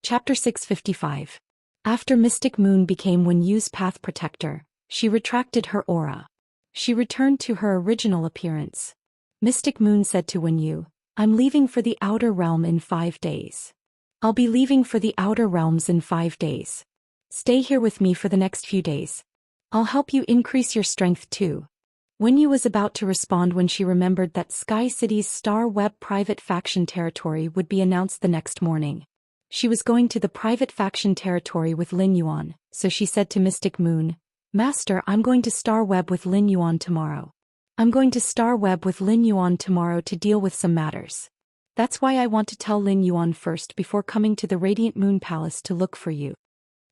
Chapter 655. After Mystic Moon became Wen Yu's path protector, she retracted her aura. She returned to her original appearance. Mystic Moon said to Wen Yu, "I'm leaving for the outer realm in 5 days. I'll be leaving for the outer realms in 5 days. Stay here with me for the next few days. I'll help you increase your strength too." Wen Yu was about to respond when she remembered that Sky City's Star Web private faction territory would be announced the next morning. She was going to the private faction territory with Lin Yuan, so she said to Mystic Moon, "Master, I'm going to Star Web with Lin Yuan tomorrow. I'm going to Star Web with Lin Yuan tomorrow to deal with some matters. That's why I want to tell Lin Yuan first before coming to the Radiant Moon Palace to look for you."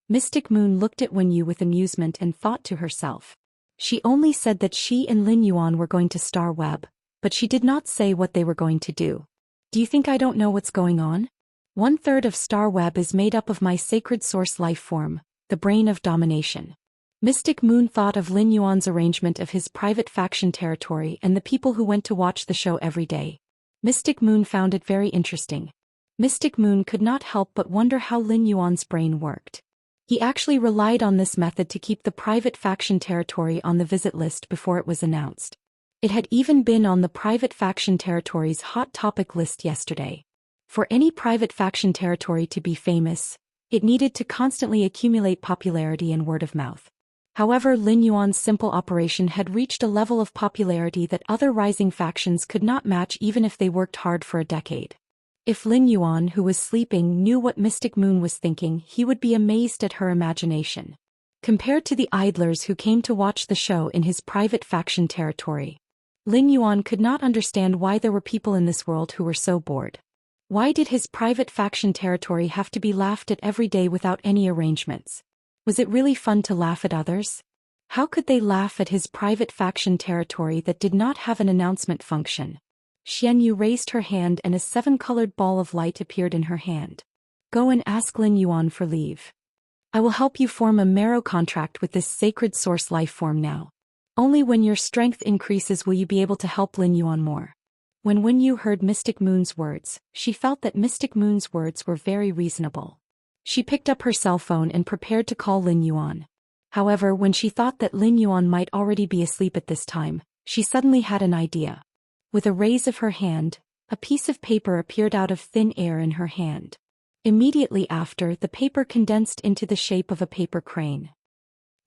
Mystic Moon looked at Wen Yu with amusement and thought to herself. She only said that she and Lin Yuan were going to Star Web, but she did not say what they were going to do. "Do you think I don't know what's going on? 1/3 of Star Web is made up of my sacred source life form, the brain of domination." Mystic Moon thought of Lin Yuan's arrangement of his private faction territory and the people who went to watch the show every day. Mystic Moon found it very interesting. Mystic Moon could not help but wonder how Lin Yuan's brain worked. He actually relied on this method to keep the private faction territory on the visit list before it was announced. It had even been on the private faction territory's hot topic list yesterday. For any private faction territory to be famous, it needed to constantly accumulate popularity and word of mouth. However, Lin Yuan's simple operation had reached a level of popularity that other rising factions could not match even if they worked hard for a decade. If Lin Yuan, who was sleeping, knew what Mystic Moon was thinking, he would be amazed at her imagination. Compared to the idlers who came to watch the show in his private faction territory, Lin Yuan could not understand why there were people in this world who were so bored. Why did his private faction territory have to be laughed at every day without any arrangements? Was it really fun to laugh at others? How could they laugh at his private faction territory that did not have an announcement function? Xianyu raised her hand and a 7-colored ball of light appeared in her hand. "Go and ask Lin Yuan for leave. I will help you form a marrow contract with this sacred source life form now. Only when your strength increases will you be able to help Lin Yuan more." When Wen Yu heard Mystic Moon's words, she felt that Mystic Moon's words were very reasonable. She picked up her cell phone and prepared to call Lin Yuan. However, when she thought that Lin Yuan might already be asleep at this time, she suddenly had an idea. With a raise of her hand, a piece of paper appeared out of thin air in her hand. Immediately after, the paper condensed into the shape of a paper crane.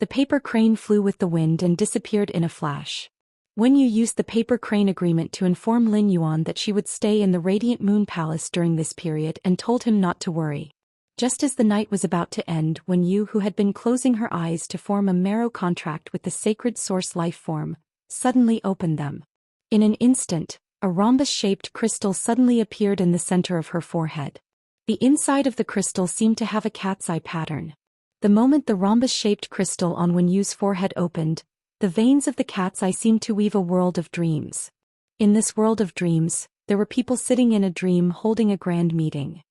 The paper crane flew with the wind and disappeared in a flash. Wen Yu used the paper crane agreement to inform Lin Yuan that she would stay in the Radiant Moon Palace during this period and told him not to worry. Just as the night was about to end, Wen Yu, who had been closing her eyes to form a marrow contract with the sacred source life form, suddenly opened them. In an instant, a rhombus-shaped crystal suddenly appeared in the center of her forehead. The inside of the crystal seemed to have a cat's eye pattern. The moment the rhombus-shaped crystal on Wen Yu's forehead opened, the veins of the cat's eye seemed to weave a world of dreams. In this world of dreams, there were people sitting in a dream holding a grand meeting.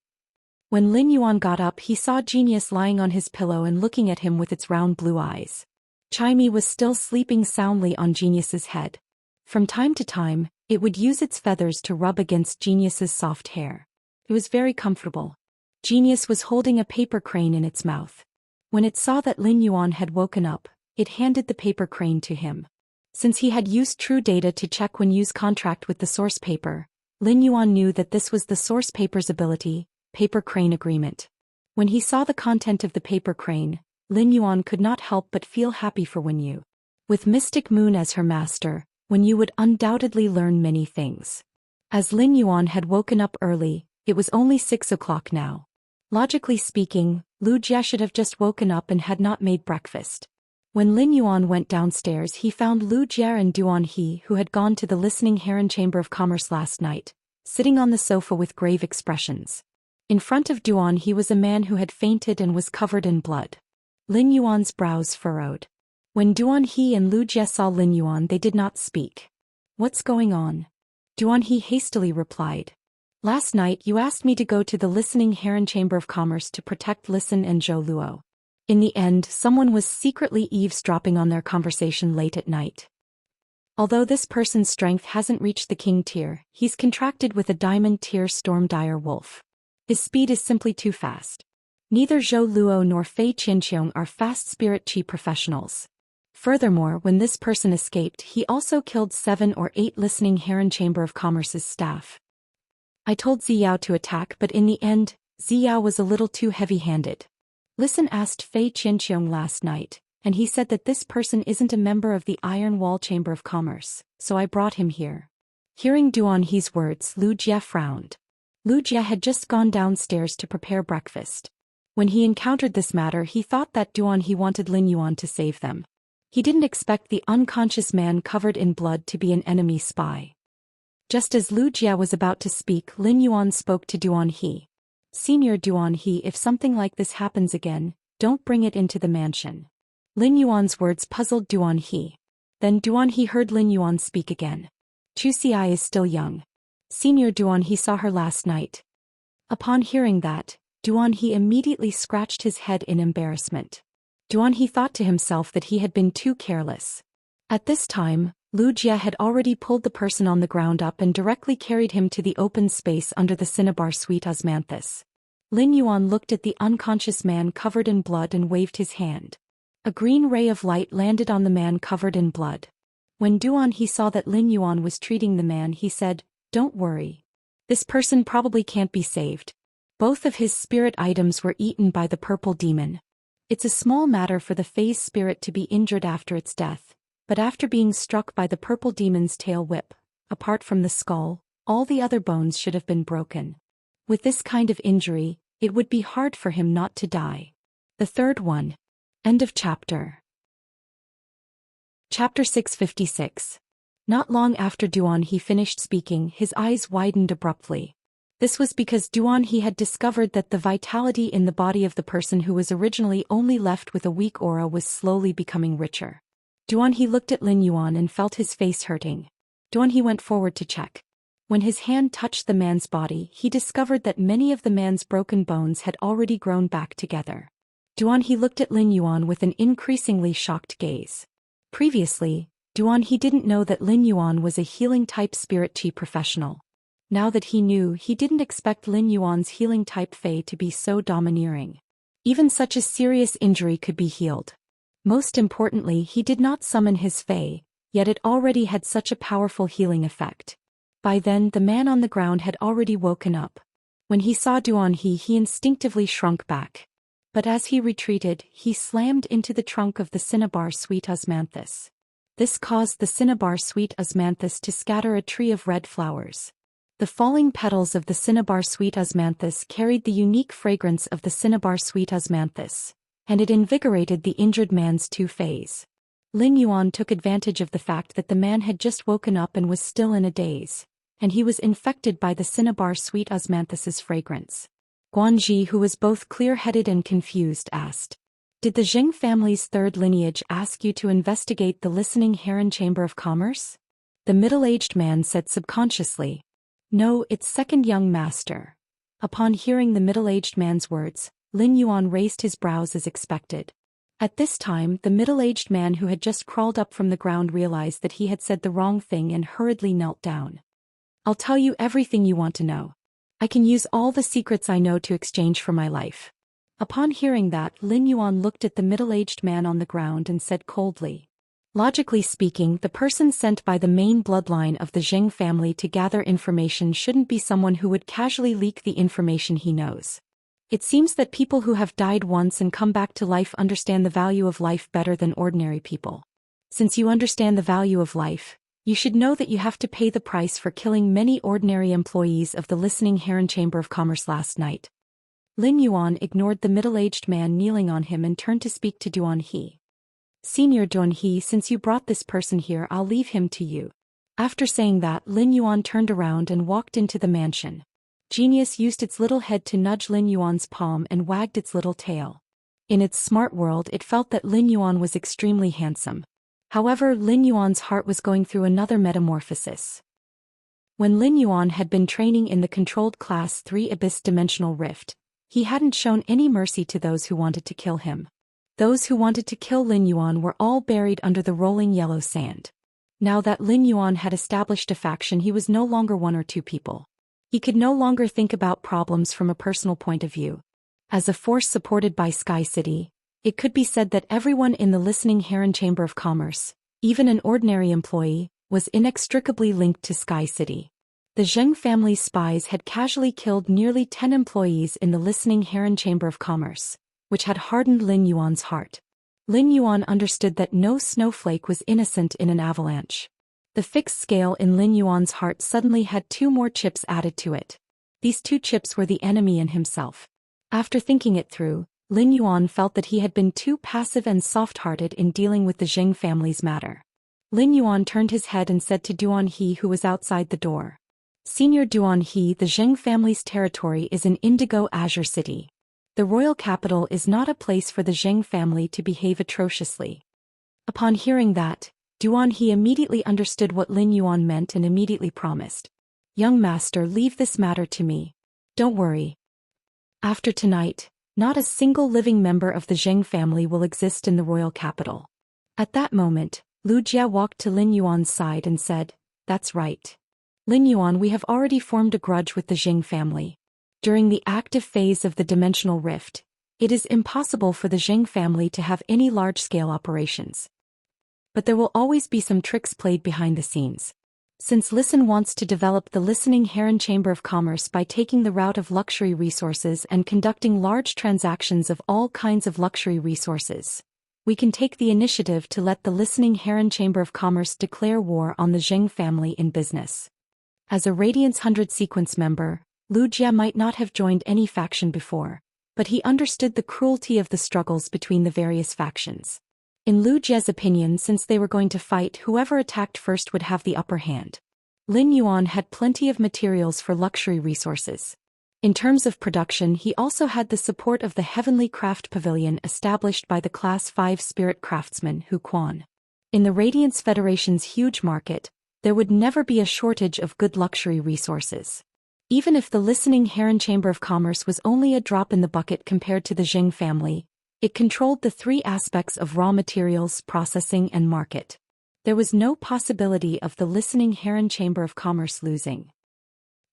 When Lin Yuan got up, he saw Genius lying on his pillow and looking at him with its round blue eyes. Chimey was still sleeping soundly on Genius's head. From time to time, it would use its feathers to rub against Genius's soft hair. It was very comfortable. Genius was holding a paper crane in its mouth. When it saw that Lin Yuan had woken up, it handed the paper crane to him. Since he had used true data to check Wen Yu's contract with the source paper, Lin Yuan knew that this was the source paper's ability, paper crane agreement. When he saw the content of the paper crane, Lin Yuan could not help but feel happy for Wen Yu. With Mystic Moon as her master, Wen Yu would undoubtedly learn many things. As Lin Yuan had woken up early, it was only 6 o'clock now. Logically speaking, Lu Jie should have just woken up and had not made breakfast. When Lin Yuan went downstairs, he found Lu Jie and Duan He, who had gone to the Listening Heron Chamber of Commerce last night, sitting on the sofa with grave expressions. In front of Duan He was a man who had fainted and was covered in blood. Lin Yuan's brows furrowed. When Duan He and Lu Jie saw Lin Yuan, they did not speak. "What's going on?" Duan He hastily replied. "Last night you asked me to go to the Listening Heron Chamber of Commerce to protect Listen and Zhou Luo. In the end, someone was secretly eavesdropping on their conversation late at night. Although this person's strength hasn't reached the king tier, he's contracted with a diamond tier storm dire wolf. His speed is simply too fast. Neither Zhou Luo nor Fei Qianxiong are fast spirit qi professionals. Furthermore, when this person escaped, he also killed 7 or 8 listening Heron Chamber of Commerce's staff. I told Ziyao to attack, but in the end, Ziyao was a little too heavy-handed. Listen asked Fei Qianxiong last night, and he said that this person isn't a member of the Iron Wall Chamber of Commerce, so I brought him here. Hearing Duanhe's words, Lu Jie frowned. Lu Jie had just gone downstairs to prepare breakfast. When he encountered this matter, he thought that Duanhe wanted Lin Yuan to save them. He didn't expect the unconscious man covered in blood to be an enemy spy. Just as Lu Jie was about to speak, Lin Yuan spoke to Duanhe. Senior Duanhe, if something like this happens again, don't bring it into the mansion. Lin Yuan's words puzzled Duanhe. Then Duanhe heard Lin Yuan speak again. Chu Xi is still young. Senior Duanhe saw her last night. Upon hearing that, Duanhe immediately scratched his head in embarrassment. Duanhe thought to himself that he had been too careless. At this time, Lu Jie had already pulled the person on the ground up and directly carried him to the open space under the cinnabar suite osmanthus. Lin Yuan looked at the unconscious man covered in blood and waved his hand. A green ray of light landed on the man covered in blood. When Duanhe saw that Lin Yuan was treating the man, he said, "Don't worry. This person probably can't be saved. Both of his spirit items were eaten by the purple demon. It's a small matter for the phase spirit to be injured after its death, but after being struck by the purple demon's tail whip, apart from the skull, all the other bones should have been broken. With this kind of injury, it would be hard for him not to die." The third one. End of chapter. Chapter 656. Not long after Duanhe finished speaking, his eyes widened abruptly. This was because Duanhe had discovered that the vitality in the body of the person who was originally only left with a weak aura was slowly becoming richer. Duanhe looked at Lin Yuan and felt his face hurting. Duanhe went forward to check. When his hand touched the man's body, he discovered that many of the man's broken bones had already grown back together. Duanhe looked at Lin Yuan with an increasingly shocked gaze. Previously, Duanhe didn't know that Lin Yuan was a healing-type spirit qi professional. Now that he knew, he didn't expect Lin Yuan's healing-type Fei to be so domineering. Even such a serious injury could be healed. Most importantly, he did not summon his Fei, yet it already had such a powerful healing effect. By then, the man on the ground had already woken up. When he saw Duanhe, he instinctively shrunk back. But as he retreated, he slammed into the trunk of the cinnabar suite osmanthus. This caused the cinnabar suite osmanthus to scatter a tree of red flowers. The falling petals of the cinnabar suite osmanthus carried the unique fragrance of the cinnabar suite osmanthus, and it invigorated the injured man's 2 Feis. Lin Yuan took advantage of the fact that the man had just woken up and was still in a daze, and he was infected by the cinnabar suite osmanthus's fragrance. Guanji, who was both clear-headed and confused, asked, "Did the Zheng family's 3rd lineage ask you to investigate the listening Heron Chamber of Commerce?" The middle-aged man said subconsciously, "No, it's 2nd young master." Upon hearing the middle-aged man's words, Lin Yuan raised his brows as expected. At this time, the middle-aged man who had just crawled up from the ground realized that he had said the wrong thing and hurriedly knelt down. "I'll tell you everything you want to know. I can use all the secrets I know to exchange for my life." Upon hearing that, Lin Yuan looked at the middle-aged man on the ground and said coldly, "Logically speaking, the person sent by the main bloodline of the Zheng family to gather information shouldn't be someone who would casually leak the information he knows. It seems that people who have died once and come back to life understand the value of life better than ordinary people. Since you understand the value of life, you should know that you have to pay the price for killing many ordinary employees of the listening Heron Chamber of Commerce last night." Lin Yuan ignored the middle-aged man kneeling on him and turned to speak to Duanhe. "Senior Duanhe, since you brought this person here, I'll leave him to you." After saying that, Lin Yuan turned around and walked into the mansion. Genius used its little head to nudge Lin Yuan's palm and wagged its little tail. In its smart world, it felt that Lin Yuan was extremely handsome. However, Lin Yuan's heart was going through another metamorphosis. When Lin Yuan had been training in the controlled Class 3 Abyss Dimensional Rift, he hadn't shown any mercy to those who wanted to kill him. Those who wanted to kill Lin Yuan were all buried under the rolling yellow sand. Now that Lin Yuan had established a faction, he was no longer 1 or 2 people. He could no longer think about problems from a personal point of view. As a force supported by Sky City, it could be said that everyone in the listening Heron Chamber of Commerce, even an ordinary employee, was inextricably linked to Sky City. The Zheng family's spies had casually killed nearly 10 employees in the listening Heron Chamber of Commerce, which had hardened Lin Yuan's heart. Lin Yuan understood that no snowflake was innocent in an avalanche. The fixed scale in Lin Yuan's heart suddenly had 2 more chips added to it. These 2 chips were the enemy and himself. After thinking it through, Lin Yuan felt that he had been too passive and soft-hearted in dealing with the Zheng family's matter. Lin Yuan turned his head and said to Duan He, who was outside the door, "Senior Duan He, the Zheng family's territory is in Indigo Azure City. The royal capital is not a place for the Zheng family to behave atrociously." Upon hearing that, Duan He immediately understood what Lin Yuan meant and immediately promised, "Young master, leave this matter to me. Don't worry. After tonight, not a single living member of the Zheng family will exist in the royal capital." At that moment, Lu Jia walked to Lin Yuan's side and said, "That's right. Lin Yuan, we have already formed a grudge with the Zheng family. During the active phase of the dimensional rift, it is impossible for the Zheng family to have any large-scale operations. But there will always be some tricks played behind the scenes. Since Listen wants to develop the listening Heron Chamber of Commerce by taking the route of luxury resources and conducting large transactions of all kinds of luxury resources, we can take the initiative to let the listening Heron Chamber of Commerce declare war on the Zheng family in business." As a Radiance 100 sequence member, Lu Jia might not have joined any faction before, but he understood the cruelty of the struggles between the various factions. In Lu Jia's opinion, since they were going to fight, whoever attacked first would have the upper hand. Lin Yuan had plenty of materials for luxury resources. In terms of production, he also had the support of the Heavenly Craft Pavilion established by the Class 5 spirit craftsman Hu Quan. In the Radiance Federation's huge market, there would never be a shortage of good luxury resources. Even if the listening Heron Chamber of Commerce was only a drop in the bucket compared to the Zheng family, it controlled the 3 aspects of raw materials, processing, and market. There was no possibility of the listening Heron Chamber of Commerce losing.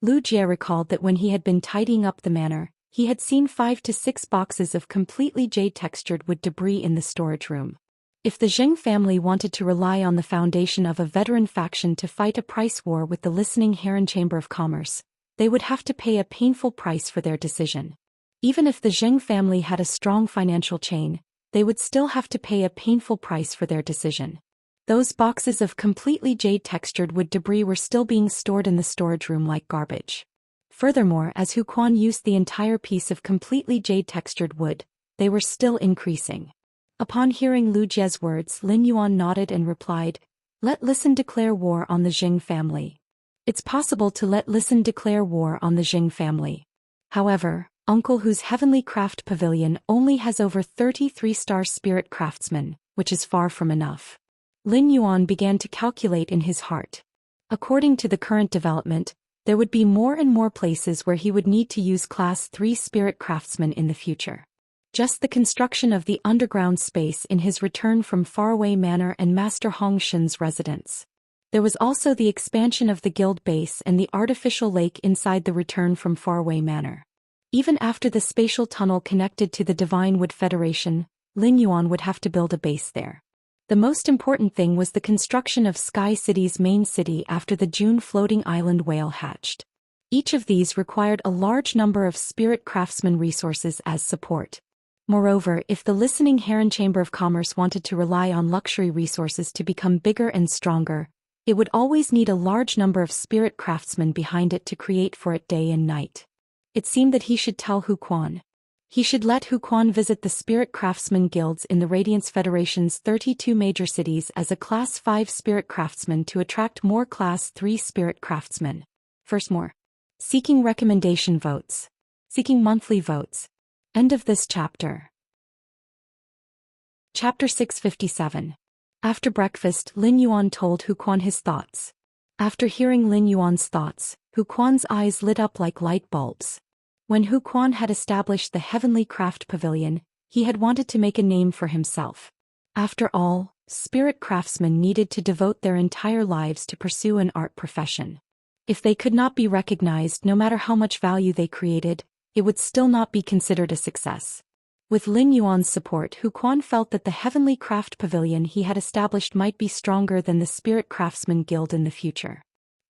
Lu Jia recalled that when he had been tidying up the manor, he had seen 5 to 6 boxes of completely jade-textured wood debris in the storage room. If the Zheng family wanted to rely on the foundation of a veteran faction to fight a price war with the listening Heron Chamber of Commerce, they would have to pay a painful price for their decision. Even if the Zheng family had a strong financial chain, they would still have to pay a painful price for their decision. Those boxes of completely jade-textured wood debris were still being stored in the storage room like garbage. Furthermore, as Hu Quan used the entire piece of completely jade-textured wood, they were still increasing. Upon hearing Lu Jia's words, Lin Yuan nodded and replied, "Let Listen declare war on the Zheng family." It's possible to let Listen declare war on the Zheng family. However, Uncle Hu's Heavenly Craft Pavilion only has over 33-star spirit craftsmen, which is far from enough. Lin Yuan began to calculate in his heart. According to the current development, there would be more and more places where he would need to use Class 3 spirit craftsmen in the future. Just the construction of the underground space in his return from Faraway Manor and Master Hong Shen's residence. There was also the expansion of the guild base and the artificial lake inside the return from Faraway Manor. Even after the spatial tunnel connected to the Divine Wood Federation, Lin Yuan would have to build a base there. The most important thing was the construction of Sky City's main city after the June floating island whale hatched. Each of these required a large number of spirit craftsman resources as support. Moreover, if the listening Heron Chamber of Commerce wanted to rely on luxury resources to become bigger and stronger, it would always need a large number of spirit craftsmen behind it to create for it day and night. It seemed that he should tell Hu Quan. He should let Hu Quan visit the spirit craftsman guilds in the Radiance Federation's 32 major cities as a Class 5 spirit craftsman to attract more Class 3 spirit craftsmen. First, more. Seeking recommendation votes. Seeking monthly votes. End of this chapter. Chapter 657. After breakfast, Lin Yuan told Hu Quan his thoughts. After hearing Lin Yuan's thoughts, Hu Quan's eyes lit up like light bulbs. When Hu Quan had established the Heavenly Craft Pavilion, he had wanted to make a name for himself. After all, spirit craftsmen needed to devote their entire lives to pursue an art profession. If they could not be recognized no matter how much value they created, it would still not be considered a success. With Lin Yuan's support, Hu Quan felt that the Heavenly Craft Pavilion he had established might be stronger than the Spirit Craftsman Guild in the future.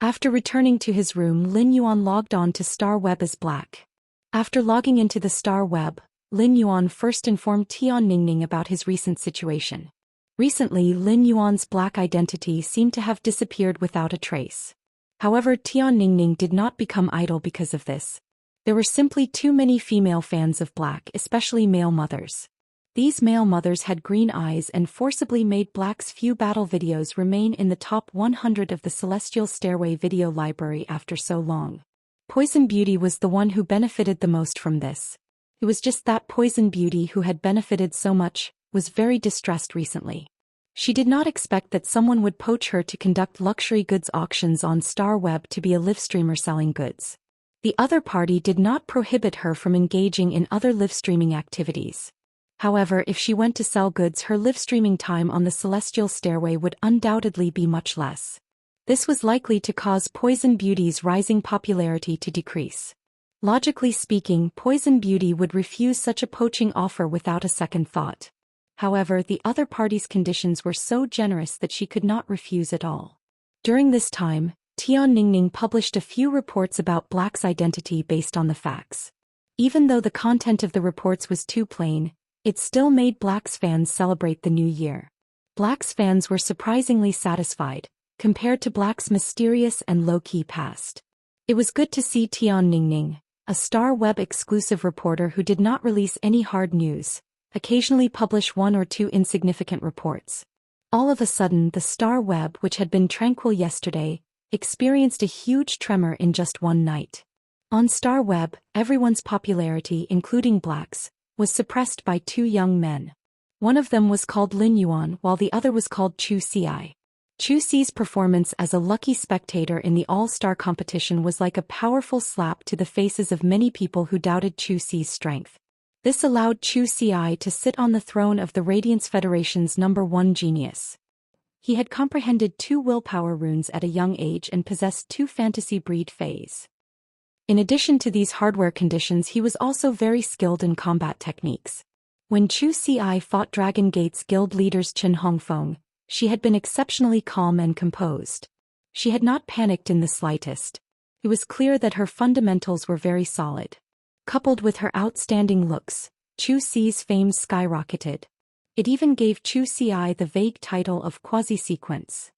After returning to his room, Lin Yuan logged on to Star Web as Black. After logging into the Star Web, Lin Yuan first informed Tian Ningning about his recent situation. Recently, Lin Yuan's Black identity seemed to have disappeared without a trace. However, Tian Ningning did not become idle because of this. There were simply too many female fans of Black, especially male mothers. These male mothers had green eyes and forcibly made Black's few battle videos remain in the top 100 of the Celestial Stairway video library after so long. Poison Beauty was the one who benefited the most from this. It was just that Poison Beauty, who had benefited so much, was very distressed recently. She did not expect that someone would poach her to conduct luxury goods auctions on Star Web to be a live streamer selling goods. The other party did not prohibit her from engaging in other live streaming activities. However, if she went to sell goods, her live streaming time on the Celestial Stairway would undoubtedly be much less. This was likely to cause Poison Beauty's rising popularity to decrease. Logically speaking, Poison Beauty would refuse such a poaching offer without a second thought. However, the other party's conditions were so generous that she could not refuse at all. During this time, Tian Ningning published a few reports about Black's identity based on the facts. Even though the content of the reports was too plain, it still made Black's fans celebrate the new year. Black's fans were surprisingly satisfied, compared to Black's mysterious and low-key past. It was good to see Tian Ningning, a Star Web exclusive reporter who did not release any hard news, occasionally publish one or two insignificant reports. All of a sudden, the Star Web, which had been tranquil yesterday, experienced a huge tremor in just one night. On Star Web, everyone's popularity, including Black's, was suppressed by two young men. One of them was called Lin Yuan, while the other was called Zhou Xian. Zhou Xi's performance as a lucky spectator in the All-Star competition was like a powerful slap to the faces of many people who doubted Zhou Xi's strength. This allowed Zhou Xian to sit on the throne of the Radiance Federation's #1 genius. He had comprehended 2 willpower runes at a young age and possessed 2 fantasy breed fays. In addition to these hardware conditions, he was also very skilled in combat techniques. When Zhou Xian fought Dragon Gate's guild leaders Chen Hongfeng, she had been exceptionally calm and composed. She had not panicked in the slightest. It was clear that her fundamentals were very solid. Coupled with her outstanding looks, Zhou Xi's fame skyrocketed. It even gave Zhou Xian the vague title of Quasi-Sequence.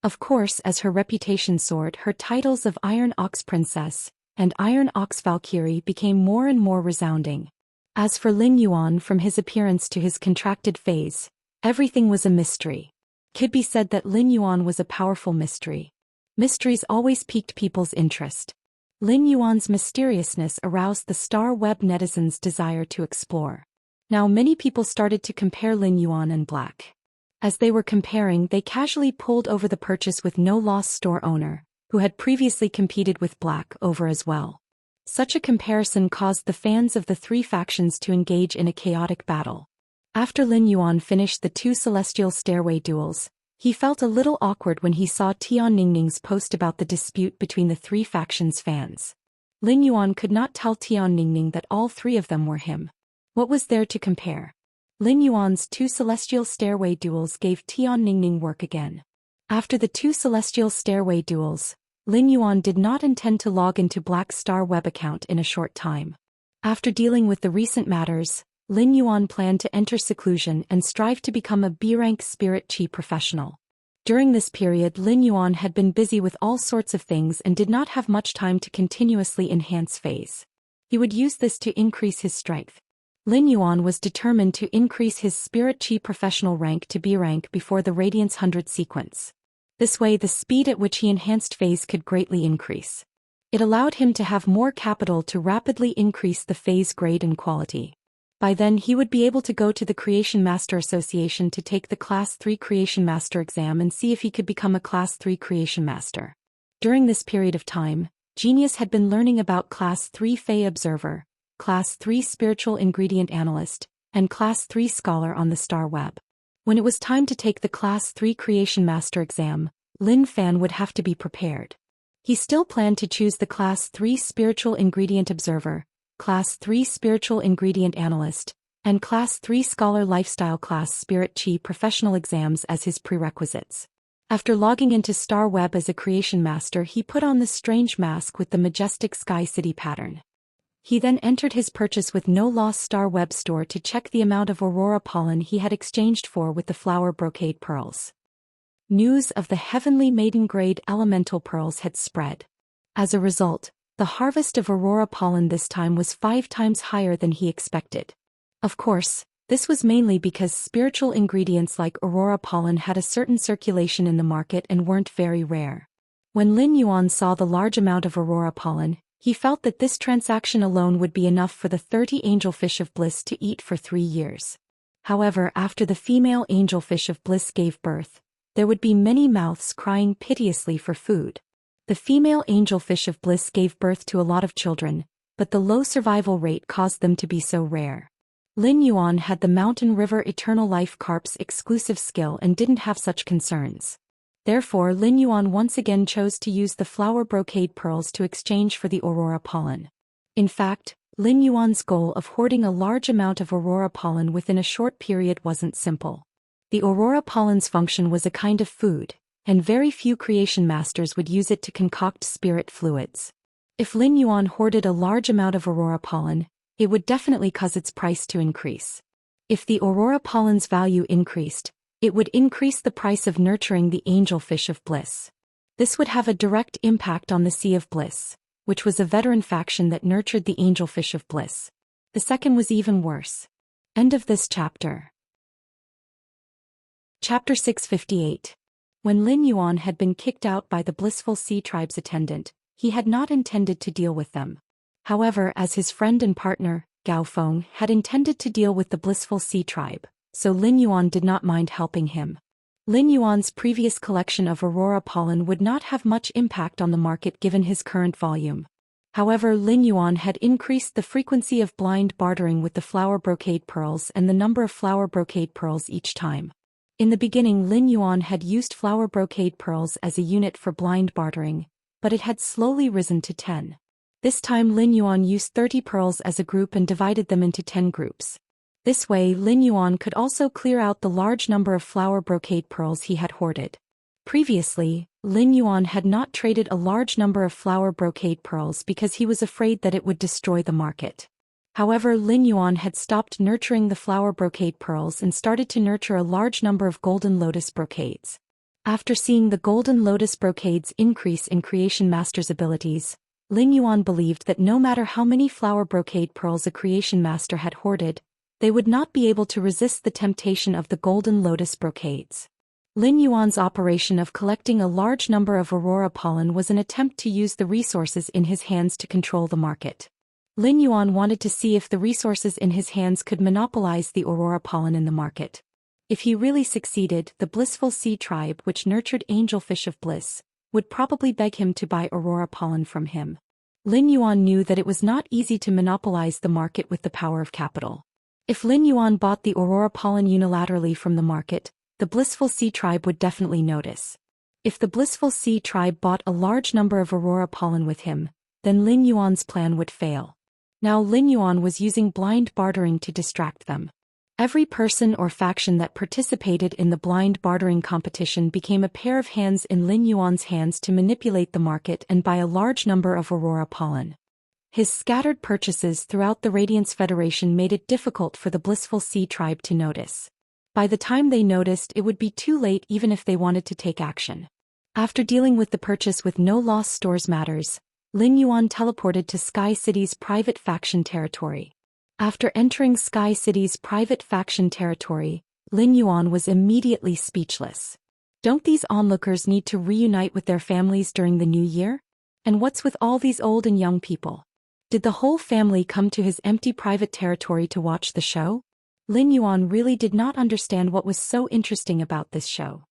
Of course, as her reputation soared, her titles of Iron Ox Princess and Iron Ox Valkyrie became more and more resounding. As for Lin Yuan, from his appearance to his contracted phase, everything was a mystery. Could be said that Lin Yuan was a powerful mystery. Mysteries always piqued people's interest. Lin Yuan's mysteriousness aroused the Star Web netizens' desire to explore. Now many people started to compare Lin Yuan and Black. As they were comparing, they casually pulled over the purchase with no loss store owner, who had previously competed with Black, over as well. Such a comparison caused the fans of the 3 factions to engage in a chaotic battle. After Lin Yuan finished the 2 Celestial Stairway duels, he felt a little awkward when he saw Tian Ningning's post about the dispute between the 3 factions' fans. Lin Yuan could not tell Tian Ningning that all 3 of them were him. What was there to compare? Lin Yuan's 2 Celestial Stairway duels gave Tian Ningning work again. After the 2 Celestial Stairway duels, Lin Yuan did not intend to log into Black's Star Web account in a short time. After dealing with the recent matters, Lin Yuan planned to enter seclusion and strive to become a B-rank spirit chi professional. During this period, Lin Yuan had been busy with all sorts of things and did not have much time to continuously enhance phase. He would use this to increase his strength. Lin Yuan was determined to increase his Spirit Chi professional rank to B rank before the Radiance 100 sequence. This way, the speed at which he enhanced phase could greatly increase. It allowed him to have more capital to rapidly increase the phase grade and quality. By then, he would be able to go to the Creation Master Association to take the Class 3 Creation Master exam and see if he could become a Class 3 Creation Master. During this period of time, Genius had been learning about Class 3 Fey Observer, Class 3 Spiritual Ingredient Analyst, and Class 3 Scholar on the Star Web. When it was time to take the Class 3 Creation Master exam, Lin Fan would have to be prepared. He still planned to choose the Class 3 Spiritual Ingredient Observer, Class 3 Spiritual Ingredient Analyst, and Class 3 Scholar Lifestyle Class Spirit Chi professional exams as his prerequisites. After logging into Star Web as a creation master, he put on the strange mask with the majestic Sky City pattern. He then entered his purchase with no loss Star Web store to check the amount of aurora pollen he had exchanged for with the flower brocade pearls. News of the heavenly maiden-grade elemental pearls had spread. As a result, the harvest of aurora pollen this time was 5 times higher than he expected. Of course, this was mainly because spiritual ingredients like aurora pollen had a certain circulation in the market and weren't very rare. When Lin Yuan saw the large amount of aurora pollen, he felt that this transaction alone would be enough for the 30 angelfish of bliss to eat for 3 years. However, after the female angelfish of bliss gave birth, there would be many mouths crying piteously for food. The female angelfish of bliss gave birth to a lot of children, but the low survival rate caused them to be so rare. Lin Yuan had the Mountain River Eternal Life Carp's exclusive skill and didn't have such concerns. Therefore, Lin Yuan once again chose to use the flower brocade pearls to exchange for the aurora pollen. In fact, Lin Yuan's goal of hoarding a large amount of aurora pollen within a short period wasn't simple. The aurora pollen's function was a kind of food, and very few creation masters would use it to concoct spirit fluids. If Lin Yuan hoarded a large amount of aurora pollen, it would definitely cause its price to increase. If the aurora pollen's value increased, it would increase the price of nurturing the angelfish of bliss. This would have a direct impact on the Sea of Bliss, which was a veteran faction that nurtured the angelfish of bliss. The second was even worse. End of this chapter. Chapter 658. When Lin Yuan had been kicked out by the blissful sea tribe's attendant, he had not intended to deal with them. However, as his friend and partner, Gao Feng, had intended to deal with the blissful sea tribe, so Lin Yuan did not mind helping him. Lin Yuan's previous collection of aurora pollen would not have much impact on the market given his current volume. However, Lin Yuan had increased the frequency of blind bartering with the flower brocade pearls and the number of flower brocade pearls each time. In the beginning, Lin Yuan had used flower brocade pearls as a unit for blind bartering, but it had slowly risen to 10. This time Lin Yuan used 30 pearls as a group and divided them into 10 groups. This way, Lin Yuan could also clear out the large number of flower brocade pearls he had hoarded. Previously, Lin Yuan had not traded a large number of flower brocade pearls because he was afraid that it would destroy the market. However, Lin Yuan had stopped nurturing the flower brocade pearls and started to nurture a large number of golden lotus brocades. After seeing the golden lotus brocades increase in creation master's abilities, Lin Yuan believed that no matter how many flower brocade pearls a creation master had hoarded, they would not be able to resist the temptation of the golden lotus brocades. Lin Yuan's operation of collecting a large number of aurora pollen was an attempt to use the resources in his hands to control the market. Lin Yuan wanted to see if the resources in his hands could monopolize the aurora pollen in the market. If he really succeeded, the blissful sea tribe, which nurtured angelfish of bliss, would probably beg him to buy aurora pollen from him. Lin Yuan knew that it was not easy to monopolize the market with the power of capital. If Lin Yuan bought the aurora pollen unilaterally from the market, the blissful sea tribe would definitely notice. If the blissful sea tribe bought a large number of aurora pollen with him, then Lin Yuan's plan would fail. Now Lin Yuan was using blind bartering to distract them. Every person or faction that participated in the blind bartering competition became a pair of hands in Lin Yuan's hands to manipulate the market and buy a large number of aurora pollen. His scattered purchases throughout the Radiance Federation made it difficult for the blissful sea tribe to notice. By the time they noticed, it would be too late even if they wanted to take action. After dealing with the purchase with no loss stores matters, Lin Yuan teleported to Sky City's private faction territory. After entering Sky City's private faction territory, Lin Yuan was immediately speechless. Don't these onlookers need to reunite with their families during the new year? And what's with all these old and young people? Did the whole family come to his empty private territory to watch the show? Lin Yuan really did not understand what was so interesting about this show.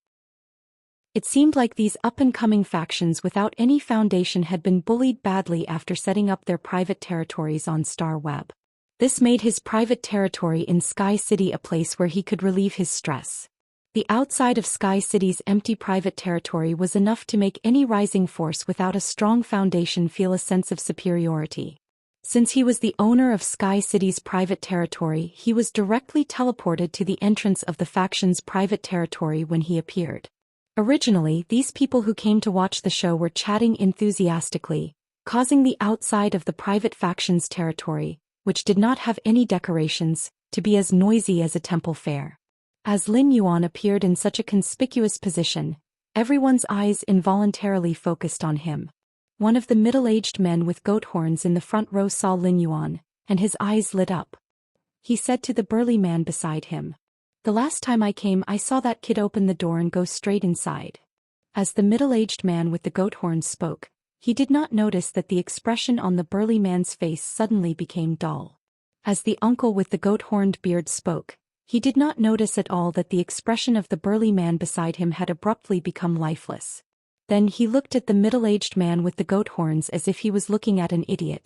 It seemed like these up-and-coming factions without any foundation had been bullied badly after setting up their private territories on Star Web. This made his private territory in Sky City a place where he could relieve his stress. The outside of Sky City's empty private territory was enough to make any rising force without a strong foundation feel a sense of superiority. Since he was the owner of Sky City's private territory, he was directly teleported to the entrance of the faction's private territory when he appeared. Originally, these people who came to watch the show were chatting enthusiastically, causing the outside of the private faction's territory, which did not have any decorations, to be as noisy as a temple fair. As Lin Yuan appeared in such a conspicuous position, everyone's eyes involuntarily focused on him. One of the middle-aged men with goat horns in the front row saw Lin Yuan, and his eyes lit up. He said to the burly man beside him, "The last time I came I saw that kid open the door and go straight inside." As the middle-aged man with the goat horns spoke, he did not notice that the expression on the burly man's face suddenly became dull. As the uncle with the goat-horned beard spoke, he did not notice at all that the expression of the burly man beside him had abruptly become lifeless. Then he looked at the middle-aged man with the goat horns as if he was looking at an idiot.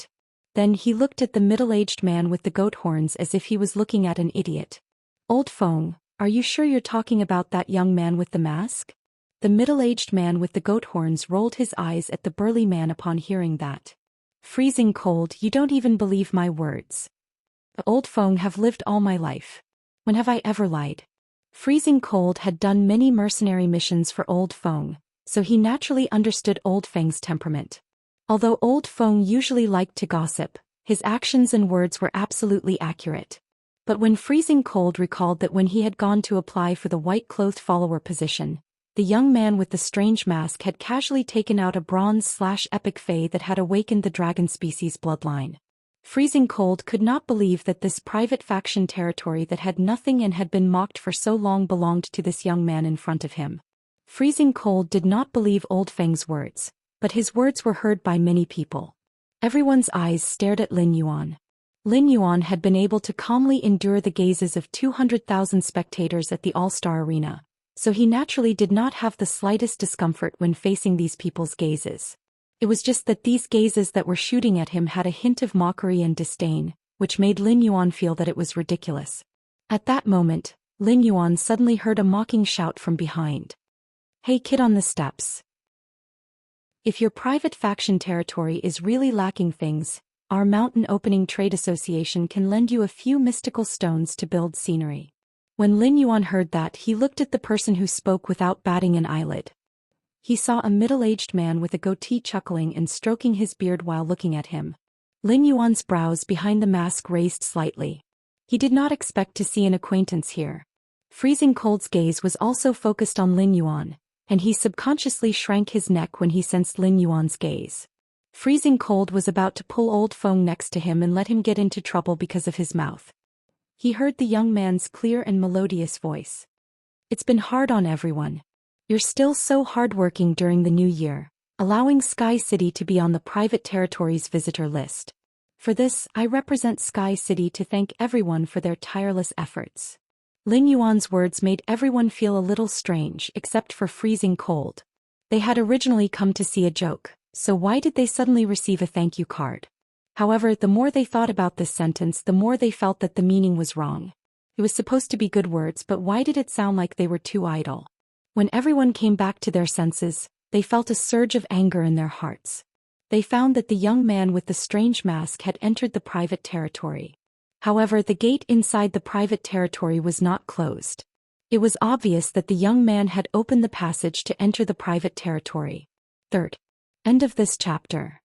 "Old Feng, are you sure you're talking about that young man with the mask?" The middle-aged man with the goat horns rolled his eyes at the burly man upon hearing that. "Freezing cold, you don't even believe my words." "Old Feng, have lived all my life. When have I ever lied?" Freezing Cold had done many mercenary missions for Old Feng, so he naturally understood Old Feng's temperament. Although Old Feng usually liked to gossip, his actions and words were absolutely accurate. But when Freezing Cold recalled that when he had gone to apply for the white-clothed follower position, the young man with the strange mask had casually taken out a bronze/epic fae that had awakened the dragon species bloodline. Freezing Cold could not believe that this private faction territory that had nothing and had been mocked for so long belonged to this young man in front of him. Freezing Cold did not believe Old Feng's words, but his words were heard by many people. Everyone's eyes stared at Lin Yuan. Lin Yuan had been able to calmly endure the gazes of 200,000 spectators at the All-Star Arena, so he naturally did not have the slightest discomfort when facing these people's gazes. It was just that these gazes that were shooting at him had a hint of mockery and disdain, which made Lin Yuan feel that it was ridiculous. At that moment, Lin Yuan suddenly heard a mocking shout from behind. "Hey kid on the steps. If your private faction territory is really lacking things, our Mountain Opening Trade Association can lend you a few mystical stones to build scenery." When Lin Yuan heard that, he looked at the person who spoke without batting an eyelid. He saw a middle-aged man with a goatee chuckling and stroking his beard while looking at him. Lin Yuan's brows behind the mask raised slightly. He did not expect to see an acquaintance here. Freezing Cold's gaze was also focused on Lin Yuan, and he subconsciously shrank his neck when he sensed Lin Yuan's gaze. Freezing Cold was about to pull Old Feng next to him and let him get into trouble because of his mouth. He heard the young man's clear and melodious voice. "It's been hard on everyone. You're still so hardworking during the new year, allowing Sky City to be on the private territory's visitor list. For this, I represent Sky City to thank everyone for their tireless efforts." Lin Yuan's words made everyone feel a little strange except for Freezing Cold. They had originally come to see a joke, so why did they suddenly receive a thank you card? However, the more they thought about this sentence, the more they felt that the meaning was wrong. It was supposed to be good words, but why did it sound like they were too idle? When everyone came back to their senses, they felt a surge of anger in their hearts. They found that the young man with the strange mask had entered the private territory. However, the gate inside the private territory was not closed. It was obvious that the young man had opened the passage to enter the private territory. Third. End of this chapter.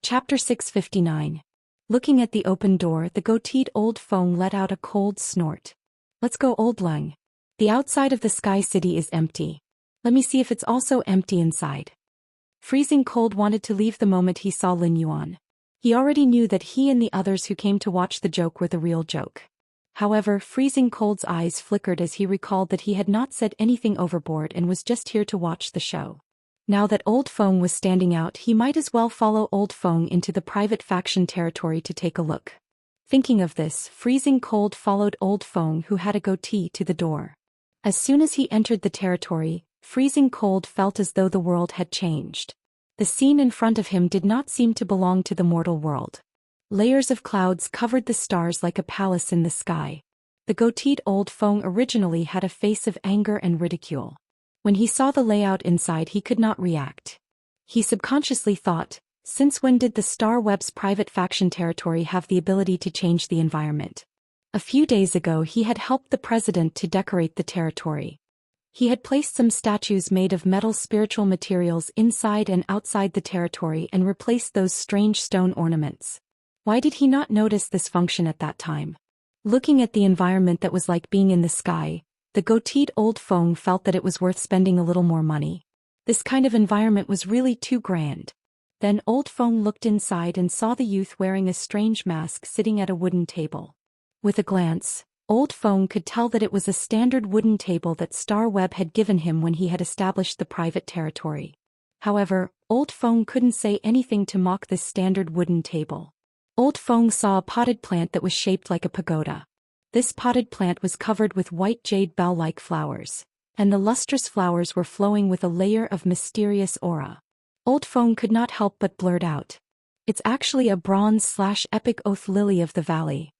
Chapter 659. Looking at the open door, the goateed Old Feng let out a cold snort. "Let's go, Old Leng. The outside of the Sky City is empty. Let me see if it's also empty inside." Freezing Cold wanted to leave the moment he saw Lin Yuan. He already knew that he and the others who came to watch the joke were the real joke. However, Freezing Cold's eyes flickered as he recalled that he had not said anything overboard and was just here to watch the show. Now that Old Feng was standing out, he might as well follow Old Feng into the private faction territory to take a look. Thinking of this, Freezing Cold followed Old Feng, who had a goatee, to the door. As soon as he entered the territory, Freezing Cold felt as though the world had changed. The scene in front of him did not seem to belong to the mortal world. Layers of clouds covered the stars like a palace in the sky. The goateed Old Feng originally had a face of anger and ridicule. When he saw the layout inside, he could not react. He subconsciously thought, Since when did the Star Web's private faction territory have the ability to change the environment? A few days ago he had helped the president to decorate the territory. He had placed some statues made of metal spiritual materials inside and outside the territory and replaced those strange stone ornaments. Why did he not notice this function at that time? Looking at the environment that was like being in the sky, the goateed old Feng felt that it was worth spending a little more money. This kind of environment was really too grand. Then old Feng looked inside and saw the youth wearing a strange mask sitting at a wooden table. With a glance, old Feng could tell that it was a standard wooden table that Star Web had given him when he had established the private territory. However, old Feng couldn't say anything to mock this standard wooden table. Old Feng saw a potted plant that was shaped like a pagoda. This potted plant was covered with white jade bell-like flowers, and the lustrous flowers were flowing with a layer of mysterious aura. Old Feng could not help but blurt out, "It's actually a bronze/epic oath lily of the valley."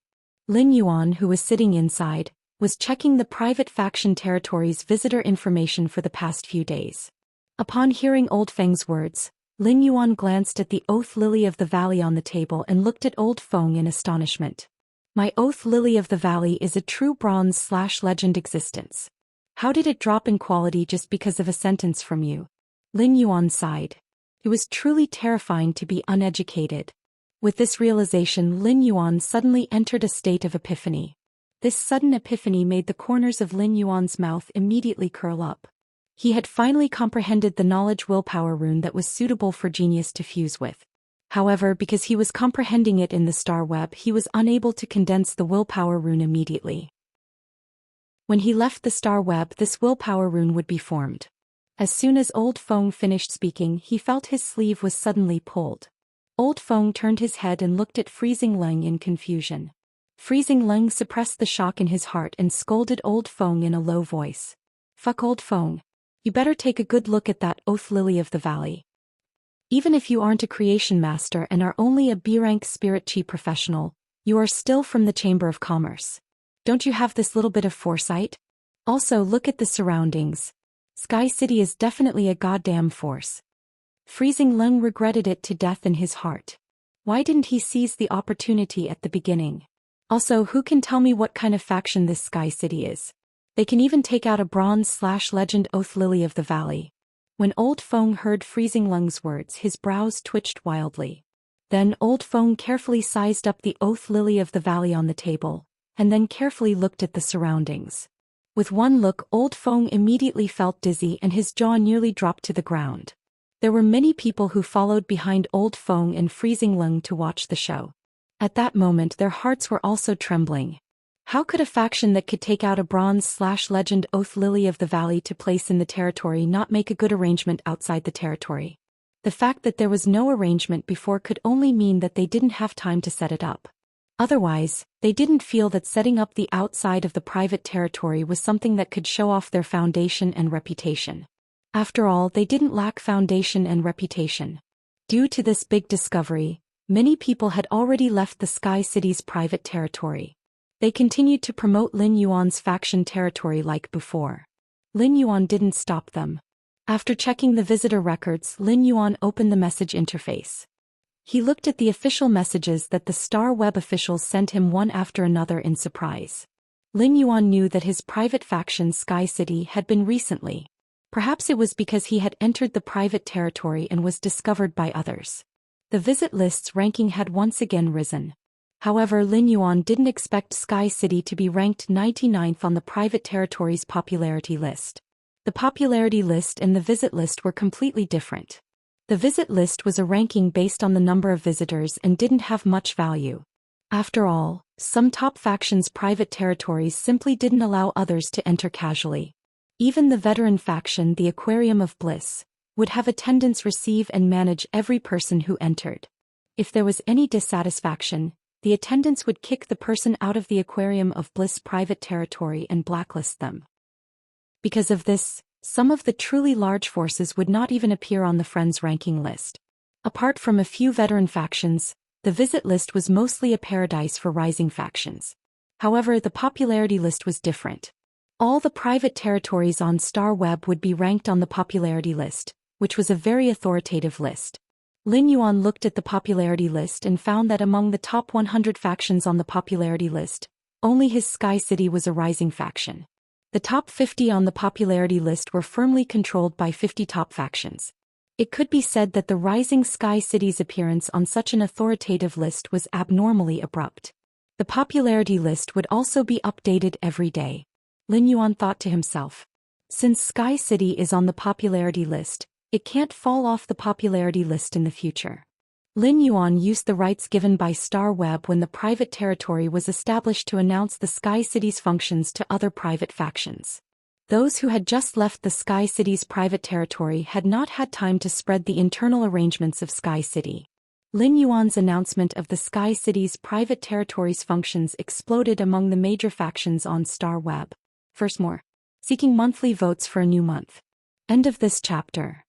Lin Yuan, who was sitting inside, was checking the private faction territory's visitor information for the past few days. Upon hearing Old Feng's words, Lin Yuan glanced at the oath lily of the valley on the table and looked at Old Feng in astonishment. "My oath lily of the valley is a true bronze/legend existence. How did it drop in quality just because of a sentence from you?" Lin Yuan sighed. It was truly terrifying to be uneducated. With this realization, Lin Yuan suddenly entered a state of epiphany. This sudden epiphany made the corners of Lin Yuan's mouth immediately curl up. He had finally comprehended the knowledge willpower rune that was suitable for genius to fuse with. However, because he was comprehending it in the Star Web, he was unable to condense the willpower rune immediately. When he left the Star Web, this willpower rune would be formed. As soon as Old Feng finished speaking, he felt his sleeve was suddenly pulled. Old Feng turned his head and looked at Freezing Leng in confusion. Freezing Leng suppressed the shock in his heart and scolded Old Feng in a low voice. "Fuck Old Feng. You better take a good look at that oath lily of the valley. Even if you aren't a creation master and are only a B-rank spirit chi professional, you are still from the Chamber of Commerce. Don't you have this little bit of foresight? Also, look at the surroundings. Sky City is definitely a goddamn force." Freezing Leng regretted it to death in his heart. Why didn't he seize the opportunity at the beginning? Also, who can tell me what kind of faction this Sky City is? They can even take out a bronze/legend oath lily of the valley. When Old Feng heard Freezing Leng's words, his brows twitched wildly. Then Old Feng carefully sized up the oath lily of the valley on the table, and then carefully looked at the surroundings. With one look, Old Feng immediately felt dizzy and his jaw nearly dropped to the ground. There were many people who followed behind Old Feng and Freezing Leng to watch the show. At that moment their hearts were also trembling. How could a faction that could take out a bronze/legend oath lily of the valley to place in the territory not make a good arrangement outside the territory? The fact that there was no arrangement before could only mean that they didn't have time to set it up. Otherwise, they didn't feel that setting up the outside of the private territory was something that could show off their foundation and reputation. After all, they didn't lack foundation and reputation. Due to this big discovery, many people had already left the Sky City's private territory. They continued to promote Lin Yuan's faction territory like before. Lin Yuan didn't stop them. After checking the visitor records, Lin Yuan opened the message interface. He looked at the official messages that the Star Web officials sent him one after another in surprise. Lin Yuan knew that his private faction Sky City had been recently. Perhaps it was because he had entered the private territory and was discovered by others. The visit list's ranking had once again risen. However, Lin Yuan didn't expect Sky City to be ranked 99th on the private territory's popularity list. The popularity list and the visit list were completely different. The visit list was a ranking based on the number of visitors and didn't have much value. After all, some top factions' private territories simply didn't allow others to enter casually. Even the veteran faction, the Aquarium of Bliss, would have attendants receive and manage every person who entered. If there was any dissatisfaction, the attendants would kick the person out of the Aquarium of Bliss private territory and blacklist them. Because of this, some of the truly large forces would not even appear on the Friends ranking list. Apart from a few veteran factions, the visit list was mostly a paradise for rising factions. However, the popularity list was different. All the private territories on Star Web would be ranked on the popularity list, which was a very authoritative list. Lin Yuan looked at the popularity list and found that among the top 100 factions on the popularity list, only his Sky City was a rising faction. The top 50 on the popularity list were firmly controlled by 50 top factions. It could be said that the rising Sky City's appearance on such an authoritative list was abnormally abrupt. The popularity list would also be updated every day. Lin Yuan thought to himself. Since Sky City is on the popularity list, it can't fall off the popularity list in the future. Lin Yuan used the rights given by Star Web when the private territory was established to announce the Sky City's functions to other private factions. Those who had just left the Sky City's private territory had not had time to spread the internal arrangements of Sky City. Lin Yuan's announcement of the Sky City's private territory's functions exploded among the major factions on Star Web. First more. Seeking monthly votes for a new month. End of this chapter.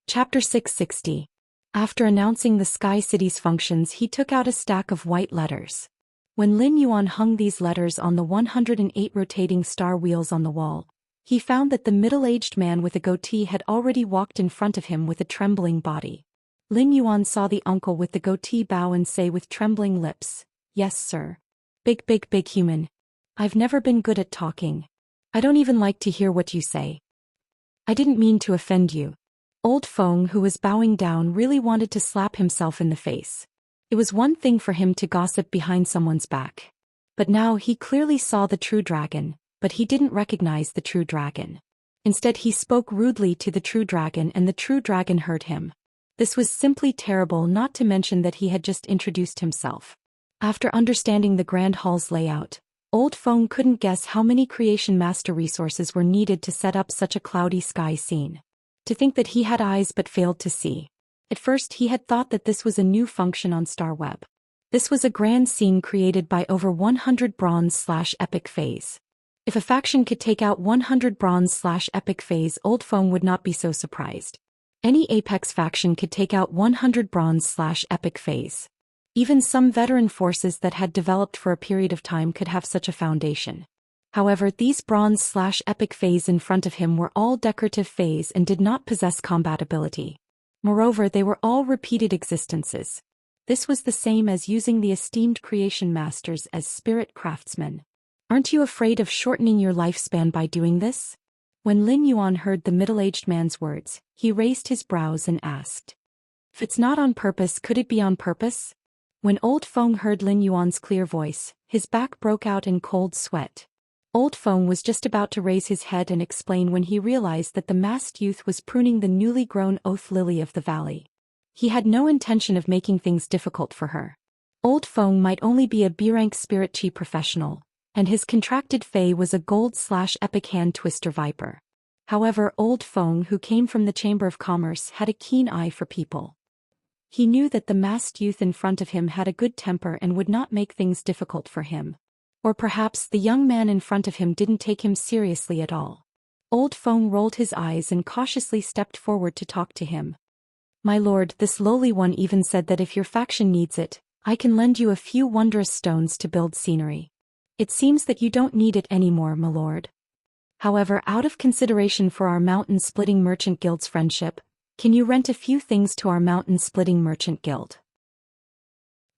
Chapter 660. After announcing the Sky City's functions, he took out a stack of white letters. When Lin Yuan hung these letters on the 108 rotating star wheels on the wall, he found that the middle-aged man with a goatee had already walked in front of him with a trembling body. Lin Yuan saw the uncle with the goatee bow and say with trembling lips, "Yes, sir. Big human. I've never been good at talking. I don't even like to hear what you say. I didn't mean to offend you." Old Feng, who was bowing down, really wanted to slap himself in the face. It was one thing for him to gossip behind someone's back. But now he clearly saw the true dragon, but he didn't recognize the true dragon. Instead, he spoke rudely to the true dragon, and the true dragon heard him. This was simply terrible, not to mention that he had just introduced himself. After understanding the Grand Hall's layout, Old Feng couldn't guess how many creation master resources were needed to set up such a cloudy sky scene. To think that he had eyes but failed to see. At first he had thought that this was a new function on Star Web. This was a grand scene created by over 100 bronze/epic phase. If a faction could take out 100 bronze/epic phase, Old Feng would not be so surprised. Any Apex faction could take out 100 bronze/epic phase. Even some veteran forces that had developed for a period of time could have such a foundation. However, these bronze/epic phase in front of him were all decorative phase and did not possess combat ability. Moreover, they were all repeated existences. This was the same as using the esteemed creation masters as spirit craftsmen. Aren't you afraid of shortening your lifespan by doing this? When Lin Yuan heard the middle-aged man's words, he raised his brows and asked, "If it's not on purpose, could it be on purpose?" When Old Feng heard Lin Yuan's clear voice, his back broke out in cold sweat. Old Feng was just about to raise his head and explain when he realized that the masked youth was pruning the newly grown oath lily of the valley. He had no intention of making things difficult for her. Old Feng might only be a B-rank spirit chi professional, and his contracted fey was a gold/epic hand twister viper. However, Old Feng, who came from the Chamber of Commerce, had a keen eye for people. He knew that the masked youth in front of him had a good temper and would not make things difficult for him. Or perhaps the young man in front of him didn't take him seriously at all. Old Feng rolled his eyes and cautiously stepped forward to talk to him. "My lord, this lowly one even said that if your faction needs it, I can lend you a few wondrous stones to build scenery. It seems that you don't need it anymore, my lord. However, out of consideration for our mountain-splitting merchant guild's friendship, can you rent a few things to our mountain-splitting merchant guild?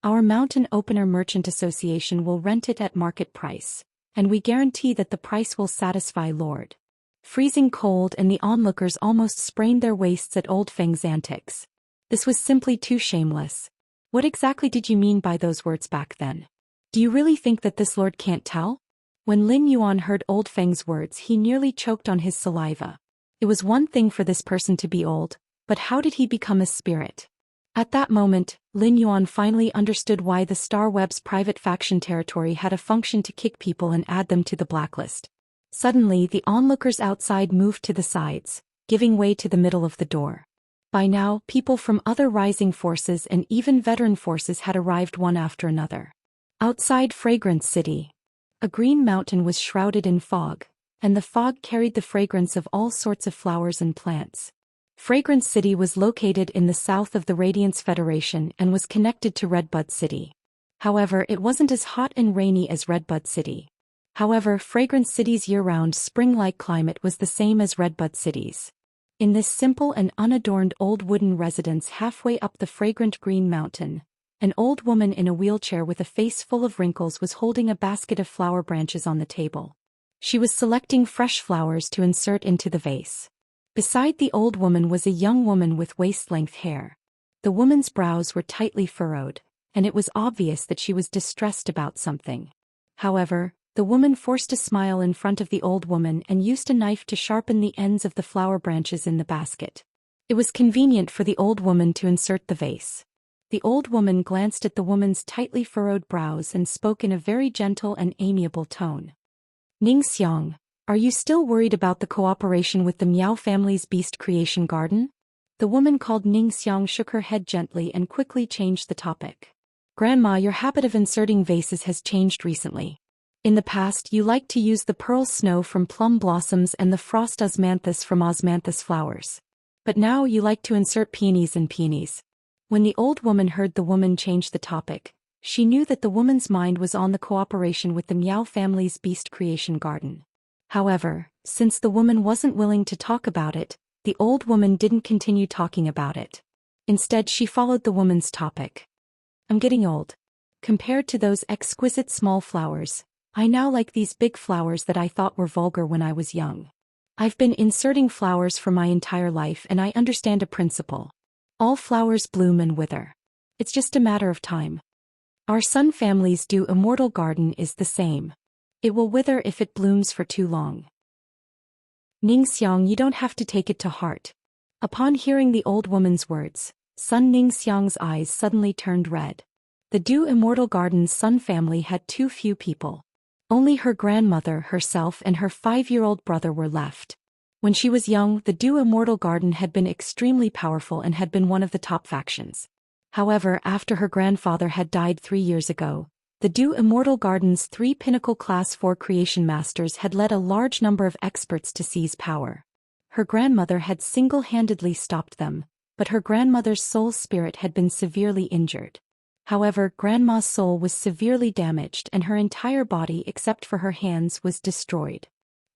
Our Mountain Opener Merchant Association will rent it at market price, and we guarantee that the price will satisfy Lord." Freezing cold, and the onlookers almost sprained their waists at Old Feng's antics. This was simply too shameless. What exactly did you mean by those words back then? Do you really think that this lord can't tell? When Lin Yuan heard Old Feng's words, he nearly choked on his saliva. It was one thing for this person to be old, but how did he become a spirit? At that moment, Lin Yuan finally understood why the Star Web's private faction territory had a function to kick people and add them to the blacklist. Suddenly, the onlookers outside moved to the sides, giving way to the middle of the door. By now, people from other rising forces and even veteran forces had arrived one after another. Outside Fragrance City, a green mountain was shrouded in fog, and the fog carried the fragrance of all sorts of flowers and plants. Fragrance City was located in the south of the Radiance Federation and was connected to Redbud City. However, it wasn't as hot and rainy as Redbud City. However, Fragrance City's year-round spring-like climate was the same as Redbud City's. In this simple and unadorned old wooden residence halfway up the fragrant green mountain, an old woman in a wheelchair with a face full of wrinkles was holding a basket of flower branches on the table. She was selecting fresh flowers to insert into the vase. Beside the old woman was a young woman with waist-length hair. The woman's brows were tightly furrowed, and it was obvious that she was distressed about something. However, the woman forced a smile in front of the old woman and used a knife to sharpen the ends of the flower branches in the basket. It was convenient for the old woman to insert the vase. The old woman glanced at the woman's tightly furrowed brows and spoke in a very gentle and amiable tone. "Xiang, are you still worried about the cooperation with the Miao family's beast creation garden?" The woman called Xiang shook her head gently and quickly changed the topic. "Grandma, your habit of inserting vases has changed recently. In the past you liked to use the pearl snow from plum blossoms and the frost osmanthus from osmanthus flowers. But now you like to insert peonies and peonies." When the old woman heard the woman change the topic, she knew that the woman's mind was on the cooperation with the Miao family's beast creation garden. However, since the woman wasn't willing to talk about it, the old woman didn't continue talking about it. Instead, she followed the woman's topic. "I'm getting old. Compared to those exquisite small flowers, I now like these big flowers that I thought were vulgar when I was young. I've been inserting flowers for my entire life and I understand a principle. All flowers bloom and wither. It's just a matter of time. Our Sun family's Zhou immortal garden is the same. It will wither if it blooms for too long. Xiang, you don't have to take it to heart." Upon hearing the old woman's words, Sun Xiang's eyes suddenly turned red. The Zhou immortal garden's Sun family had too few people. Only her grandmother, herself, and her 5-year-old brother were left. When she was young, the Zhou immortal garden had been extremely powerful and had been one of the top factions. However, after her grandfather had died 3 years ago, the Zhou immortal garden's 3 pinnacle class 4 creation masters had led a large number of experts to seize power. Her grandmother had single-handedly stopped them, but her grandmother's soul spirit had been severely injured. However, Grandma's soul was severely damaged and her entire body except for her hands was destroyed.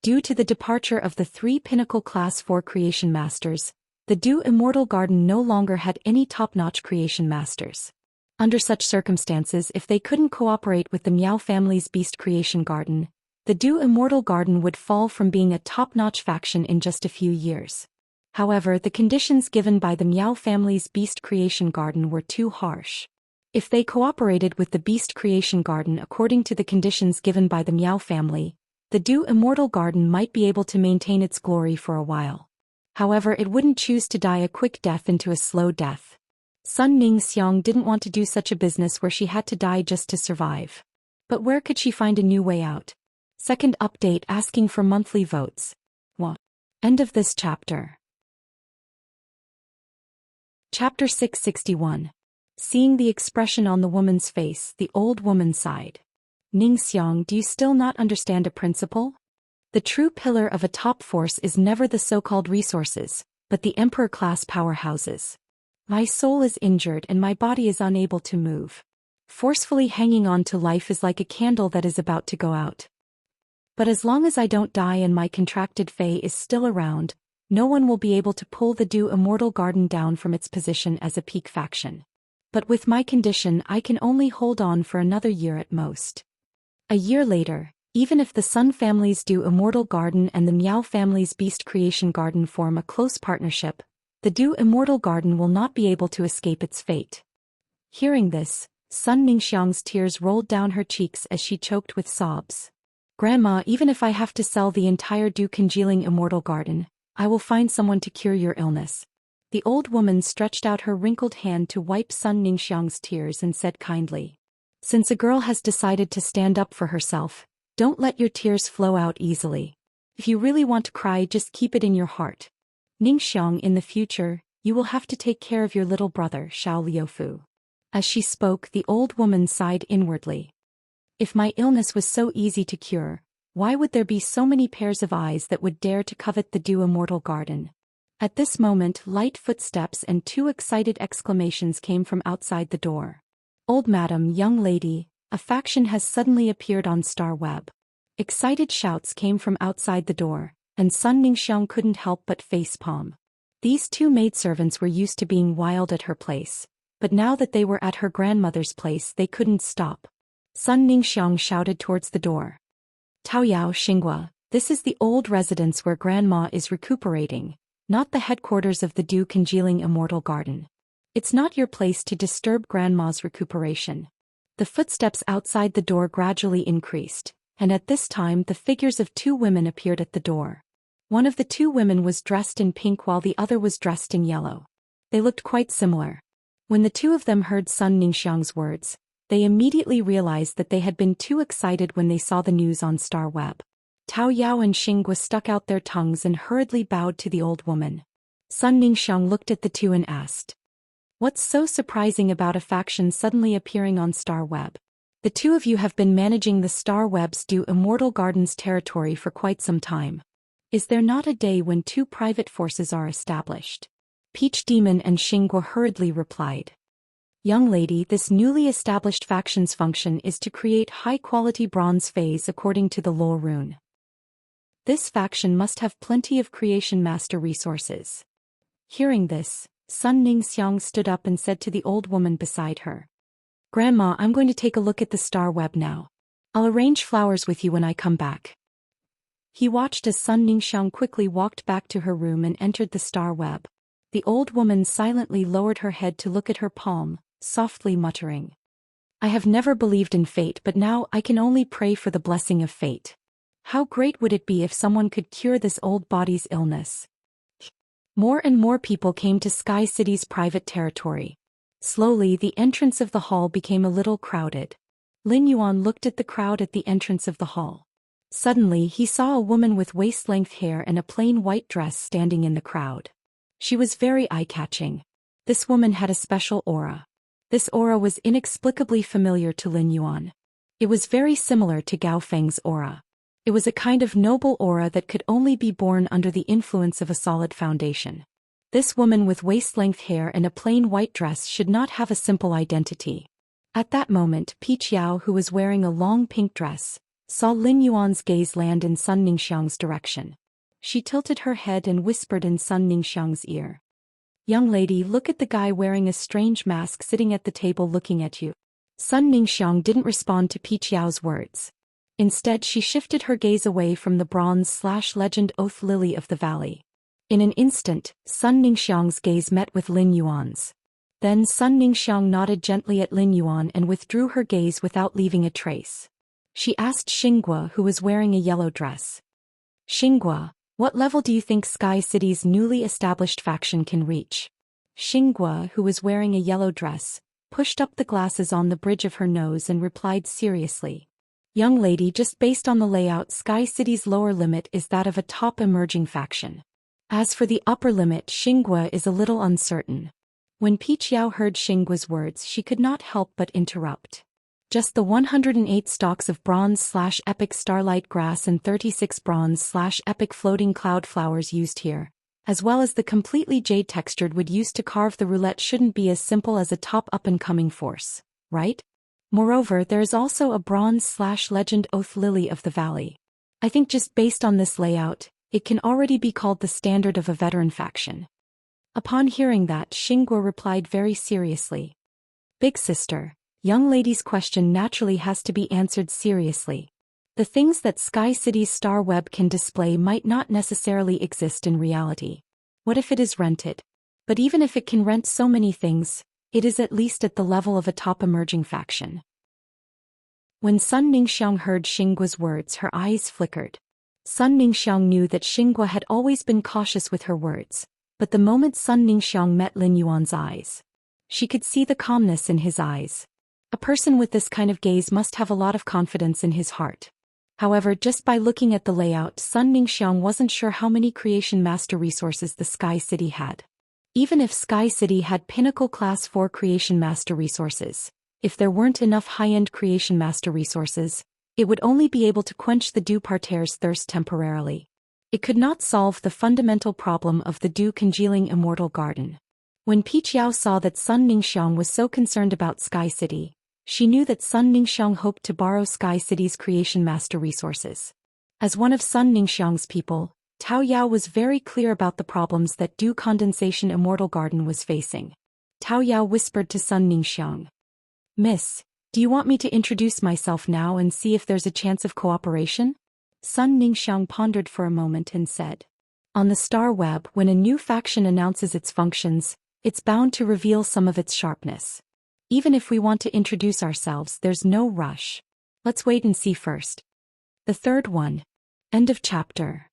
Due to the departure of the 3 pinnacle class 4 creation masters, the Zhou immortal garden no longer had any top-notch creation masters. Under such circumstances, if they couldn't cooperate with the Miao family's beast creation garden, the Zhou immortal garden would fall from being a top-notch faction in just a few years. However, the conditions given by the Miao family's beast creation garden were too harsh. If they cooperated with the beast creation garden according to the conditions given by the Miao family, the Zhou immortal garden might be able to maintain its glory for a while. However, it wouldn't choose to die a quick death into a slow death. Sun Xiang didn't want to do such a business where she had to die just to survive. But where could she find a new way out? Second update asking for monthly votes. What? End of this chapter. Chapter 661. Seeing the expression on the woman's face, the old woman sighed. "Xiang, do you still not understand a principle? The true pillar of a top force is never the so-called resources, but the emperor-class powerhouses. My soul is injured and my body is unable to move. Forcefully hanging on to life is like a candle that is about to go out. But as long as I don't die and my contracted Fae is still around, no one will be able to pull the Zhou immortal garden down from its position as a peak faction. But with my condition I can only hold on for another year at most." A year later, even if the Sun family's Zhou immortal garden and the Miao family's beast creation garden form a close partnership, the Zhou immortal garden will not be able to escape its fate. Hearing this, Sun Xiang's tears rolled down her cheeks as she choked with sobs. "Grandma, even if I have to sell the entire Zhou congealing immortal garden, I will find someone to cure your illness." The old woman stretched out her wrinkled hand to wipe Sun Xiang's tears and said kindly, "Since a girl has decided to stand up for herself, don't let your tears flow out easily. If you really want to cry, just keep it in your heart. Xiang, in the future, you will have to take care of your little brother, Xiao Liufu." As she spoke, the old woman sighed inwardly. If my illness was so easy to cure, why would there be so many pairs of eyes that would dare to covet the Zhou immortal garden? At this moment, light footsteps and 2 excited exclamations came from outside the door. "Old madam, young lady, a faction has suddenly appeared on Star Web." Excited shouts came from outside the door, and Sun Xiang couldn't help but facepalm. These two maidservants were used to being wild at her place, but now that they were at her grandmother's place they couldn't stop. Sun Ningxiang shouted towards the door. Taoyao Xinghua, this is the old residence where Grandma is recuperating, not the headquarters of the dew congealing immortal garden. It's not your place to disturb Grandma's recuperation. The footsteps outside the door gradually increased, and at this time the figures of two women appeared at the door. One of the two women was dressed in pink while the other was dressed in yellow. They looked quite similar. When the two of them heard Sun Ningxiang's words, they immediately realized that they had been too excited when they saw the news on Star Web. Tao Yao and Xinghua stuck out their tongues and hurriedly bowed to the old woman. Sun Ningxiang looked at the two and asked, "What's so surprising about a faction suddenly appearing on Star Web? The two of you have been managing the Star Web's Dew Immortal Gardens territory for quite some time. Is there not a day when two private forces are established?" Peach Demon and Xinghua hurriedly replied. "Young lady, this newly established faction's function is to create high-quality bronze phase according to the lore rune. This faction must have plenty of creation master resources." Hearing this, Sun Ningxiang stood up and said to the old woman beside her, "Grandma, I'm going to take a look at the Star Web now. I'll arrange flowers with you when I come back." He watched as Sun Ningxiang quickly walked back to her room and entered the Star Web. The old woman silently lowered her head to look at her palm, softly muttering, "I have never believed in fate, but now I can only pray for the blessing of fate. How great would it be if someone could cure this old body's illness?" More and more people came to Sky City's private territory. Slowly the entrance of the hall became a little crowded. Lin Yuan looked at the crowd at the entrance of the hall. Suddenly he saw a woman with waist-length hair and a plain white dress standing in the crowd. She was very eye-catching. This woman had a special aura. This aura was inexplicably familiar to Lin Yuan. It was very similar to Gao Feng's aura. It was a kind of noble aura that could only be born under the influence of a solid foundation. This woman with waist-length hair and a plain white dress should not have a simple identity. At that moment, Peach Yao, who was wearing a long pink dress, saw Lin Yuan's gaze land in Sun Ningxiang's direction. She tilted her head and whispered in Sun Ningxiang's ear, "Young lady, look at the guy wearing a strange mask sitting at the table looking at you." Sun Ningxiang didn't respond to Peach Yao's words. Instead, she shifted her gaze away from the bronze/legend oath lily of the valley. In an instant, Sun Ningxiang's gaze met with Lin Yuan's. Then Sun Ningxiang nodded gently at Lin Yuan and withdrew her gaze without leaving a trace. She asked Xinghua, who was wearing a yellow dress, "Xinghua, what level do you think Sky City's newly established faction can reach?" Xinghua, who was wearing a yellow dress, pushed up the glasses on the bridge of her nose and replied seriously, "Young lady, just based on the layout, Sky City's lower limit is that of a top emerging faction. As for the upper limit, Xinghua is a little uncertain." When Peach Yao heard Xinggua's words, she could not help but interrupt. "Just the 108 stalks of bronze/epic starlight grass and 36 bronze/epic floating cloud flowers used here, as well as the completely jade textured wood used to carve the roulette, shouldn't be as simple as a top up-and-coming force, right? Moreover, there is also a bronze/legend oath lily of the valley. I think just based on this layout, it can already be called the standard of a veteran faction." Upon hearing that, Xinghua replied very seriously, "Big sister, young lady's question naturally has to be answered seriously. The things that Sky City's Star Web can display might not necessarily exist in reality. What if it is rented? But even if it can rent so many things, it is at least at the level of a top emerging faction." When Sun Ningxiang heard Xinggua's words, her eyes flickered. Sun Ningxiang knew that Xinghua had always been cautious with her words, but the moment Sun Ningxiang met Lin Yuan's eyes, she could see the calmness in his eyes. A person with this kind of gaze must have a lot of confidence in his heart. However, just by looking at the layout, Sun Ningxiang wasn't sure how many creation master resources the Sky City had. Even if Sky City had pinnacle class 4 creation master resources, if there weren't enough high-end creation master resources, it would only be able to quench the dew parterre's thirst temporarily. It could not solve the fundamental problem of the dew congealing immortal garden. When Peach Yao saw that Sun Ningxiang was so concerned about Sky City, she knew that Sun Ningxiang hoped to borrow Sky City's creation master resources. As one of Sun Ningxiang's people, Tao Yao was very clear about the problems that dew condensation Immortal Garden was facing. Tao Yao whispered to Sun Ningxiang. Miss, do you want me to introduce myself now and see if there's a chance of cooperation? Sun Ningxiang pondered for a moment and said. On the Star Web, when a new faction announces its functions, it's bound to reveal some of its sharpness. Even if we want to introduce ourselves, there's no rush. Let's wait and see first. The third one. End of chapter.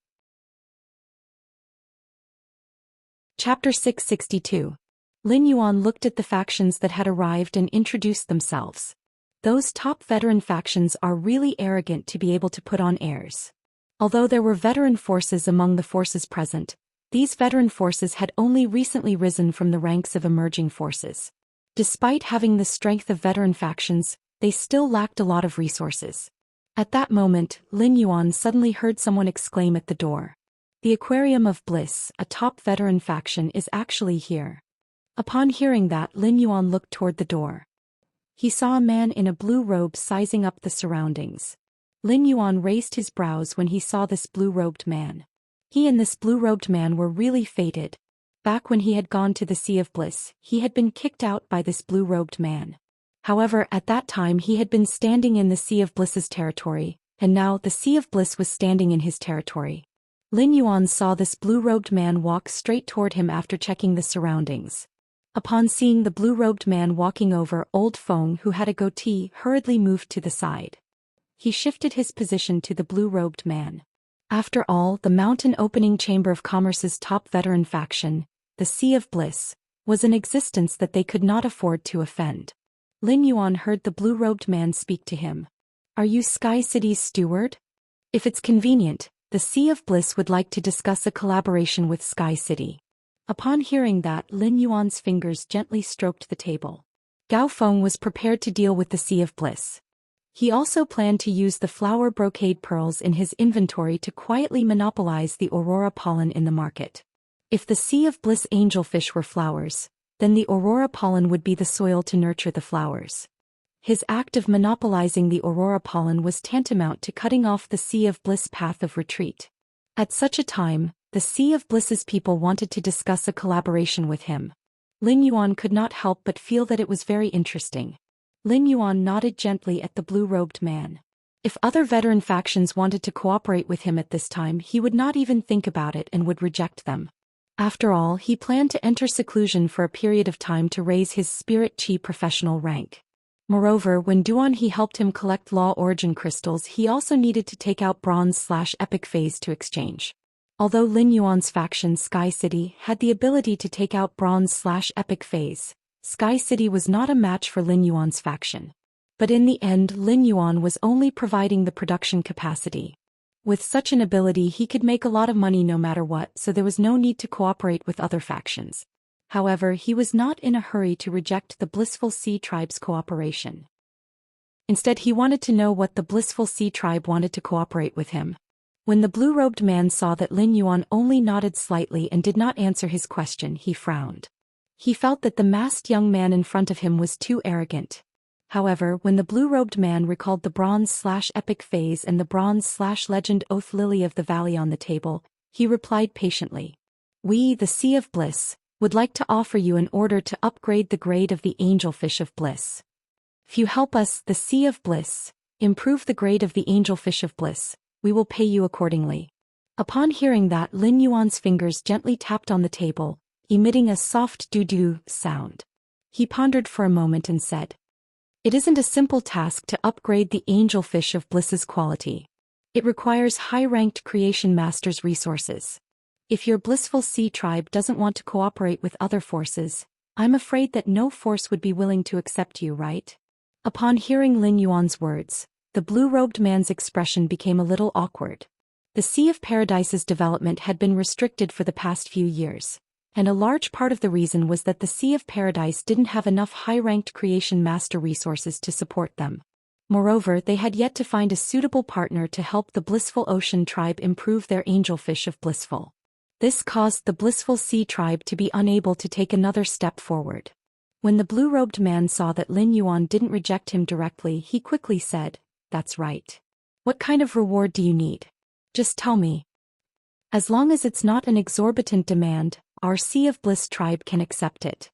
Chapter 662. Lin Yuan looked at the factions that had arrived and introduced themselves. Those top veteran factions are really arrogant to be able to put on airs. Although there were veteran forces among the forces present, these veteran forces had only recently risen from the ranks of emerging forces. Despite having the strength of veteran factions, they still lacked a lot of resources. At that moment, Lin Yuan suddenly heard someone exclaim at the door. The Aquarium of Bliss, a top veteran faction, is actually here. Upon hearing that, Lin Yuan looked toward the door. He saw a man in a blue robe sizing up the surroundings. Lin Yuan raised his brows when he saw this blue-robed man. He and this blue-robed man were really fated. Back when he had gone to the Sea of Bliss, he had been kicked out by this blue-robed man. However, at that time he had been standing in the Sea of Bliss's territory, and now the Sea of Bliss was standing in his territory. Lin Yuan saw this blue-robed man walk straight toward him after checking the surroundings. Upon seeing the blue-robed man walking over, Old Feng, who had a goatee, hurriedly moved to the side. He shifted his position to the blue-robed man. After all, the Mountain Opening Chamber of Commerce's top veteran faction, the Sea of Bliss, was in existence that they could not afford to offend. Lin Yuan heard the blue-robed man speak to him. Are you Sky City's steward? If it's convenient, the Sea of Bliss would like to discuss a collaboration with Sky City. Upon hearing that, Lin Yuan's fingers gently stroked the table. Gao Feng was prepared to deal with the Sea of Bliss. He also planned to use the flower brocade pearls in his inventory to quietly monopolize the Aurora pollen in the market. If the Sea of Bliss angelfish were flowers, then the Aurora pollen would be the soil to nurture the flowers. His act of monopolizing the Aurora pollen was tantamount to cutting off the Sea of Bliss path of retreat. At such a time, the Sea of Bliss's people wanted to discuss a collaboration with him. Lin Yuan could not help but feel that it was very interesting. Lin Yuan nodded gently at the blue-robed man. If other veteran factions wanted to cooperate with him at this time, he would not even think about it and would reject them. After all, he planned to enter seclusion for a period of time to raise his spirit chi professional rank. Moreover, when Duan He helped him collect law origin crystals, he also needed to take out bronze/epic phase to exchange. Although Lin Yuan's faction Sky City had the ability to take out bronze/epic phase, Sky City was not a match for Lin Yuan's faction. But in the end, Lin Yuan was only providing the production capacity. With such an ability, he could make a lot of money no matter what, so there was no need to cooperate with other factions. However, he was not in a hurry to reject the Blissful Sea Tribe's cooperation. Instead, he wanted to know what the Blissful Sea Tribe wanted to cooperate with him. When the blue-robed man saw that Lin Yuan only nodded slightly and did not answer his question, he frowned. He felt that the masked young man in front of him was too arrogant. However, when the blue-robed man recalled the bronze/epic phase and the bronze/legend oath lily of the valley on the table, he replied patiently. We, the Sea of Bliss, would like to offer you an order to upgrade the grade of the angelfish of bliss. If you help us, the Sea of Bliss, improve the grade of the angelfish of bliss, we will pay you accordingly. Upon hearing that, Lin Yuan's fingers gently tapped on the table, emitting a soft doo-doo sound. He pondered for a moment and said, It isn't a simple task to upgrade the angelfish of bliss's quality. It requires high-ranked creation master's resources. If your blissful sea tribe doesn't want to cooperate with other forces, I'm afraid that no force would be willing to accept you, right? Upon hearing Lin Yuan's words, the blue-robed man's expression became a little awkward. The Sea of Paradise's development had been restricted for the past few years, and a large part of the reason was that the Sea of Paradise didn't have enough high-ranked creation master resources to support them. Moreover, they had yet to find a suitable partner to help the Blissful Ocean tribe improve their angelfish of blissful. This caused the Blissful Sea tribe to be unable to take another step forward. When the blue-robed man saw that Lin Yuan didn't reject him directly, he quickly said, That's right. What kind of reward do you need? Just tell me. As long as it's not an exorbitant demand, our Sea of Bliss tribe can accept it.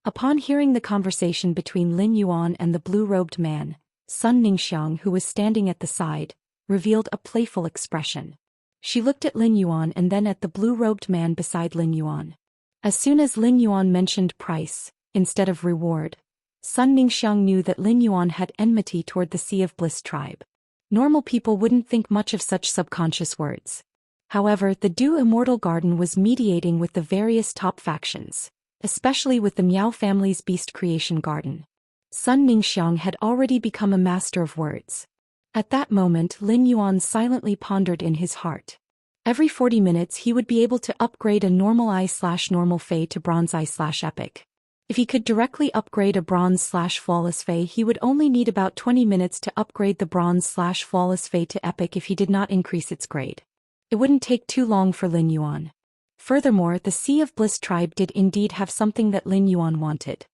Upon hearing the conversation between Lin Yuan and the blue-robed man, Sun Ningxiang, who was standing at the side, revealed a playful expression. She looked at Lin Yuan and then at the blue-robed man beside Lin Yuan. As soon as Lin Yuan mentioned price, instead of reward, Sun Ningxiang knew that Lin Yuan had enmity toward the Sea of Bliss tribe. Normal people wouldn't think much of such subconscious words. However, the Du Immortal Garden was mediating with the various top factions, especially with the Miao family's Beast Creation Garden. Sun Ningxiang had already become a master of words. At that moment, Lin Yuan silently pondered in his heart. Every 40 minutes he would be able to upgrade a normal eye/normal fey to bronze eye/epic. If he could directly upgrade a bronze/flawless fey, he would only need about 20 minutes to upgrade the bronze/flawless fey to epic if he did not increase its grade. It wouldn't take too long for Lin Yuan. Furthermore, the Sea of Bliss tribe did indeed have something that Lin Yuan wanted.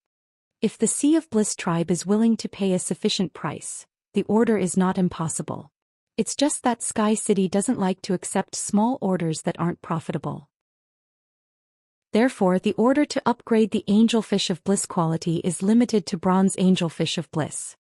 If the Sea of Bliss tribe is willing to pay a sufficient price, the order is not impossible. It's just that Sky City doesn't like to accept small orders that aren't profitable. Therefore, the order to upgrade the Angelfish of Bliss quality is limited to Bronze Angelfish of Bliss.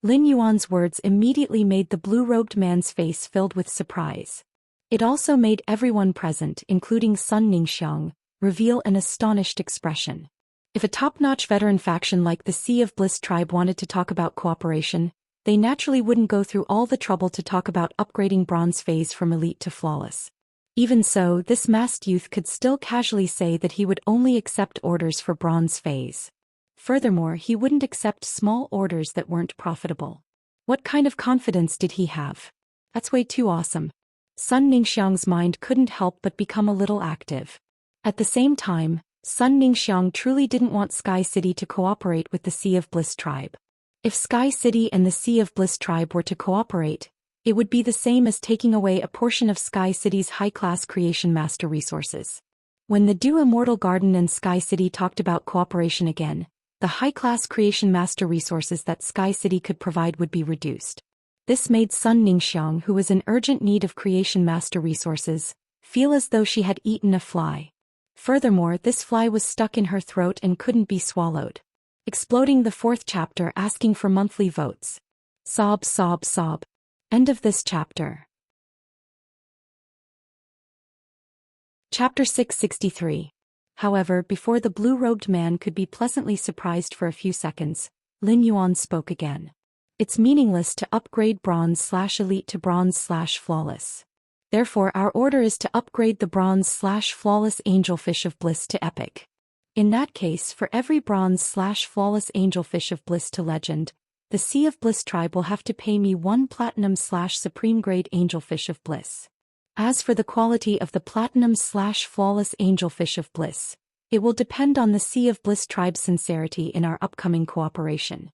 Lin Yuan's words immediately made the blue-robed man's face filled with surprise. It also made everyone present, including Sun Ningxiang, reveal an astonished expression. If a top-notch veteran faction like the Sea of Bliss tribe wanted to talk about cooperation, they naturally wouldn't go through all the trouble to talk about upgrading bronze phase from elite to flawless. Even so, this masked youth could still casually say that he would only accept orders for bronze phase. Furthermore, he wouldn't accept small orders that weren't profitable. What kind of confidence did he have? That's way too awesome. Sun Ningxiang's mind couldn't help but become a little active. At the same time, Sun Ningxiang truly didn't want Sky City to cooperate with the Sea of Bliss tribe. If Sky City and the Sea of Bliss tribe were to cooperate, it would be the same as taking away a portion of Sky City's high-class creation master resources. When the Du Immortal Garden and Sky City talked about cooperation again, the high-class creation master resources that Sky City could provide would be reduced. This made Sun Ningxiang, who was in urgent need of creation master resources, feel as though she had eaten a fly. Furthermore, this fly was stuck in her throat and couldn't be swallowed. Exploding the 4th chapter, asking for monthly votes. Sob, sob, sob. End of this chapter. Chapter 663. However, before the blue-robed man could be pleasantly surprised for a few seconds, Lin Yuan spoke again. It's meaningless to upgrade bronze/elite to bronze/flawless. Therefore, our order is to upgrade the bronze/flawless Angelfish of Bliss to epic. In that case, for every bronze/flawless Angelfish of Bliss to legend, the Sea of Bliss tribe will have to pay me 1 platinum/supreme grade Angelfish of Bliss. As for the quality of the platinum/flawless Angelfish of Bliss, it will depend on the Sea of Bliss tribe's sincerity in our upcoming cooperation.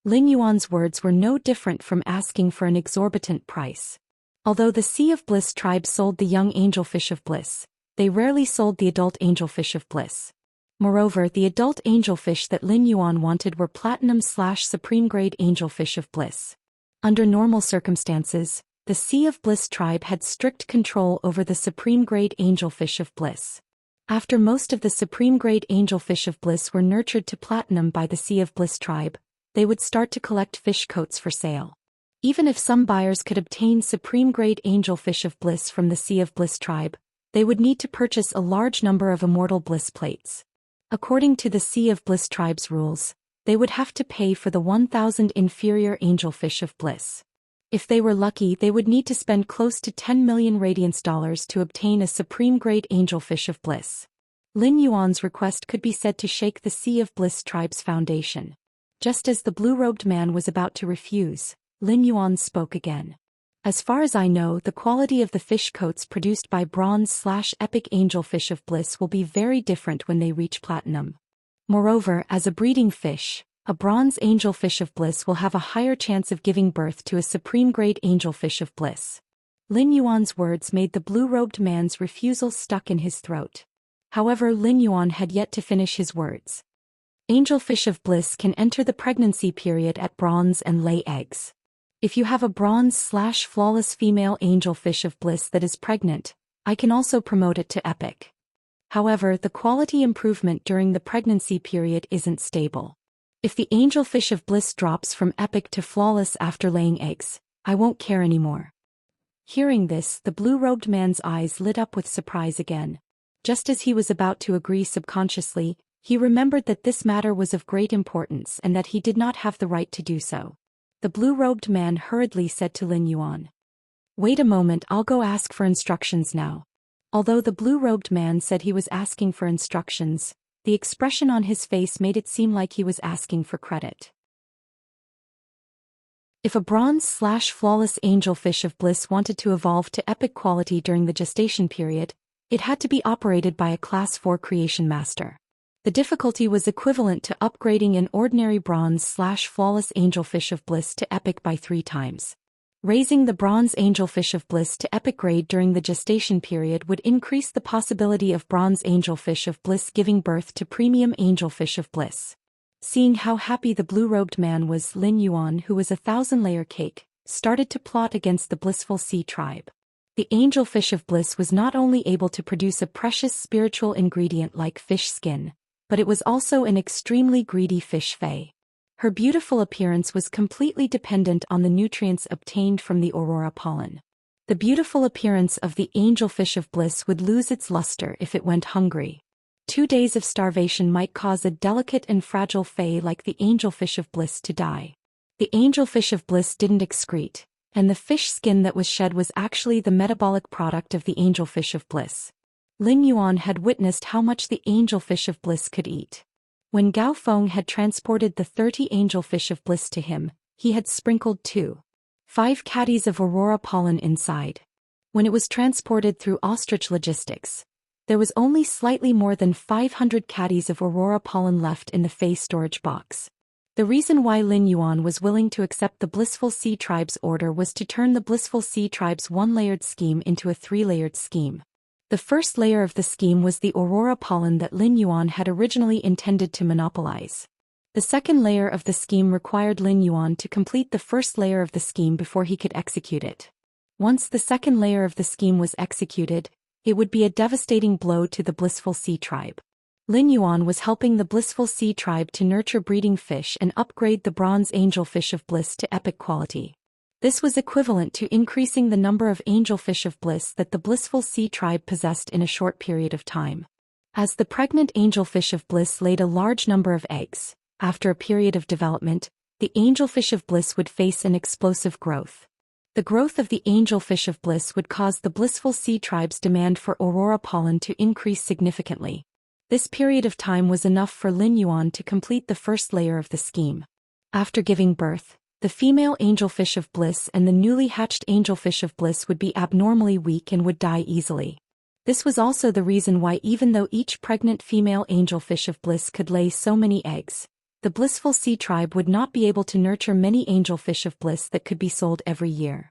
Lin Yuan's words were no different from asking for an exorbitant price. Although the Sea of Bliss tribe sold the young Angelfish of Bliss, they rarely sold the adult Angelfish of Bliss. Moreover, the adult Angelfish that Lin Yuan wanted were platinum/supreme grade Angelfish of Bliss. Under normal circumstances, the Sea of Bliss tribe had strict control over the supreme grade Angelfish of Bliss. After most of the supreme grade Angelfish of Bliss were nurtured to platinum by the Sea of Bliss tribe, they would start to collect fish coats for sale. Even if some buyers could obtain supreme grade Angelfish of Bliss from the Sea of Bliss tribe, they would need to purchase a large number of immortal bliss plates. According to the Sea of Bliss tribe's rules, they would have to pay for the 1,000 inferior Angelfish of Bliss. If they were lucky, they would need to spend close to 10 million radiance dollars to obtain a supreme grade Angelfish of Bliss. Lin Yuan's request could be said to shake the Sea of Bliss tribe's foundation. Just as the blue-robed man was about to refuse, Lin Yuan spoke again. As far as I know, the quality of the fish coats produced by bronze/epic Angelfish of Bliss will be very different when they reach platinum. Moreover, as a breeding fish, a bronze Angelfish of Bliss will have a higher chance of giving birth to a supreme grade Angelfish of Bliss. Lin Yuan's words made the blue-robed man's refusal stuck in his throat. However, Lin Yuan had yet to finish his words. Angelfish of Bliss can enter the pregnancy period at bronze and lay eggs. If you have a bronze/flawless female Angelfish of Bliss that is pregnant, I can also promote it to epic. However, the quality improvement during the pregnancy period isn't stable. If the angelfish of bliss drops from epic to flawless after laying eggs, I won't care anymore. Hearing this, the blue-robed man's eyes lit up with surprise again. Just as he was about to agree subconsciously, he remembered that this matter was of great importance and that he did not have the right to do so. The blue-robed man hurriedly said to Lin Yuan, "Wait a moment, I'll go ask for instructions now." Although the blue-robed man said he was asking for instructions, the expression on his face made it seem like he was asking for credit. If a bronze/flawless angelfish of bliss wanted to evolve to epic quality during the gestation period, it had to be operated by a Class 4 creation master. The difficulty was equivalent to upgrading an ordinary bronze/flawless angelfish of bliss to epic by 3 times. Raising the bronze angelfish of bliss to epic grade during the gestation period would increase the possibility of bronze angelfish of bliss giving birth to premium angelfish of bliss. Seeing how happy the blue-robed man was, Lin Yuan, who was a 1,000-layer cake, started to plot against the blissful sea tribe. The angelfish of bliss was not only able to produce a precious spiritual ingredient like fish skin, but it was also an extremely greedy fish fae. Her beautiful appearance was completely dependent on the nutrients obtained from the aurora pollen. The beautiful appearance of the angelfish of bliss would lose its luster if it went hungry. 2 days of starvation might cause a delicate and fragile fae like the angelfish of bliss to die. The angelfish of bliss didn't excrete, and the fish skin that was shed was actually the metabolic product of the angelfish of bliss. Lin Yuan had witnessed how much the angelfish of bliss could eat. When Gao Feng had transported the 30 angelfish of bliss to him, he had sprinkled 5 caddies of aurora pollen inside. When it was transported through ostrich logistics, there was only slightly more than 500 caddies of aurora pollen left in the Fae storage box. The reason why Lin Yuan was willing to accept the Blissful Sea Tribe's order was to turn the Blissful Sea Tribe's 1-layered scheme into a 3-layered scheme. The first layer of the scheme was the aurora pollen that Lin Yuan had originally intended to monopolize. The second layer of the scheme required Lin Yuan to complete the first layer of the scheme before he could execute it. Once the second layer of the scheme was executed, it would be a devastating blow to the Blissful Sea Tribe. Lin Yuan was helping the Blissful Sea Tribe to nurture breeding fish and upgrade the bronze angelfish of bliss to epic quality. This was equivalent to increasing the number of angelfish of bliss that the Blissful Sea Tribe possessed in a short period of time. As the pregnant angelfish of bliss laid a large number of eggs, after a period of development, the angelfish of bliss would face an explosive growth. The growth of the angelfish of bliss would cause the Blissful Sea Tribe's demand for aurora pollen to increase significantly. This period of time was enough for Lin Yuan to complete the first layer of the scheme. After giving birth, the female angelfish of bliss and the newly hatched angelfish of bliss would be abnormally weak and would die easily. This was also the reason why, even though each pregnant female angelfish of bliss could lay so many eggs, the Blissful Sea Tribe would not be able to nurture many angelfish of bliss that could be sold every year.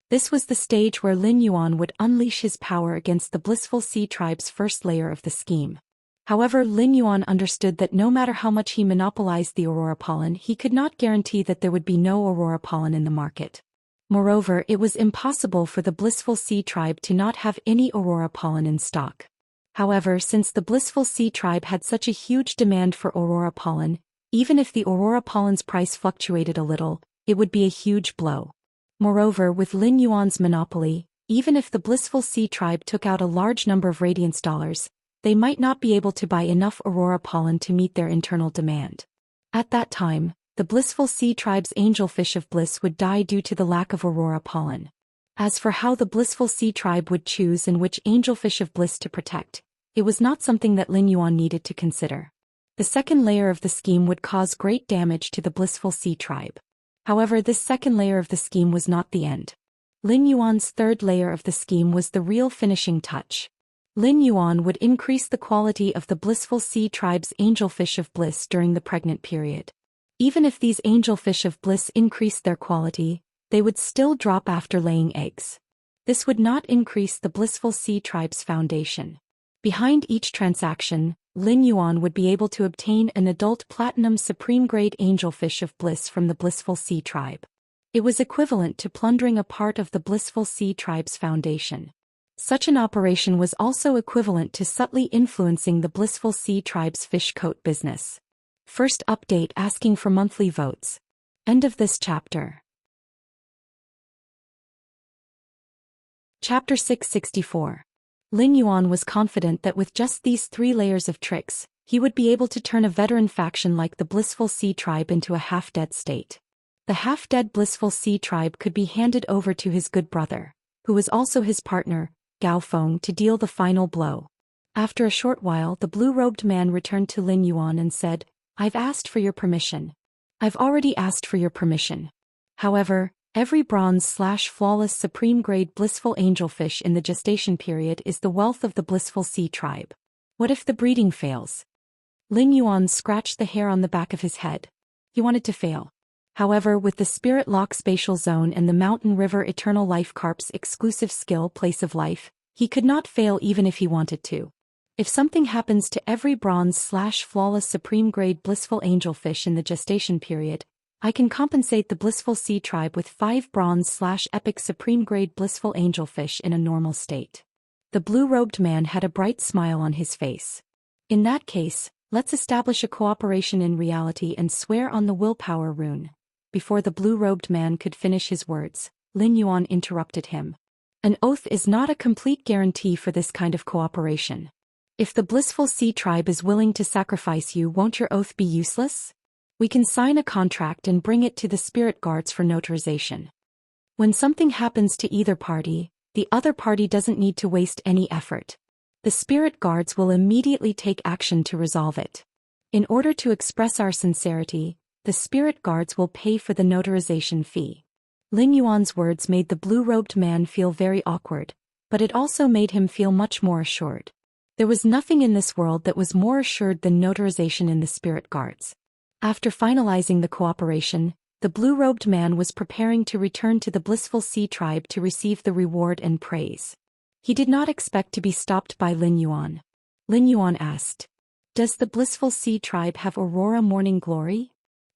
This was the stage where Lin Yuan would unleash his power against the Blissful Sea Tribe's first layer of the scheme. However, Lin Yuan understood that no matter how much he monopolized the aurora pollen, he could not guarantee that there would be no aurora pollen in the market. Moreover, it was impossible for the Blissful Sea Tribe to not have any aurora pollen in stock. However, since the Blissful Sea Tribe had such a huge demand for aurora pollen, even if the aurora pollen's price fluctuated a little, it would be a huge blow. Moreover, with Lin Yuan's monopoly, even if the Blissful Sea Tribe took out a large number of radiance dollars, they might not be able to buy enough aurora pollen to meet their internal demand. At that time, the Blissful Sea Tribe's angelfish of bliss would die due to the lack of aurora pollen. As for how the Blissful Sea Tribe would choose and which angelfish of bliss to protect, it was not something that Lin Yuan needed to consider. The second layer of the scheme would cause great damage to the Blissful Sea Tribe. However, this second layer of the scheme was not the end. Lin Yuan's third layer of the scheme was the real finishing touch. Lin Yuan would increase the quality of the Blissful Sea Tribe's angelfish of bliss during the pregnant period. Even if these angelfish of bliss increased their quality, they would still drop after laying eggs. This would not increase the Blissful Sea Tribe's foundation. Behind each transaction, Lin Yuan would be able to obtain an adult platinum supreme-grade angelfish of bliss from the Blissful Sea Tribe. It was equivalent to plundering a part of the Blissful Sea Tribe's foundation. Such an operation was also equivalent to subtly influencing the Blissful Sea tribe's fish coat business. First update asking for monthly votes. End of this chapter. Chapter 664. Lin Yuan was confident that with just these 3 layers of tricks, he would be able to turn a veteran faction like the Blissful Sea tribe into a half-dead state. The half-dead Blissful Sea tribe could be handed over to his good brother, who was also his partner, Gao Feng, to deal the final blow. After a short while, the blue-robed man returned to Lin Yuan and said, "I've asked for your permission. I've already asked for your permission. However, every bronze/flawless supreme-grade blissful angelfish in the gestation period is the wealth of the Blissful Sea tribe. What if the breeding fails?" Lin Yuan scratched the hair on the back of his head. He wanted to fail. However, with the Spirit Lock Spatial Zone and the Mountain River Eternal Life Carp's exclusive skill Place of Life, he could not fail even if he wanted to. If something happens to every bronze/flawless supreme-grade blissful angelfish in the gestation period, I can compensate the Blissful Sea tribe with 5 bronze/epic supreme-grade blissful angelfish in a normal state. The blue-robed man had a bright smile on his face. In that case, let's establish a cooperation in reality and swear on the willpower rune. Before the blue-robed man could finish his words, Lin Yuan interrupted him. An oath is not a complete guarantee for this kind of cooperation. If the Blissful Sea tribe is willing to sacrifice you, won't your oath be useless? We can sign a contract and bring it to the spirit guards for notarization. When something happens to either party, the other party doesn't need to waste any effort. The spirit guards will immediately take action to resolve it. In order to express our sincerity, the spirit guards will pay for the notarization fee. Lin Yuan's words made the blue-robed man feel very awkward, but it also made him feel much more assured. There was nothing in this world that was more assured than notarization in the spirit guards. After finalizing the cooperation, the blue-robed man was preparing to return to the Blissful Sea tribe to receive the reward and praise. He did not expect to be stopped by Lin Yuan. Lin Yuan asked, "Does the Blissful Sea tribe have Aurora Morning Glory?"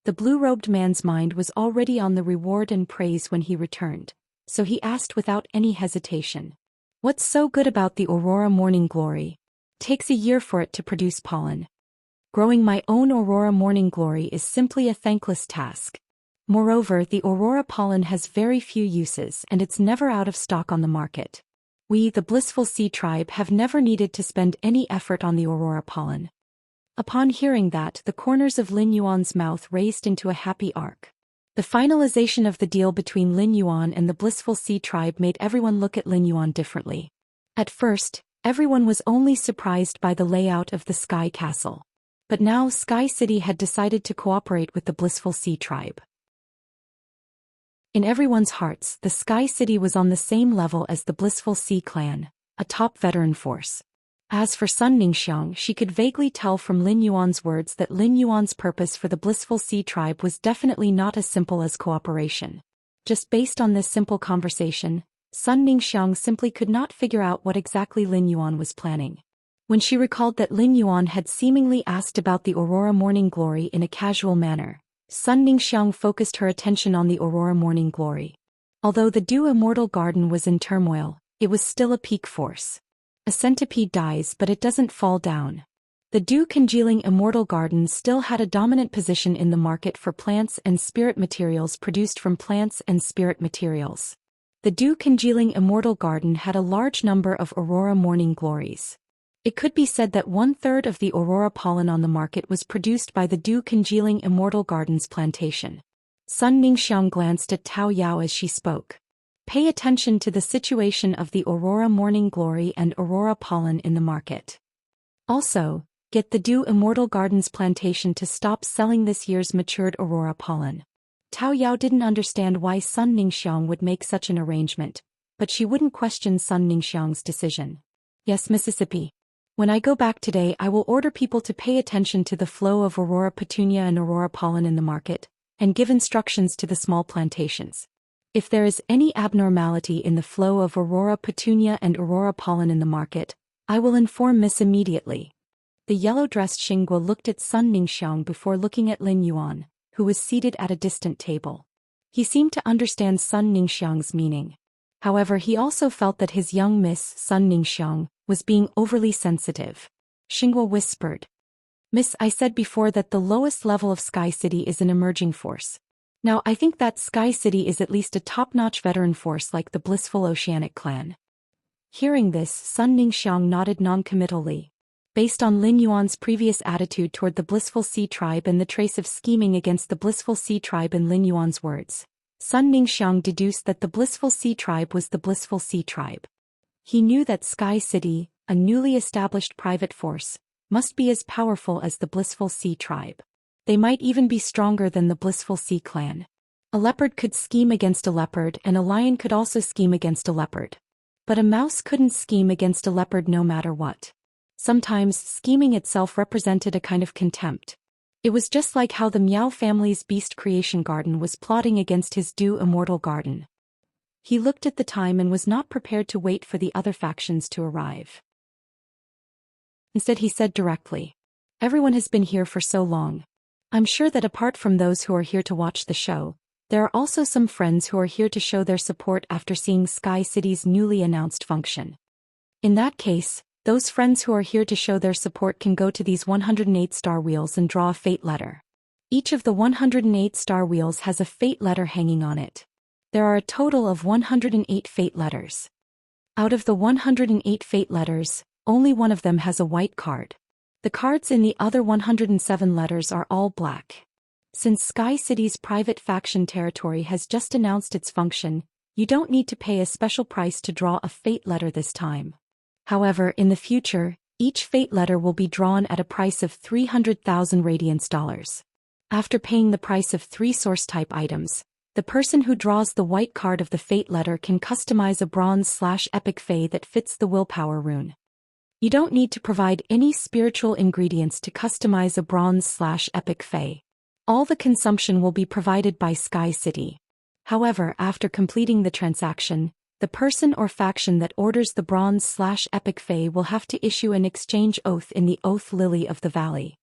The blue-robed man's mind was already on the reward and praise when he returned, so he asked without any hesitation. "What's so good about the Aurora Morning Glory? Takes a year for it to produce pollen. Growing my own Aurora Morning Glory is simply a thankless task. Moreover, the Aurora pollen has very few uses and it's never out of stock on the market. We, the Blissful Sea tribe, have never needed to spend any effort on the Aurora pollen." Upon hearing that, the corners of Lin Yuan's mouth raised into a happy arc. The finalization of the deal between Lin Yuan and the Blissful Sea tribe made everyone look at Lin Yuan differently. At first, everyone was only surprised by the layout of the Sky Castle. But now Sky City had decided to cooperate with the Blissful Sea tribe. In everyone's hearts, the Sky City was on the same level as the Blissful Sea clan, a top veteran force. As for Sun Ningxiang, she could vaguely tell from Lin Yuan's words that Lin Yuan's purpose for the Blissful Sea tribe was definitely not as simple as cooperation. Just based on this simple conversation, Sun Ningxiang simply could not figure out what exactly Lin Yuan was planning. When she recalled that Lin Yuan had seemingly asked about the Aurora Morning Glory in a casual manner, Sun Ningxiang focused her attention on the Aurora Morning Glory. Although the Dew Immortal Garden was in turmoil, it was still a peak force. A centipede dies but it doesn't fall down. The Dew Congealing Immortal Garden still had a dominant position in the market for plants and spirit materials produced from plants and spirit materials. The Dew Congealing Immortal Garden had a large number of Aurora Morning Glories. It could be said that 1/3 of the Aurora pollen on the market was produced by the Dew Congealing Immortal Garden's plantation. Sun Ningxiang glanced at Tao Yao as she spoke. Pay attention to the situation of the Aurora Morning Glory and Aurora pollen in the market. Also, get the Dew Immortal Gardens plantation to stop selling this year's matured Aurora pollen. Tao Yao didn't understand why Sun Ningxiang would make such an arrangement, but she wouldn't question Sun Ningxiang's decision. "Yes, Mississippi. When I go back today, I will order people to pay attention to the flow of Aurora petunia and Aurora pollen in the market, and give instructions to the small plantations. If there is any abnormality in the flow of Aurora petunia and Aurora pollen in the market, I will inform Miss immediately." The yellow-dressed Xingguo looked at Sun Ningxiang before looking at Lin Yuan, who was seated at a distant table. He seemed to understand Sun Ningxiang's meaning. However, he also felt that his young Miss Sun Ningxiang was being overly sensitive. Xinghua whispered. Miss, I said before that the lowest level of Sky City is an emerging force. Now I think that Sky City is at least a top-notch veteran force like the blissful Oceanic clan. Hearing this, Sun Ningxiang nodded non-committally. Based on Lin Yuan's previous attitude toward the blissful Sea tribe and the trace of scheming against the blissful Sea tribe in Lin Yuan's words, Sun Ningxiang deduced that the blissful Sea tribe was the blissful Sea tribe. He knew that Sky City, a newly established private force, must be as powerful as the blissful Sea tribe. They might even be stronger than the blissful Sea clan. A leopard could scheme against a leopard and a lion could also scheme against a leopard. But a mouse couldn't scheme against a leopard no matter what. Sometimes scheming itself represented a kind of contempt. It was just like how the Miao family's beast creation garden was plotting against his Du immortal garden. He looked at the time and was not prepared to wait for the other factions to arrive. Instead he said directly, "Everyone has been here for so long. I'm sure that apart from those who are here to watch the show, there are also some friends who are here to show their support after seeing Sky City's newly announced function. In that case, those friends who are here to show their support can go to these 108 star wheels and draw a fate letter. Each of the 108 star wheels has a fate letter hanging on it. There are a total of 108 fate letters. Out of the 108 fate letters, only one of them has a white card. The cards in the other 107 letters are all black. Since Sky City's private faction territory has just announced its function, you don't need to pay a special price to draw a fate letter this time. However, in the future, each fate letter will be drawn at a price of 300,000 radiance dollars. After paying the price of 3 source-type items, the person who draws the white card of the fate letter can customize a bronze/epic fey that fits the willpower rune. You don't need to provide any spiritual ingredients to customize a bronze/epic fey. All the consumption will be provided by Sky City. However, after completing the transaction, the person or faction that orders the bronze/epic fey will have to issue an exchange oath in the Oath Lily of the Valley.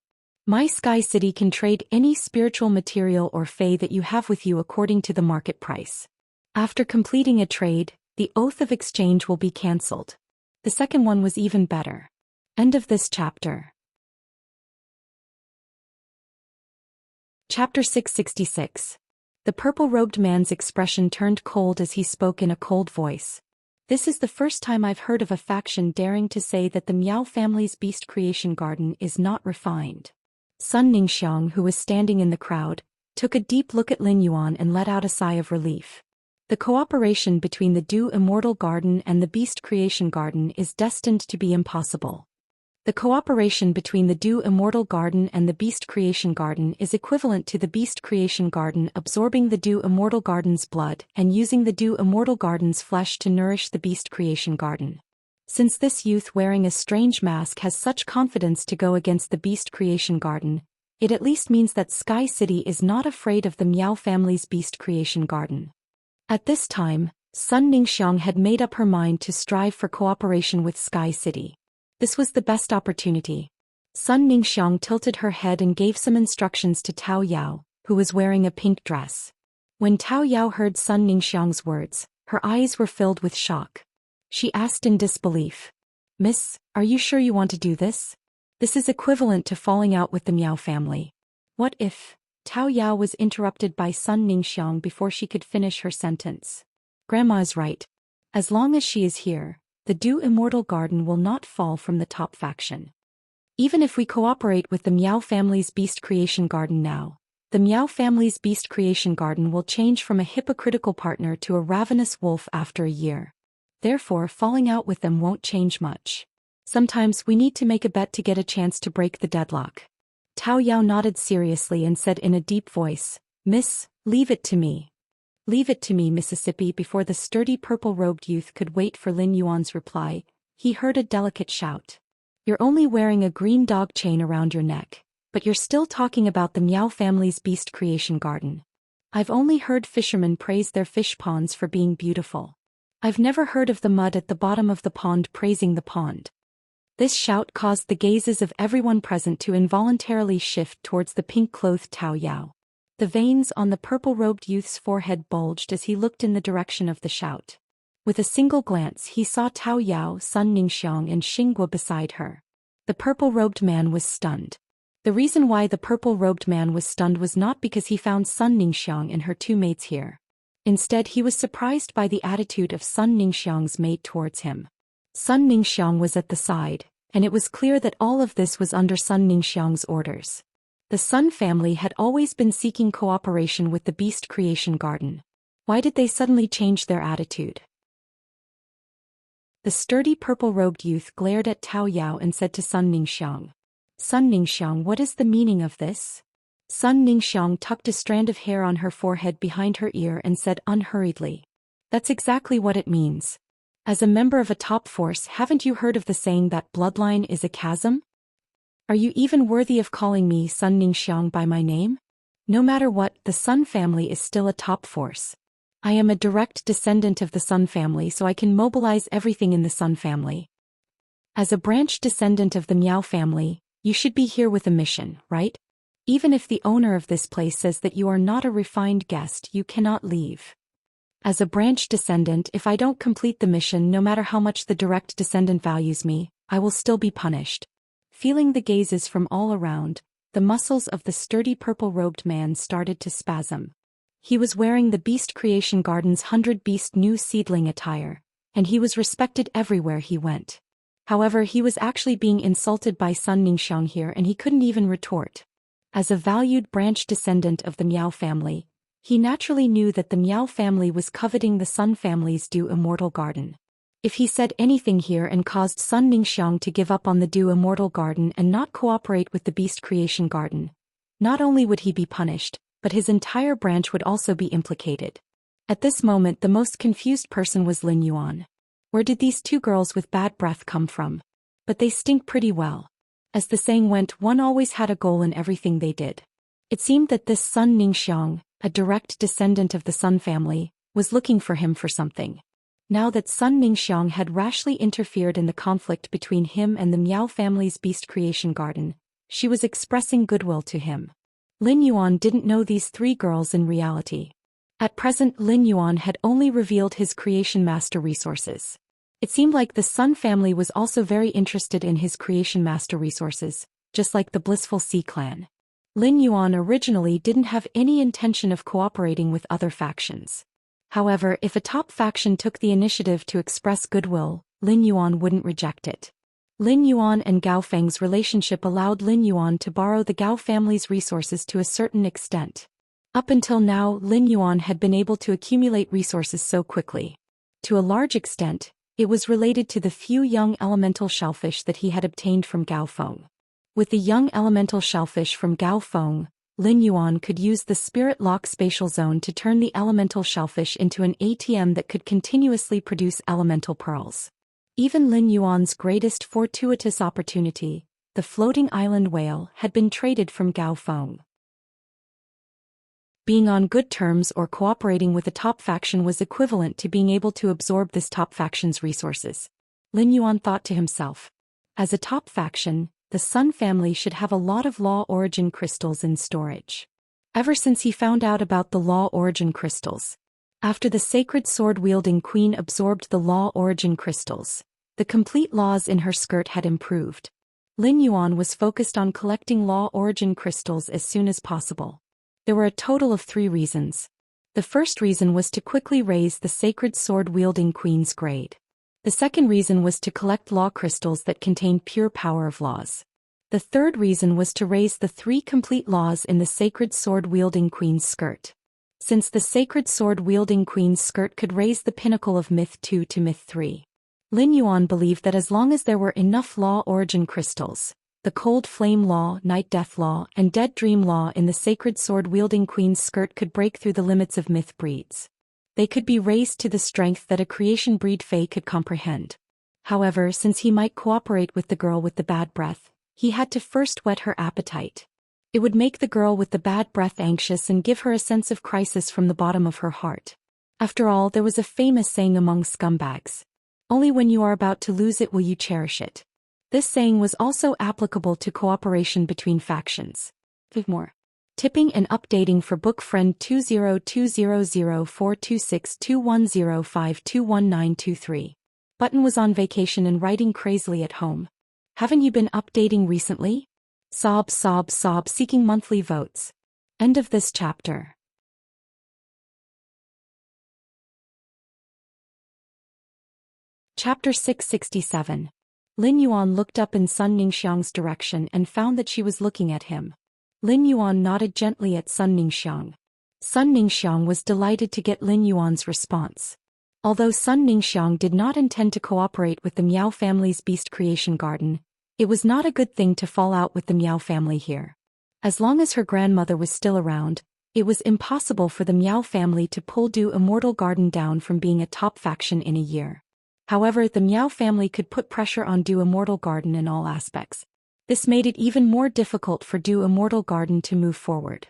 My Sky City can trade any spiritual material or fey that you have with you according to the market price. After completing a trade, the oath of exchange will be cancelled. The second one was even better. End of this chapter. Chapter 666. The purple-robed man's expression turned cold as he spoke in a cold voice. This is the first time I've heard of a faction daring to say that the Miao family's beast creation garden is not refined. Sun Ningxiang, who was standing in the crowd, took a deep look at Lin Yuan and let out a sigh of relief. The cooperation between the Du Immortal Garden and the Beast Creation Garden is destined to be impossible. The cooperation between the Du Immortal Garden and the Beast Creation Garden is equivalent to the Beast Creation Garden absorbing the Du Immortal Garden's blood and using the Du Immortal Garden's flesh to nourish the Beast Creation Garden. Since this youth wearing a strange mask has such confidence to go against the Beast Creation Garden, it at least means that Sky City is not afraid of the Miao family's Beast Creation Garden. At this time, Sun Ningxiang had made up her mind to strive for cooperation with Sky City. This was the best opportunity. Sun Ningxiang tilted her head and gave some instructions to Tao Yao, who was wearing a pink dress. When Tao Yao heard Sun Ningxiang's words, her eyes were filled with shock. She asked in disbelief, "Miss, are you sure you want to do this? This is equivalent to falling out with the Miao family." What if? Tao Yao was interrupted by Sun Ningxiang before she could finish her sentence. Grandma is right. As long as she is here, the Du Immortal Garden will not fall from the top faction. Even if we cooperate with the Miao family's Beast Creation Garden now, the Miao family's Beast Creation Garden will change from a hypocritical partner to a ravenous wolf after a year. Therefore, falling out with them won't change much. Sometimes we need to make a bet to get a chance to break the deadlock. Tao Yao nodded seriously and said in a deep voice, "Miss, leave it to me." "Leave it to me, Mississippi." Before the sturdy purple-robed youth could wait for Lin Yuan's reply, he heard a delicate shout. "You're only wearing a green dog chain around your neck, but you're still talking about the Miao family's Beast Creation Garden. I've only heard fishermen praise their fish ponds for being beautiful. I've never heard of the mud at the bottom of the pond praising the pond." This shout caused the gazes of everyone present to involuntarily shift towards the pink-clothed Tao Yao. The veins on the purple-robed youth's forehead bulged as he looked in the direction of the shout. With a single glance he saw Tao Yao, Sun Ningxiang and Xingguo beside her. The purple-robed man was stunned. The reason why the purple-robed man was stunned was not because he found Sun Ningxiang and her two mates here. Instead he was surprised by the attitude of Sun Ningxiang's mate towards him. Sun Ningxiang was at the side, and it was clear that all of this was under Sun Ningxiang's orders. The Sun family had always been seeking cooperation with the Beast Creation Garden. Why did they suddenly change their attitude? The sturdy purple-robed youth glared at Tao Yao and said to Sun Ningxiang, "Sun Ningxiang, what is the meaning of this?" Sun Ningxiang tucked a strand of hair on her forehead behind her ear and said unhurriedly, "That's exactly what it means. As a member of a top force, haven't you heard of the saying that bloodline is a chasm? Are you even worthy of calling me Sun Ningxiang by my name? No matter what, the Sun family is still a top force. I am a direct descendant of the Sun family, so I can mobilize everything in the Sun family. As a branch descendant of the Miao family, you should be here with a mission, right? Even if the owner of this place says that you are not a refined guest, you cannot leave. As a branch descendant, if I don't complete the mission, no matter how much the direct descendant values me, I will still be punished." Feeling the gazes from all around, the muscles of the sturdy purple-robed man started to spasm. He was wearing the Beast Creation Garden's 100 Beast new seedling attire, and he was respected everywhere he went. However, he was actually being insulted by Sun Ningxiang here and he couldn't even retort. As a valued branch descendant of the Miao family, he naturally knew that the Miao family was coveting the Sun family's Du Immortal Garden. If he said anything here and caused Sun Ningxiang to give up on the Du Immortal Garden and not cooperate with the Beast Creation Garden, not only would he be punished, but his entire branch would also be implicated. At this moment the most confused person was Lin Yuan. Where did these two girls with bad breath come from? But they stink pretty well. As the saying went, one always had a goal in everything they did. It seemed that this Sun Ningxiang, a direct descendant of the Sun family, was looking for him for something. Now that Sun Ningxiang had rashly interfered in the conflict between him and the Miao family's Beast Creation Garden, she was expressing goodwill to him. Lin Yuan didn't know these three girls in reality. At present, Lin Yuan had only revealed his Creation Master resources. It seemed like the Sun family was also very interested in his Creation Master resources, just like the Blissful Sea clan. Lin Yuan originally didn't have any intention of cooperating with other factions. However, if a top faction took the initiative to express goodwill, Lin Yuan wouldn't reject it. Lin Yuan and Gao Feng's relationship allowed Lin Yuan to borrow the Gao family's resources to a certain extent. Up until now, Lin Yuan had been able to accumulate resources so quickly. To a large extent, it was related to the few young elemental shellfish that he had obtained from Gao Feng. With the young elemental shellfish from Gao Feng, Lin Yuan could use the Spirit Lock Spatial Zone to turn the elemental shellfish into an ATM that could continuously produce elemental pearls. Even Lin Yuan's greatest fortuitous opportunity, the floating island whale, had been traded from Gao Feng. Being on good terms or cooperating with a top faction was equivalent to being able to absorb this top faction's resources. Lin Yuan thought to himself. As a top faction, the Sun family should have a lot of Law Origin crystals in storage. Ever since he found out about the Law Origin crystals, after the sacred sword-wielding queen absorbed the Law Origin crystals, the complete laws in her skirt had improved. Lin Yuan was focused on collecting Law Origin crystals as soon as possible. There were a total of 3 reasons. The first reason was to quickly raise the sacred sword-wielding queen's grade. The second reason was to collect law crystals that contained pure power of laws. The third reason was to raise the 3 complete laws in the sacred sword-wielding queen's skirt. Since the sacred sword-wielding queen's skirt could raise the pinnacle of Myth 2 to Myth 3, Lin Yuan believed that as long as there were enough Law Origin crystals, the Cold Flame Law, Night Death Law, and Dead Dream Law in the sacred sword-wielding queen's skirt could break through the limits of myth breeds. They could be raised to the strength that a creation breed Fae could comprehend. However, since he might cooperate with the girl with the bad breath, he had to first whet her appetite. It would make the girl with the bad breath anxious and give her a sense of crisis from the bottom of her heart. After all, there was a famous saying among scumbags. Only when you are about to lose it will you cherish it. This saying was also applicable to cooperation between factions. More. Tipping and updating for book friend 20200426210521923. Button was on vacation and writing crazily at home. Haven't you been updating recently? Sob, sob, sob, seeking monthly votes. End of this chapter. Chapter 667. Lin Yuan looked up in Sun Ningxiang's direction and found that she was looking at him. Lin Yuan nodded gently at Sun Ningxiang. Sun Ningxiang was delighted to get Lin Yuan's response. Although Sun Ningxiang did not intend to cooperate with the Miao family's beast creation garden, it was not a good thing to fall out with the Miao family here. As long as her grandmother was still around, it was impossible for the Miao family to pull Du Immortal Garden down from being a top faction in a year. However, the Miao family could put pressure on Du Immortal Garden in all aspects. This made it even more difficult for Du Immortal Garden to move forward.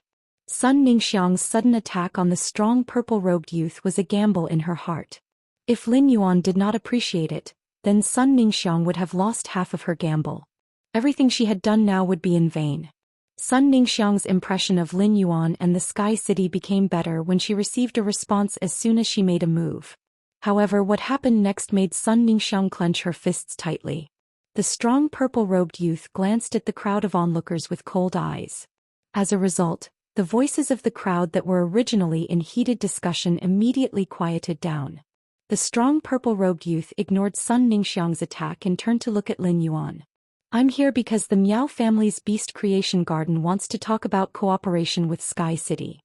Sun Ningxiang's sudden attack on the strong purple-robed youth was a gamble in her heart. If Lin Yuan did not appreciate it, then Sun Ningxiang would have lost half of her gamble. Everything she had done now would be in vain. Sun Ningxiang's impression of Lin Yuan and the Sky City became better when she received a response as soon as she made a move. However, what happened next made Sun Ningxiang clench her fists tightly. The strong purple-robed youth glanced at the crowd of onlookers with cold eyes. As a result, the voices of the crowd that were originally in heated discussion immediately quieted down. The strong purple-robed youth ignored Sun Ningxiang's attack and turned to look at Lin Yuan. I'm here because the Miao family's beast creation garden wants to talk about cooperation with Sky City.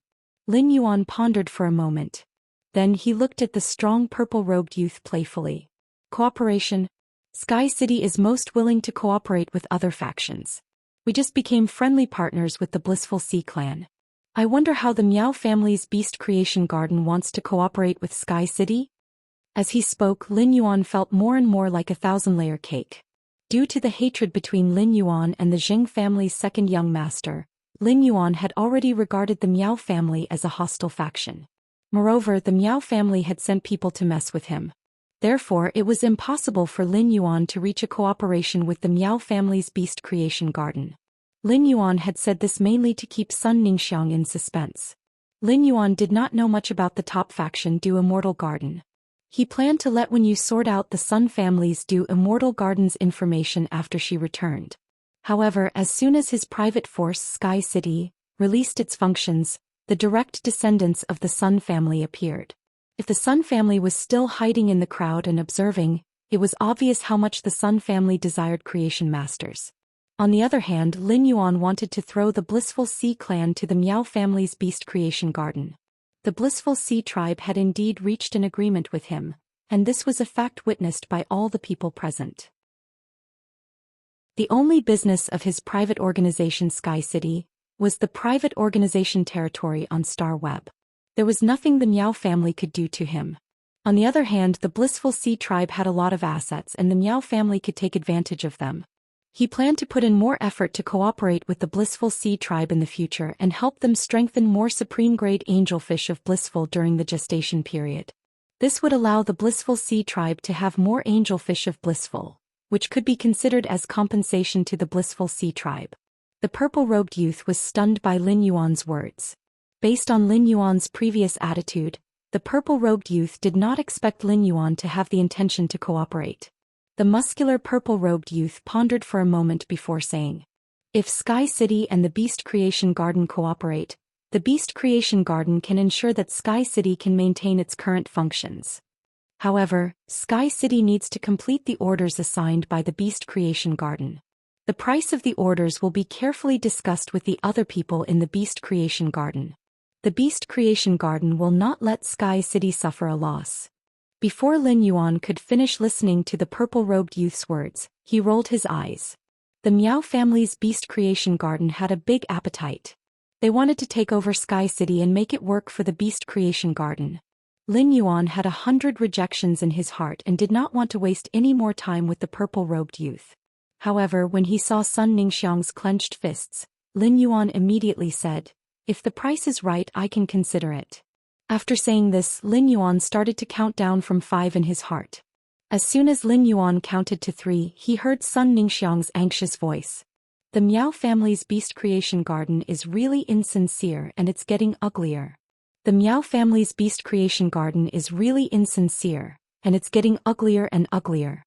Lin Yuan pondered for a moment. Then he looked at the strong purple-robed youth playfully. Cooperation? Sky City is most willing to cooperate with other factions. We just became friendly partners with the Blissful Sea clan. I wonder how the Miao family's beast creation garden wants to cooperate with Sky City? As he spoke, Lin Yuan felt more and more like a thousand-layer cake. Due to the hatred between Lin Yuan and the Jing family's second young master, Lin Yuan had already regarded the Miao family as a hostile faction. Moreover, the Miao family had sent people to mess with him. Therefore, it was impossible for Lin Yuan to reach a cooperation with the Miao family's beast creation garden. Lin Yuan had said this mainly to keep Sun Ningxiang in suspense. Lin Yuan did not know much about the top faction Du Immortal Garden. He planned to let Wen Yu sort out the Sun family's Du Immortal Garden's information after she returned. However, as soon as his private force Sky City released its functions, the direct descendants of the Sun family appeared. If the Sun family was still hiding in the crowd and observing, it was obvious how much the Sun family desired creation masters. On the other hand, Lin Yuan wanted to throw the Blissful Sea clan to the Miao family's beast creation garden. The Blissful Sea tribe had indeed reached an agreement with him, and this was a fact witnessed by all the people present. The only business of his private organization Sky City was the private organization territory on Star Web. There was nothing the Miao family could do to him. On the other hand, the Blissful Sea tribe had a lot of assets and the Miao family could take advantage of them. He planned to put in more effort to cooperate with the Blissful Sea tribe in the future and help them strengthen more supreme-grade angelfish of Blissful during the gestation period. This would allow the Blissful Sea tribe to have more angelfish of Blissful, which could be considered as compensation to the Blissful Sea tribe. The purple-robed youth was stunned by Lin Yuan's words. Based on Lin Yuan's previous attitude, the purple-robed youth did not expect Lin Yuan to have the intention to cooperate. The muscular purple-robed youth pondered for a moment before saying, "If Sky City and the Beast Creation Garden cooperate, the Beast Creation Garden can ensure that Sky City can maintain its current functions. However, Sky City needs to complete the orders assigned by the Beast Creation Garden. The price of the orders will be carefully discussed with the other people in the Beast Creation Garden. The Beast Creation Garden will not let Sky City suffer a loss." Before Lin Yuan could finish listening to the purple-robed youth's words, he rolled his eyes. The Miao family's Beast Creation Garden had a big appetite. They wanted to take over Sky City and make it work for the Beast Creation Garden. Lin Yuan had 100 rejections in his heart and did not want to waste any more time with the purple-robed youth. However, when he saw Sun Ningxiang's clenched fists, Lin Yuan immediately said, "If the price is right, I can consider it." After saying this, Lin Yuan started to count down from 5 in his heart. As soon as Lin Yuan counted to 3, he heard Sun Ningxiang's anxious voice. The Miao family's beast creation garden is really insincere and it's getting uglier. The Miao family's beast creation garden is really insincere, and it's getting uglier and uglier.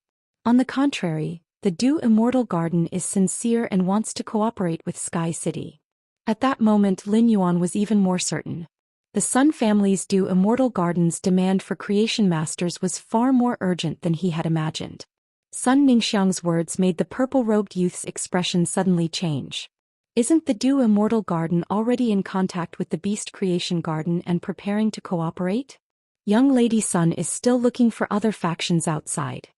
On the contrary, the Du Immortal Garden is sincere and wants to cooperate with Sky City. At that moment Lin Yuan was even more certain. The Sun family's Du Immortal Garden's demand for creation masters was far more urgent than he had imagined. Sun Ningxiang's words made the purple-robed youth's expression suddenly change. Isn't the Du Immortal Garden already in contact with the Beast Creation Garden and preparing to cooperate? Young Lady Sun is still looking for other factions outside.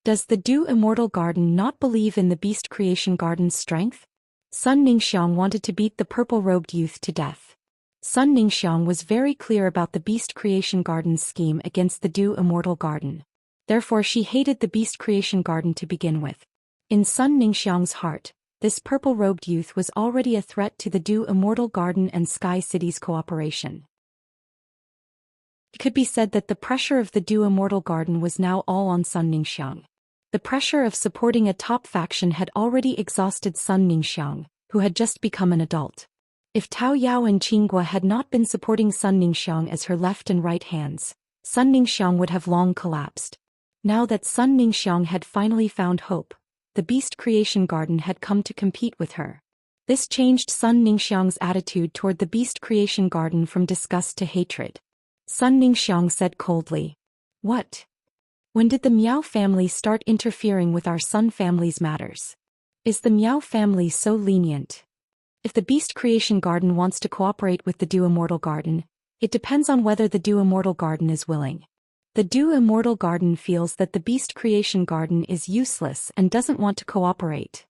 Does the Du Immortal Garden not believe in the Beast Creation Garden's strength? Sun Ningxiang wanted to beat the purple-robed youth to death. Sun Ningxiang was very clear about the Beast Creation Garden's scheme against the Du Immortal Garden. Therefore she hated the Beast Creation Garden to begin with. In Sun Ningxiang's heart, this purple-robed youth was already a threat to the Du Immortal Garden and Sky City's cooperation. It could be said that the pressure of the Du Immortal Garden was now all on Sun Ningxiang. The pressure of supporting a top faction had already exhausted Sun Ningxiang, who had just become an adult. If Tao Yao and Qinghua had not been supporting Sun Ningxiang as her left and right hands, Sun Ningxiang would have long collapsed. Now that Sun Ningxiang had finally found hope, the Beast Creation Garden had come to compete with her. This changed Sun Ningxiang's attitude toward the Beast Creation Garden from disgust to hatred. Sun Ningxiang said coldly, "What? When did the Miao family start interfering with our Sun family's matters? Is the Miao family so lenient? If the Beast Creation Garden wants to cooperate with the Du Immortal Garden, it depends on whether the Du Immortal Garden is willing. The Du Immortal Garden feels that the Beast Creation Garden is useless and doesn't want to cooperate.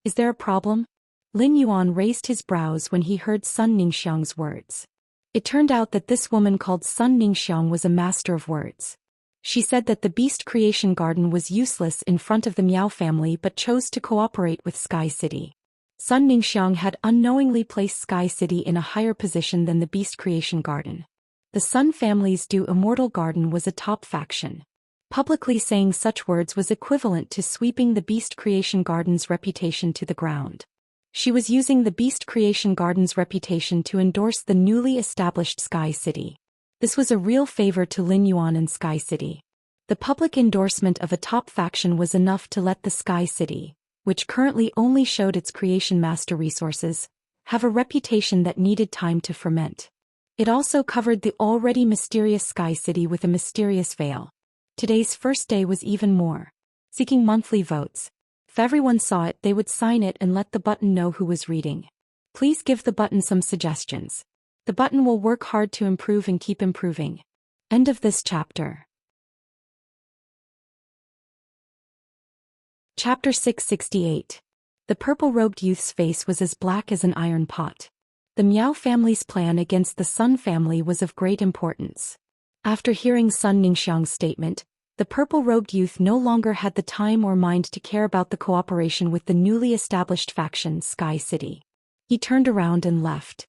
Is there a problem?" Lin Yuan raised his brows when he heard Sun Ningxiang's words. It turned out that this woman called Sun Ningxiang was a master of words. She said that the Beast Creation Garden was useless in front of the Miao family but chose to cooperate with Sky City. Sun Ningxiang had unknowingly placed Sky City in a higher position than the Beast Creation Garden. The Sun family's Du Immortal Garden was a top faction. Publicly saying such words was equivalent to sweeping the Beast Creation Garden's reputation to the ground. She was using the Beast Creation Garden's reputation to endorse the newly established Sky City. This was a real favor to Lin Yuan and Sky City. The public endorsement of a top faction was enough to let the Sky City, which currently only showed its creation master resources, have a reputation that needed time to ferment. It also covered the already mysterious Sky City with a mysterious veil. Today's first day was even more. Seeking monthly votes. If everyone saw it, they would sign it and let the button know who was reading. Please give the button some suggestions. The button will work hard to improve and keep improving. End of this chapter. Chapter 668. The purple-robed youth's face was as black as an iron pot. The Miao family's plan against the Sun family was of great importance. After hearing Sun Ningxiang's statement, the purple-robed youth no longer had the time or mind to care about the cooperation with the newly established faction Sky City. He turned around and left.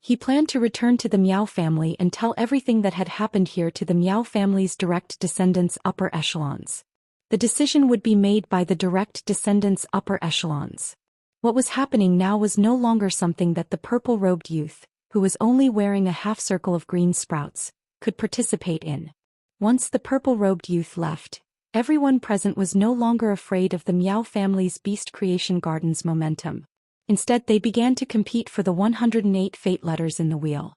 He planned to return to the Miao family and tell everything that had happened here to the Miao family's direct descendants' upper echelons. The decision would be made by the direct descendants' upper echelons. What was happening now was no longer something that the purple-robed youth, who was only wearing a half-circle of green sprouts, could participate in. Once the purple-robed youth left, everyone present was no longer afraid of the Miao family's Beast Creation Garden's momentum. Instead they began to compete for the 108 fate letters in the wheel.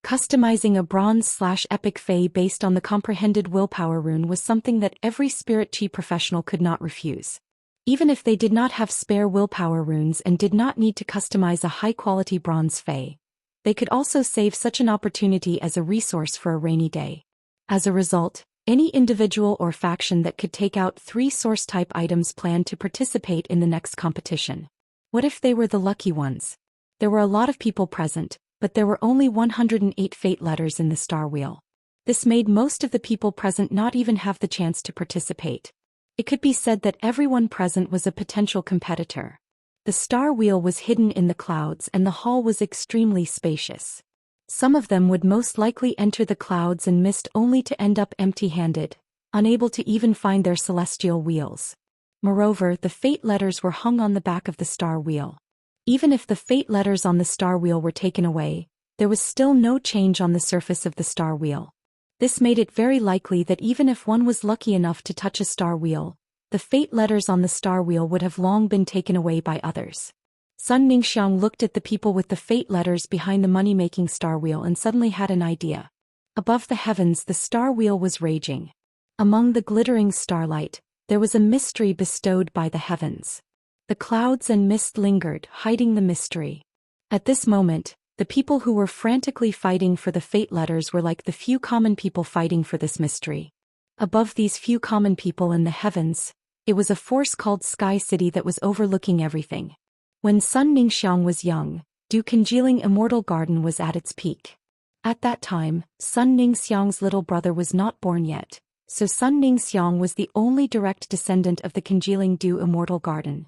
Customizing a bronze/epic fae based on the comprehended willpower rune was something that every spirit chi professional could not refuse. Even if they did not have spare willpower runes and did not need to customize a high-quality bronze fae, they could also save such an opportunity as a resource for a rainy day. As a result, any individual or faction that could take out 3 source-type items planned to participate in the next competition. What if they were the lucky ones? There were a lot of people present, but there were only 108 fate letters in the star wheel. This made most of the people present not even have the chance to participate. It could be said that everyone present was a potential competitor. The star wheel was hidden in the clouds and the hall was extremely spacious. Some of them would most likely enter the clouds and mist only to end up empty-handed, unable to even find their celestial wheels. Moreover, the fate letters were hung on the back of the star wheel. Even if the fate letters on the star wheel were taken away, there was still no change on the surface of the star wheel. This made it very likely that even if one was lucky enough to touch a star wheel, the fate letters on the star wheel would have long been taken away by others. Sun Ningxiang looked at the people with the fate letters behind the money-making star wheel and suddenly had an idea. Above the heavens, the star wheel was raging. Among the glittering starlight, there was a mystery bestowed by the heavens. The clouds and mist lingered, hiding the mystery. At this moment, the people who were frantically fighting for the fate letters were like the few common people fighting for this mystery. Above these few common people in the heavens, it was a force called Sky City that was overlooking everything. When Sun Ningxiang was young, Du congealing immortal garden was at its peak. At that time, Sun Ningxiang's little brother was not born yet, so Sun Ningxiang was the only direct descendant of the congealing Du immortal garden.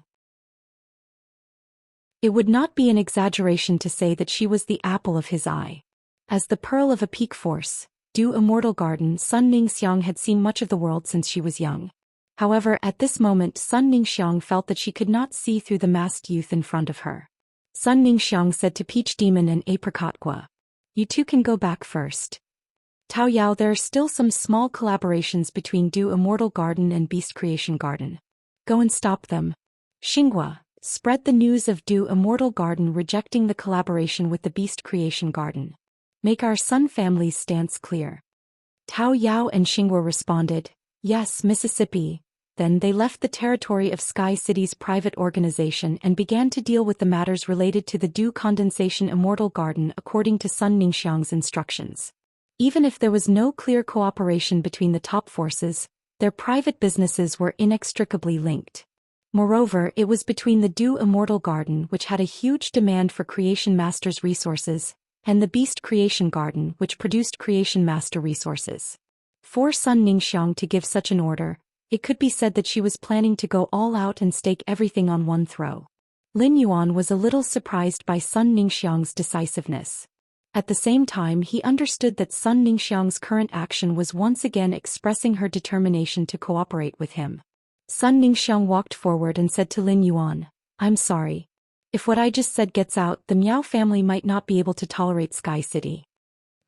It would not be an exaggeration to say that she was the apple of his eye. As the pearl of a peak force, Du immortal garden, Sun Ningxiang had seen much of the world since she was young. However, at this moment Sun Ningxiang felt that she could not see through the masked youth in front of her. Sun Ningxiang said to Peach Demon and Apricot Gua, "You two can go back first. Tao Yao, there are still some small collaborations between Du Immortal Garden and Beast Creation Garden. Go and stop them." Xinghua, spread the news of Du Immortal Garden rejecting the collaboration with the Beast Creation Garden. Make our Sun family's stance clear. Tao Yao and Xinghua responded, "Yes, Mississippi." Then they left the territory of Sky City's private organization and began to deal with the matters related to the Du Condensation Immortal Garden according to Sun Ningxiang's instructions. Even if there was no clear cooperation between the top forces, their private businesses were inextricably linked. Moreover, it was between the Du Immortal Garden, which had a huge demand for Creation Master's resources, and the Beast Creation Garden, which produced Creation Master resources. For Sun Ningxiang to give such an order, it could be said that she was planning to go all out and stake everything on one throw. Lin Yuan was a little surprised by Sun Ningxiang's decisiveness. At the same time, he understood that Sun Ningxiang's current action was once again expressing her determination to cooperate with him. Sun Ningxiang walked forward and said to Lin Yuan, "I'm sorry. If what I just said gets out, the Miao family might not be able to tolerate Sky City."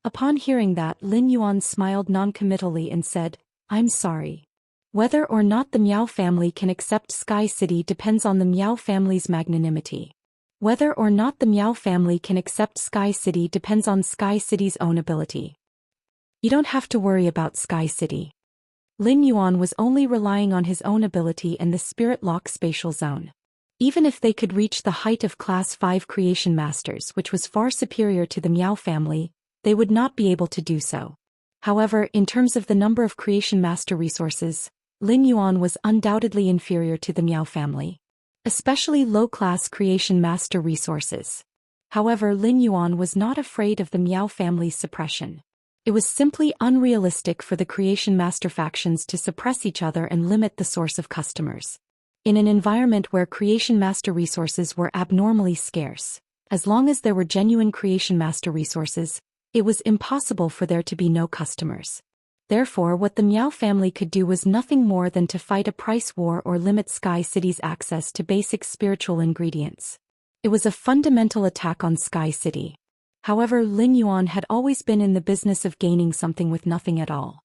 Upon hearing that, Lin Yuan smiled non-committally and said, "I'm sorry. Whether or not the Miao family can accept Sky City depends on the Miao family's magnanimity. Whether or not the Miao family can accept Sky City depends on Sky City's own ability. You don't have to worry about Sky City." Lin Yuan was only relying on his own ability and the Spirit Lock spatial zone. Even if they could reach the height of Class 5 Creation Masters, which was far superior to the Miao family, they would not be able to do so. However, in terms of the number of Creation Master resources, Lin Yuan was undoubtedly inferior to the Miao family, especially low-class Creation Master resources. However, Lin Yuan was not afraid of the Miao family's suppression. It was simply unrealistic for the Creation Master factions to suppress each other and limit the source of customers. In an environment where Creation Master resources were abnormally scarce, as long as there were genuine Creation Master resources, it was impossible for there to be no customers. Therefore, what the Miao family could do was nothing more than to fight a price war or limit Sky City's access to basic spiritual ingredients. It was a fundamental attack on Sky City. However, Lin Yuan had always been in the business of gaining something with nothing at all.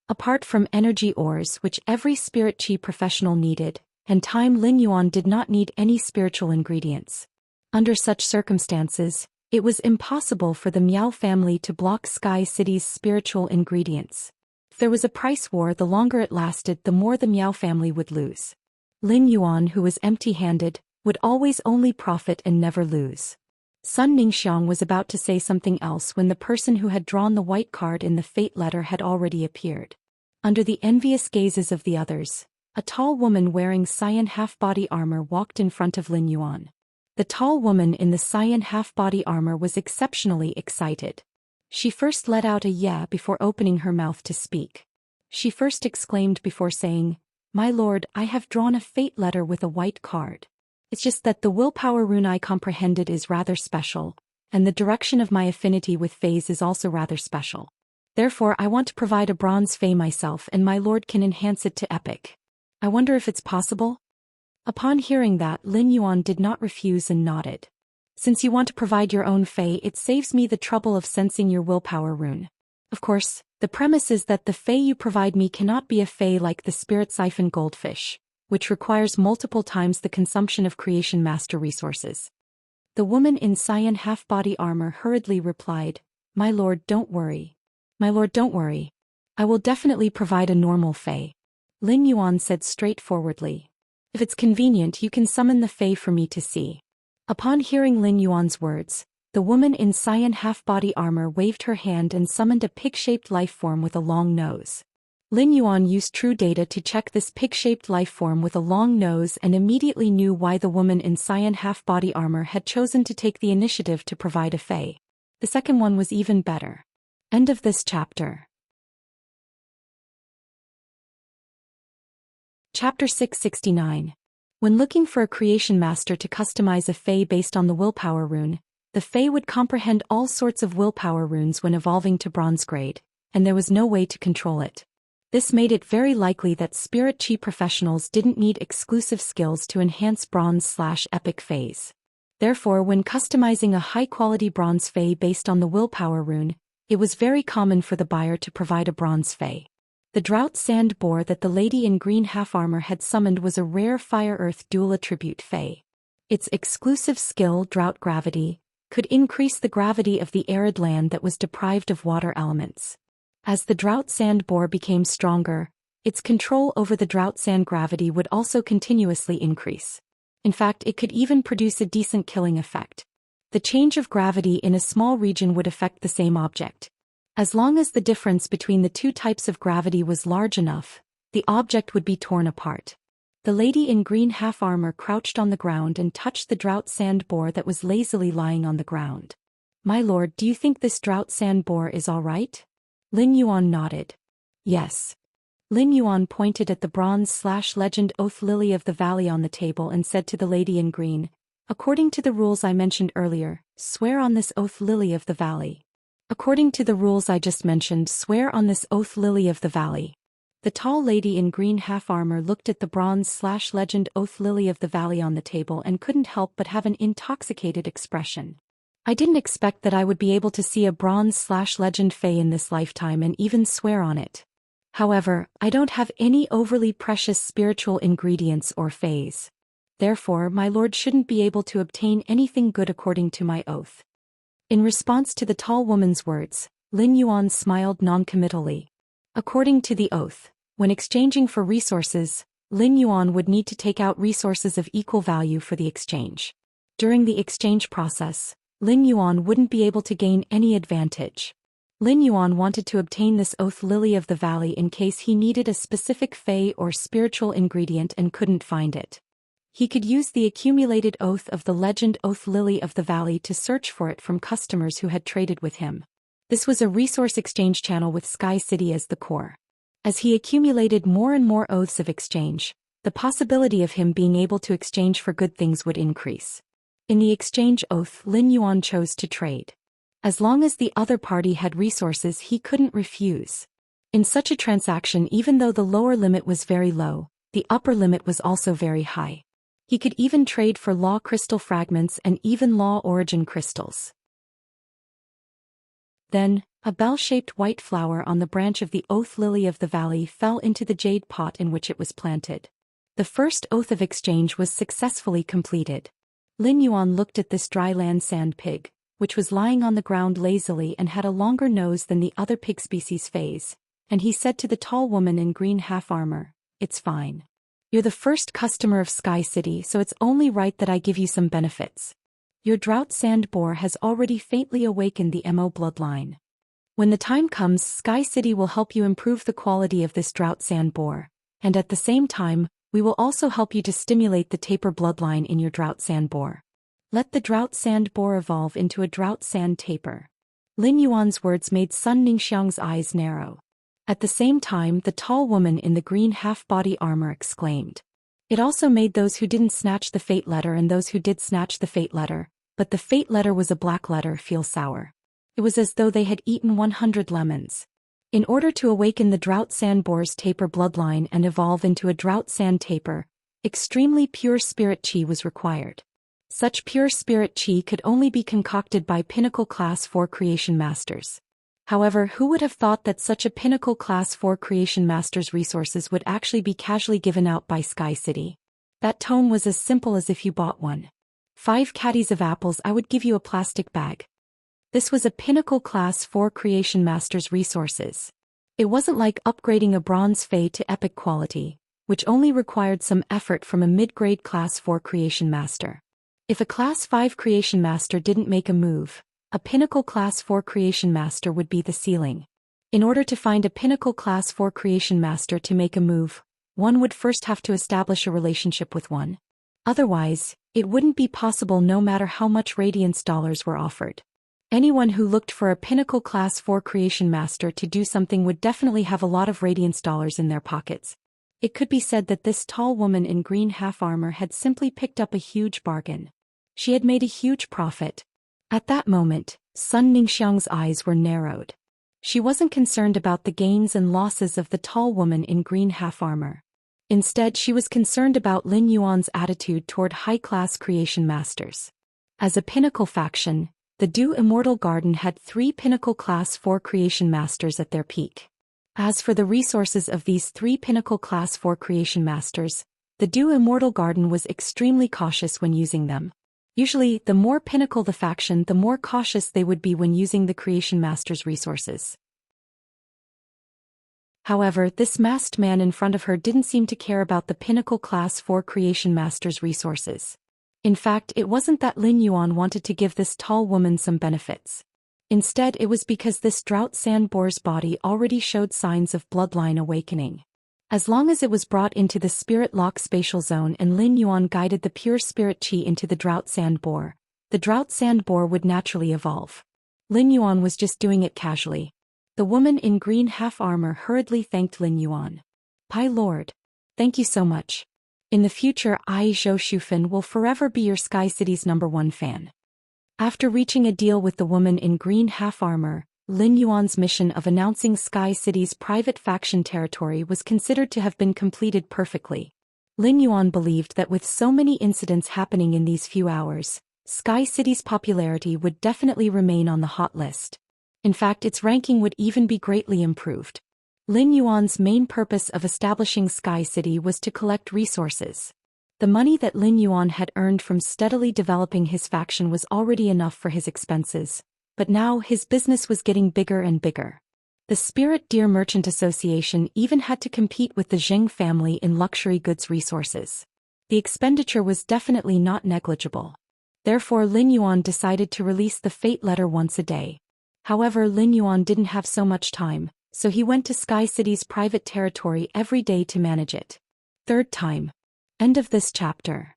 Apart from energy ores which every spirit chi professional needed, and time, Lin Yuan did not need any spiritual ingredients. Under such circumstances, it was impossible for the Miao family to block Sky City's spiritual ingredients. If there was a price war, the longer it lasted, the more the Miao family would lose. Lin Yuan, who was empty-handed, would always only profit and never lose. Sun Ningxiang was about to say something else when the person who had drawn the white card in the fate letter had already appeared. Under the envious gazes of the others, a tall woman wearing Xian half-body armor walked in front of Lin Yuan. The tall woman in the Xian half-body armor was exceptionally excited. She first let out a yeah before opening her mouth to speak. She first exclaimed before saying, "My lord, I have drawn a fate letter with a white card. It's just that the willpower rune I comprehended is rather special, and the direction of my affinity with phase is also rather special. Therefore I want to provide a bronze fey myself, and my lord can enhance it to epic. I wonder if it's possible?" Upon hearing that, Lin Yuan did not refuse and nodded. Since you want to provide your own fey, it saves me the trouble of sensing your willpower rune. Of course, the premise is that the fey you provide me cannot be a fey like the spirit siphon goldfish, which requires multiple times the consumption of creation master resources. The woman in cyan half-body armor hurriedly replied, My lord, don't worry. My lord, don't worry. I will definitely provide a normal fey. Lin Yuan said straightforwardly. If it's convenient, you can summon the fey for me to see. Upon hearing Lin Yuan's words, the woman in cyan half-body armor waved her hand and summoned a pig-shaped life form with a long nose. Lin Yuan used true data to check this pig-shaped life form with a long nose and immediately knew why the woman in cyan half-body armor had chosen to take the initiative to provide a fey. The second one was even better. End of this chapter. Chapter 669. When looking for a creation master to customize a fey based on the willpower rune, the fey would comprehend all sorts of willpower runes when evolving to bronze grade, and there was no way to control it. This made it very likely that spirit chi professionals didn't need exclusive skills to enhance bronze/epic feys. Therefore, when customizing a high-quality bronze fey based on the willpower rune, it was very common for the buyer to provide a bronze fey. The drought sand boar that the lady in green half-armor had summoned was a rare fire-earth dual attribute fey. Its exclusive skill, drought gravity, could increase the gravity of the arid land that was deprived of water elements. As the drought sand boar became stronger, its control over the drought sand gravity would also continuously increase. In fact, it could even produce a decent killing effect. The change of gravity in a small region would affect the same object. As long as the difference between the two types of gravity was large enough, the object would be torn apart. The lady in green half-armor crouched on the ground and touched the drought sand boar that was lazily lying on the ground. My lord, do you think this drought sand boar is all right? Lin Yuan nodded. Yes. Lin Yuan pointed at the bronze/legend oath lily of the valley on the table and said to the lady in green, According to the rules I mentioned earlier, swear on this oath lily of the valley. According to the rules I just mentioned, swear on this oath lily of the valley. The tall lady in green half-armor looked at the bronze/legend oath lily of the valley on the table and couldn't help but have an intoxicated expression. I didn't expect that I would be able to see a bronze/legend fey in this lifetime and even swear on it. However, I don't have any overly precious spiritual ingredients or feys. Therefore, my lord shouldn't be able to obtain anything good according to my oath. In response to the tall woman's words, Lin Yuan smiled non-committally. According to the oath, when exchanging for resources, Lin Yuan would need to take out resources of equal value for the exchange. During the exchange process, Lin Yuan wouldn't be able to gain any advantage. Lin Yuan wanted to obtain this oath lily of the valley in case he needed a specific fey or spiritual ingredient and couldn't find it. He could use the accumulated oath of the legend oath lily of the valley to search for it from customers who had traded with him. This was a resource exchange channel with Sky City as the core. As he accumulated more and more oaths of exchange, the possibility of him being able to exchange for good things would increase. In the exchange oath, Lin Yuan chose to trade. As long as the other party had resources, he couldn't refuse. In such a transaction, even though the lower limit was very low, the upper limit was also very high. He could even trade for law crystal fragments and even law origin crystals. Then, a bell-shaped white flower on the branch of the oath lily of the valley fell into the jade pot in which it was planted. The first oath of exchange was successfully completed. Lin Yuan looked at this dry land sand pig, which was lying on the ground lazily and had a longer nose than the other pig species feys, and he said to the tall woman in green half-armor, It's fine. You're the first customer of Sky City, so it's only right that I give you some benefits. Your drought sand boar has already faintly awakened the MO bloodline. When the time comes, Sky City will help you improve the quality of this drought sand boar, and at the same time, we will also help you to stimulate the taper bloodline in your drought sand boar. Let the drought sand boar evolve into a drought sand taper. Lin Yuan's words made Sun Ningxiang's eyes narrow. At the same time, the tall woman in the green half-body armor exclaimed. It also made those who didn't snatch the fate letter and those who did snatch the fate letter, but the fate letter was a black letter, feel sour. It was as though they had eaten 100 lemons. In order to awaken the drought sand boar's taper bloodline and evolve into a drought sand taper, Extremely pure spirit qi was required. Such pure spirit qi could only be concocted by pinnacle class 4 creation masters. However, who would have thought that such a pinnacle class 4 creation master's resources would actually be casually given out by Sky City? That tone was as simple as if you bought 5 caddies of apples, I would give you a plastic bag. This was a pinnacle class 4 creation master's resources. It wasn't like upgrading a bronze fey to epic quality, which only required some effort from a mid-grade class 4 creation master. If a class 5 creation master didn't make a move, a pinnacle class 4 creation master would be the ceiling. In order to find a pinnacle class 4 creation master to make a move, one would first have to establish a relationship with one. Otherwise, it wouldn't be possible no matter how much radiance dollars were offered. Anyone who looked for a pinnacle class 4 creation master to do something would definitely have a lot of radiance dollars in their pockets. It could be said that this tall woman in green half-armor had simply picked up a huge bargain. She had made a huge profit. At that moment, Sun Ningxiang's eyes were narrowed. She wasn't concerned about the gains and losses of the tall woman in green half-armor. Instead, she was concerned about Lin Yuan's attitude toward high-class creation masters. As a pinnacle faction, the Du Immortal Garden had 3 pinnacle class 4 creation masters at their peak. As for the resources of these 3 pinnacle class 4 creation masters, the Du Immortal Garden was extremely cautious when using them. Usually, the more pinnacle the faction, the more cautious they would be when using the creation master's resources. However, this masked man in front of her didn't seem to care about the pinnacle class 4 creation master's resources. In fact, it wasn't that Lin Yuan wanted to give this tall woman some benefits. Instead, it was because this drought sand boar's body already showed signs of bloodline awakening. As long as it was brought into the spirit lock spatial zone and Lin Yuan guided the pure spirit qi into the drought sand boar, the drought sand boar would naturally evolve. Lin Yuan was just doing it casually. The woman in green half-armor hurriedly thanked Lin Yuan. "My lord. Thank you so much. In the future, I, Zhou Xian, will forever be your Sky City's #1 fan." After reaching a deal with the woman in green half-armor, Lin Yuan's mission of announcing Sky City's private faction territory was considered to have been completed perfectly. Lin Yuan believed that with so many incidents happening in these few hours, Sky City's popularity would definitely remain on the hot list. In fact, its ranking would even be greatly improved. Lin Yuan's main purpose of establishing Sky City was to collect resources. The money that Lin Yuan had earned from steadily developing his faction was already enough for his expenses, but now his business was getting bigger and bigger. The Spirit Deer Merchant Association even had to compete with the Zheng family in luxury goods resources. The expenditure was definitely not negligible. Therefore, Lin Yuan decided to release the fate letter once a day. However, Lin Yuan didn't have so much time, so he went to Sky City's private territory every day to manage it. Third time. End of this chapter.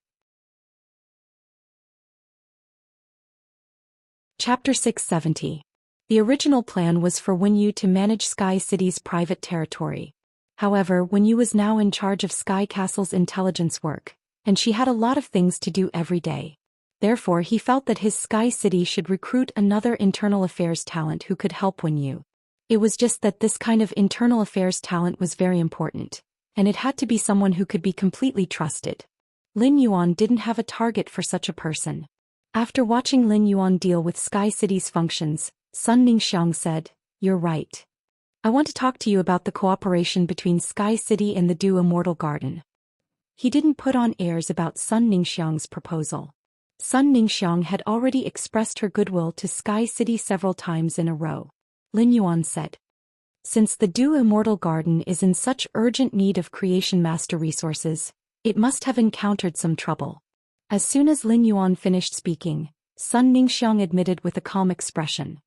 Chapter 670. The original plan was for Wenyu to manage Sky City's private territory. However, Wenyu was now in charge of Sky Castle's intelligence work, and she had a lot of things to do every day. Therefore, he felt that his Sky City should recruit another internal affairs talent who could help Wenyu. It was just that this kind of internal affairs talent was very important, and it had to be someone who could be completely trusted. Lin Yuan didn't have a target for such a person. After watching Lin Yuan deal with Sky City's functions, Sun Ningxiang said, "You're right. I want to talk to you about the cooperation between Sky City and the Du Immortal Garden." He didn't put on airs about Sun Ningxiang's proposal. Sun Ningxiang had already expressed her goodwill to Sky City several times in a row. Lin Yuan said, "Since the Du Immortal Garden is in such urgent need of creation master resources, it must have encountered some trouble." As soon as Lin Yuan finished speaking, Sun Ningxiang admitted with a calm expression,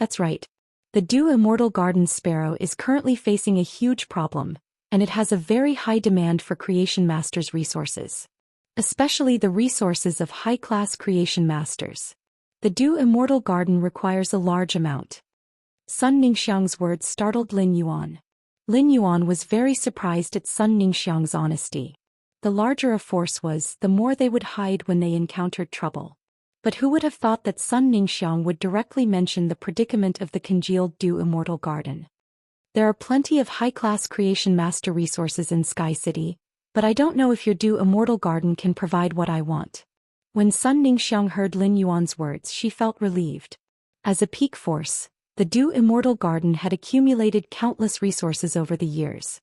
"That's right. The Du Immortal Garden Sparrow is currently facing a huge problem, and it has a very high demand for creation masters' resources. Especially the resources of high-class creation masters. The Du Immortal Garden requires a large amount." Sun Ningxiang's words startled Lin Yuan. Lin Yuan was very surprised at Sun Ningxiang's honesty. The larger a force was, the more they would hide when they encountered trouble. But who would have thought that Sun Ningxiang would directly mention the predicament of the congealed Du Immortal Garden? There are plenty of high-class creation master resources in Sky City, but I don't know if your Du Immortal Garden can provide what I want. When Sun Ningxiang heard Lin Yuan's words, she felt relieved. As a peak force, the Du Immortal Garden had accumulated countless resources over the years.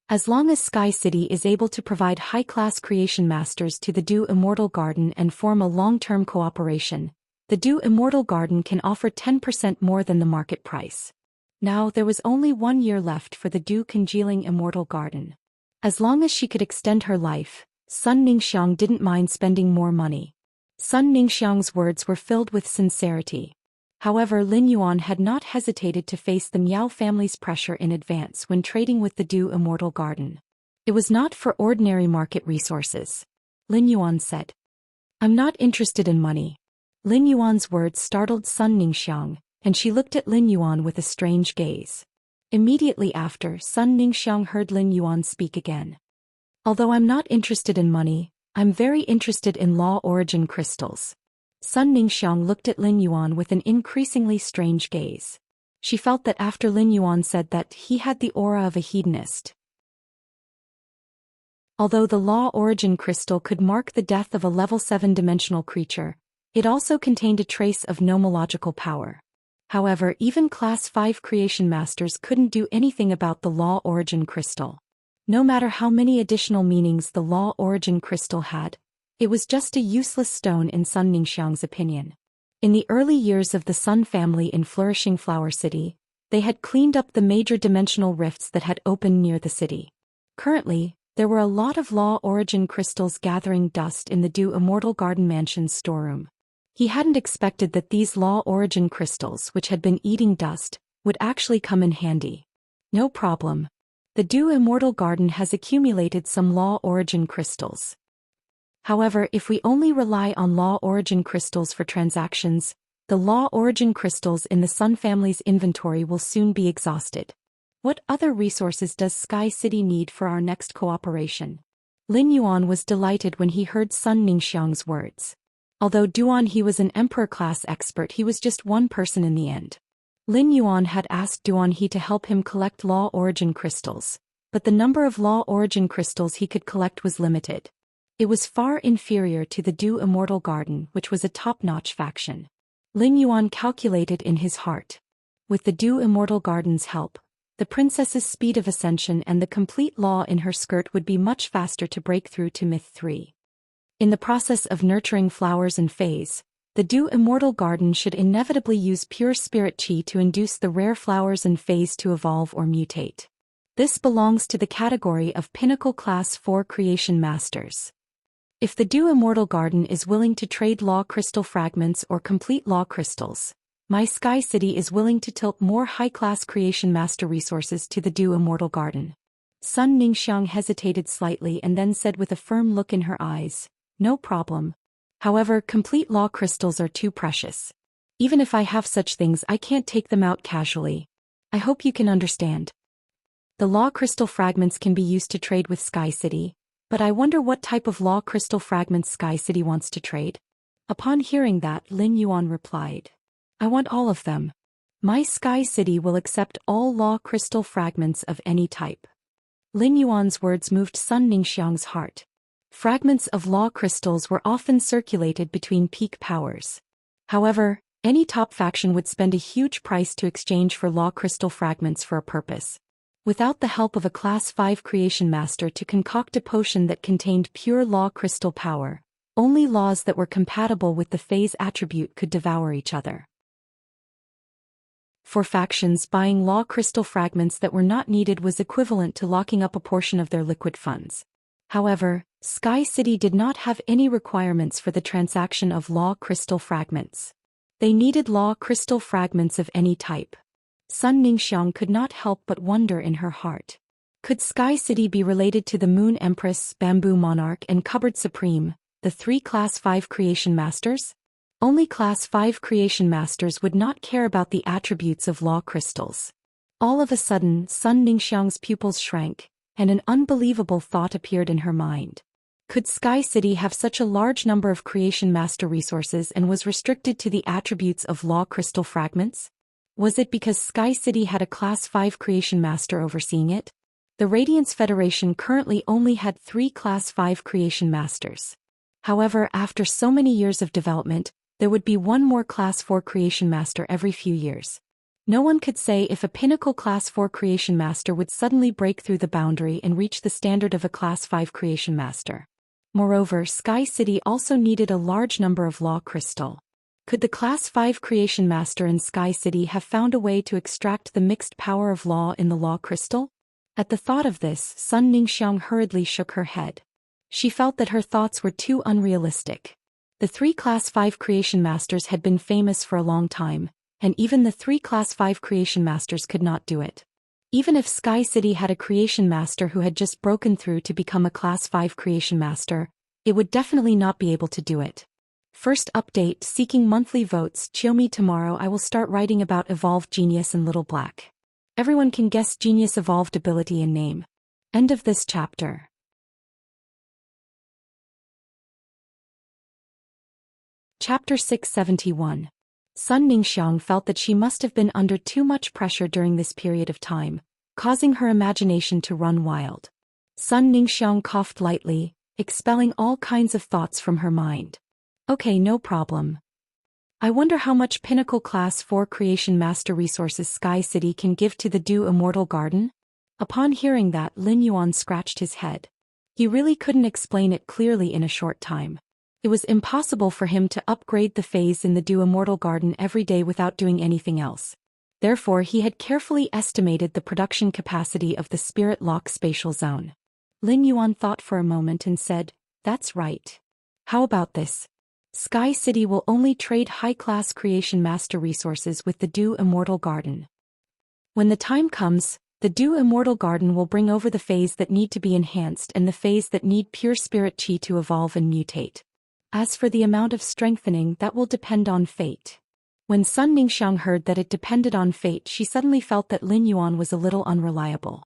As long as Sky City is able to provide high-class creation masters to the Du Immortal Garden and form a long-term cooperation, the Du Immortal Garden can offer 10% more than the market price. Now there was only 1 year left for the Du Congealing Immortal Garden. As long as she could extend her life, Sun Ningxiang didn't mind spending more money. Sun Ningxiang's words were filled with sincerity. However, Lin Yuan had not hesitated to face the Miao family's pressure in advance when trading with the Du Immortal Garden. It was not for ordinary market resources. Lin Yuan said, "I'm not interested in money." Lin Yuan's words startled Sun Ningxiang, and she looked at Lin Yuan with a strange gaze. Immediately after, Sun Ningxiang heard Lin Yuan speak again. "Although I'm not interested in money, I'm very interested in law origin crystals." Sun Ningxiang looked at Lin Yuan with an increasingly strange gaze. She felt that after Lin Yuan said that he had the aura of a hedonist. Although the law origin crystal could mark the death of a level 7 dimensional creature, it also contained a trace of nomological power. However, even Class 5 creation masters couldn't do anything about the law origin crystal. No matter how many additional meanings the law origin crystal had, it was just a useless stone in Sun Ningxiang's opinion. In the early years of the Sun family in Flourishing Flower City, they had cleaned up the major dimensional rifts that had opened near the city. Currently, there were a lot of law origin crystals gathering dust in the Du Immortal Garden Mansion's storeroom. He hadn't expected that these law origin crystals, which had been eating dust, would actually come in handy. No problem. The Du Immortal Garden has accumulated some law origin crystals. However, if we only rely on law origin crystals for transactions, the law origin crystals in the Sun family's inventory will soon be exhausted. What other resources does Sky City need for our next cooperation? Lin Yuan was delighted when he heard Sun Ningxiang's words. Although Duan He was an emperor-class expert, he was just one person in the end. Lin Yuan had asked Duan He to help him collect law origin crystals, but the number of law origin crystals he could collect was limited. It was far inferior to the Du Immortal Garden, which was a top-notch faction. Lin Yuan calculated in his heart. With the Du Immortal Garden's help, the princess's speed of ascension and the complete law in her skirt would be much faster to break through to Myth 3. In the process of nurturing flowers and phase, the Du Immortal Garden should inevitably use pure spirit qi to induce the rare flowers and phase to evolve or mutate. This belongs to the category of Pinnacle Class 4 creation masters. If the Du Immortal Garden is willing to trade law crystal fragments or complete law crystals, my Sky City is willing to tilt more high-class creation master resources to the Du Immortal Garden. Sun Ningxiang hesitated slightly and then said with a firm look in her eyes, "No problem. However, complete law crystals are too precious. Even if I have such things, I can't take them out casually. I hope you can understand. The law crystal fragments can be used to trade with Sky City, but I wonder what type of law crystal fragments Sky City wants to trade." Upon hearing that, Lin Yuan replied, "I want all of them. My Sky City will accept all law crystal fragments of any type." Lin Yuan's words moved Sun Ningxiang's heart. Fragments of law crystals were often circulated between peak powers. However, any top faction would spend a huge price to exchange for law crystal fragments for a purpose. Without the help of a Class 5 creation master to concoct a potion that contained pure law crystal power, only laws that were compatible with the phase attribute could devour each other. For factions, buying law crystal fragments that were not needed was equivalent to locking up a portion of their liquid funds. However, Sky City did not have any requirements for the transaction of law crystal fragments. They needed law crystal fragments of any type. Sun Ningxiang could not help but wonder in her heart. Could Sky City be related to the Moon Empress, Bamboo Monarch and Cupboard Supreme, the 3 Class 5 creation masters? Only Class 5 creation masters would not care about the attributes of law crystals. All of a sudden, Sun Ningxiang's pupils shrank, and an unbelievable thought appeared in her mind. Could Sky City have such a large number of creation master resources and was restricted to the attributes of law crystal fragments? Was it because Sky City had a Class 5 creation master overseeing it? The Radiance Federation currently only had 3 Class 5 Creation Masters. However, after so many years of development, there would be one more Class 4 Creation Master every few years. No one could say if a pinnacle Class 4 Creation Master would suddenly break through the boundary and reach the standard of a Class 5 Creation Master. Moreover, Sky City also needed a large number of Law Crystal. Could the Class 5 Creation Master in Sky City have found a way to extract the mixed power of Law in the Law Crystal? At the thought of this, Sun Ningxiang hurriedly shook her head. She felt that her thoughts were too unrealistic. The 3 Class 5 Creation Masters had been famous for a long time, and even the 3 Class 5 Creation Masters could not do it. Even if Sky City had a Creation Master who had just broken through to become a Class 5 Creation Master, it would definitely not be able to do it. First update: seeking monthly votes. Xiaomi, tomorrow I will start writing about Evolved Genius and Little Black. Everyone can guess Genius evolved ability and name. End of this chapter. Chapter 671. Sun Ningxiang felt that she must have been under too much pressure during this period of time, causing her imagination to run wild. Sun Ningxiang coughed lightly, expelling all kinds of thoughts from her mind. Okay, no problem. I wonder how much Pinnacle Class 4 Creation Master resources Sky City can give to the Dew Immortal Garden? Upon hearing that, Lin Yuan scratched his head. He really couldn't explain it clearly in a short time. It was impossible for him to upgrade the phase in the Dew Immortal Garden every day without doing anything else. Therefore, he had carefully estimated the production capacity of the Spirit Lock Spatial Zone. Lin Yuan thought for a moment and said, "That's right. How about this? Sky City will only trade high-class Creation Master resources with the Dew Immortal Garden. When the time comes, the Dew Immortal Garden will bring over the phase that need to be enhanced and the phase that need pure spirit chi to evolve and mutate. As for the amount of strengthening, that will depend on fate." When Sun Ningxiang heard that it depended on fate, she suddenly felt that Lin Yuan was a little unreliable.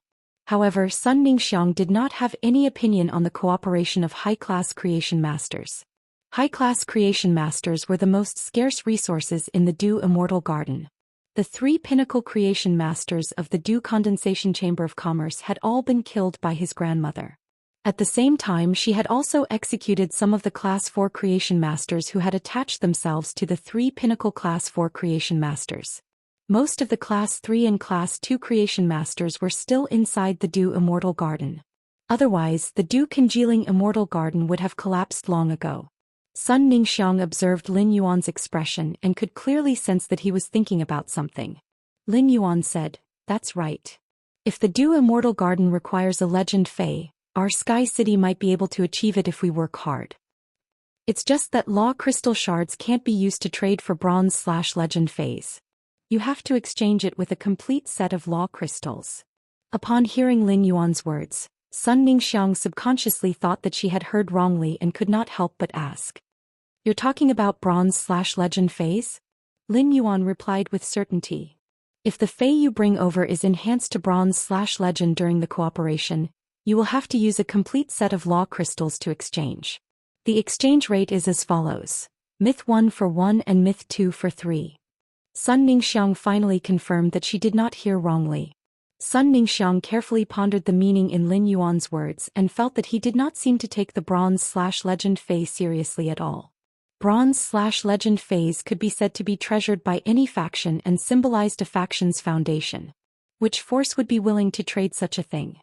However, Sun Ningxiang did not have any opinion on the cooperation of high-class Creation Masters. High-class Creation Masters were the most scarce resources in the Dew Immortal Garden. The 3 Pinnacle Creation Masters of the Dew Condensation Chamber of Commerce had all been killed by his grandmother. At the same time, she had also executed some of the Class 4 Creation Masters who had attached themselves to the 3 Pinnacle Class 4 Creation Masters. Most of the Class 3 and Class 2 Creation Masters were still inside the Dew Immortal Garden. Otherwise, the Dew Congealing Immortal Garden would have collapsed long ago. Sun Ningxiang observed Lin Yuan's expression and could clearly sense that he was thinking about something. Lin Yuan said, "That's right. If the Dew Immortal Garden requires a Legend Fei, our Sky City might be able to achieve it if we work hard. It's just that Law Crystal Shards can't be used to trade for Bronze/Legend Feis. You have to exchange it with a complete set of Law Crystals." Upon hearing Lin Yuan's words, Sun Ningxiang subconsciously thought that she had heard wrongly and could not help but ask. "You're talking about Bronze/Legend Feis?" Lin Yuan replied with certainty. "If the Fei you bring over is enhanced to Bronze/Legend during the cooperation, you will have to use a complete set of Law Crystals to exchange. The exchange rate is as follows: Myth 1 for 1 and Myth 2 for 3. Sun Ningxiang finally confirmed that she did not hear wrongly. Sun Ningxiang carefully pondered the meaning in Lin Yuan's words and felt that he did not seem to take the Bronze/Legend Fei seriously at all. Bronze/Legend Feis could be said to be treasured by any faction and symbolized a faction's foundation. Which force would be willing to trade such a thing?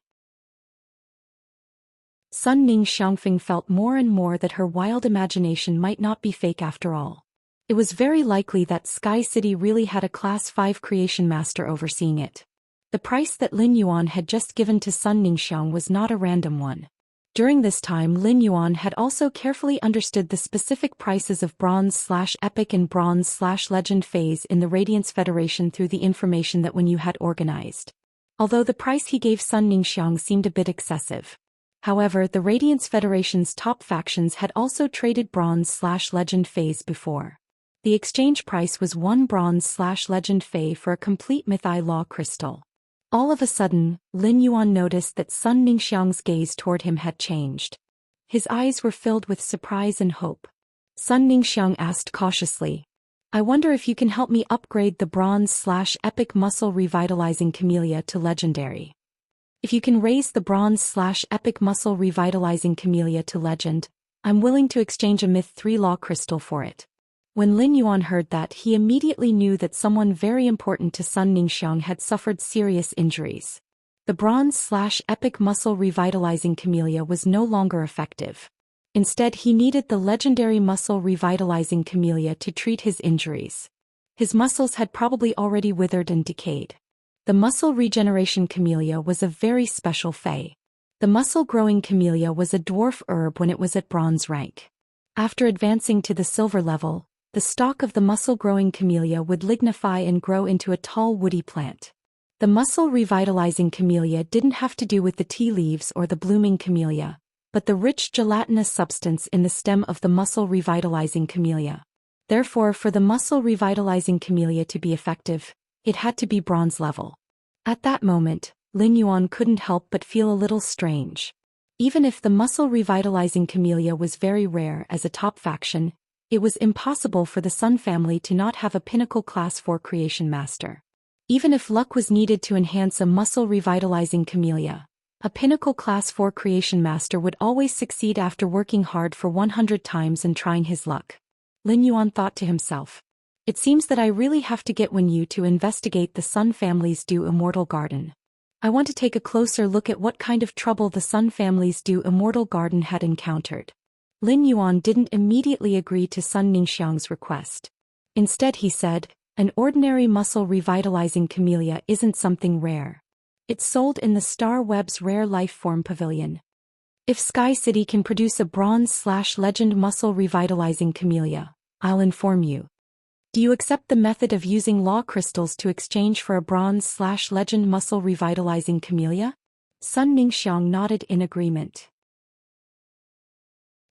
Sun Ningxiang felt more and more that her wild imagination might not be fake after all. It was very likely that Sky City really had a Class 5 Creation Master overseeing it. The price that Lin Yuan had just given to Sun Ningxiang was not a random one. During this time, Lin Yuan had also carefully understood the specific prices of Bronze/Epic and Bronze/Legend Phase in the Radiance Federation through the information that Wen Yu had organized. Although the price he gave Sun Ningxiang seemed a bit excessive. However, the Radiance Federation's top factions had also traded Bronze/Legend Phase before. The exchange price was 1 Bronze/Legend Fei for a complete Mythi Law Crystal. All of a sudden, Lin Yuan noticed that Sun Ningxiang's gaze toward him had changed. His eyes were filled with surprise and hope. Sun Ningxiang asked cautiously, "I wonder if you can help me upgrade the Bronze/Epic Muscle Revitalizing Camellia to Legendary." If you can raise the bronze/epic muscle revitalizing camellia to legend, I'm willing to exchange a myth 3 law crystal for it. When Lin Yuan heard that, he immediately knew that someone very important to Sun Ningxiang had suffered serious injuries. The bronze/epic muscle revitalizing camellia was no longer effective. Instead, he needed the legendary muscle revitalizing camellia to treat his injuries. His muscles had probably already withered and decayed. The muscle regeneration camellia was a very special fei. The muscle-growing camellia was a dwarf herb when it was at bronze rank. After advancing to the silver level, the stalk of the muscle-growing camellia would lignify and grow into a tall woody plant. The muscle revitalizing camellia didn't have to do with the tea leaves or the blooming camellia, but the rich gelatinous substance in the stem of the muscle revitalizing camellia. Therefore, for the muscle revitalizing camellia to be effective, it had to be bronze level. At that moment, Lin Yuan couldn't help but feel a little strange. Even if the muscle revitalizing camellia was very rare as a top faction, it was impossible for the Sun family to not have a pinnacle class 4 creation master. Even if luck was needed to enhance a muscle revitalizing camellia, a pinnacle class 4 creation master would always succeed after working hard for 100 times and trying his luck. Lin Yuan thought to himself. It seems that I really have to get Wen Yu to investigate the Sun family's Dew Immortal Garden. I want to take a closer look at what kind of trouble the Sun family's Dew Immortal Garden had encountered. Lin Yuan didn't immediately agree to Sun Ningxiang's request. Instead he said, an ordinary muscle revitalizing camellia isn't something rare. It's sold in the Star Web's Rare Life Form Pavilion. If Sky City can produce a bronze/legend muscle revitalizing camellia, I'll inform you. Do you accept the method of using law crystals to exchange for a bronze/legend muscle revitalizing camellia? Sun Ningxiang nodded in agreement.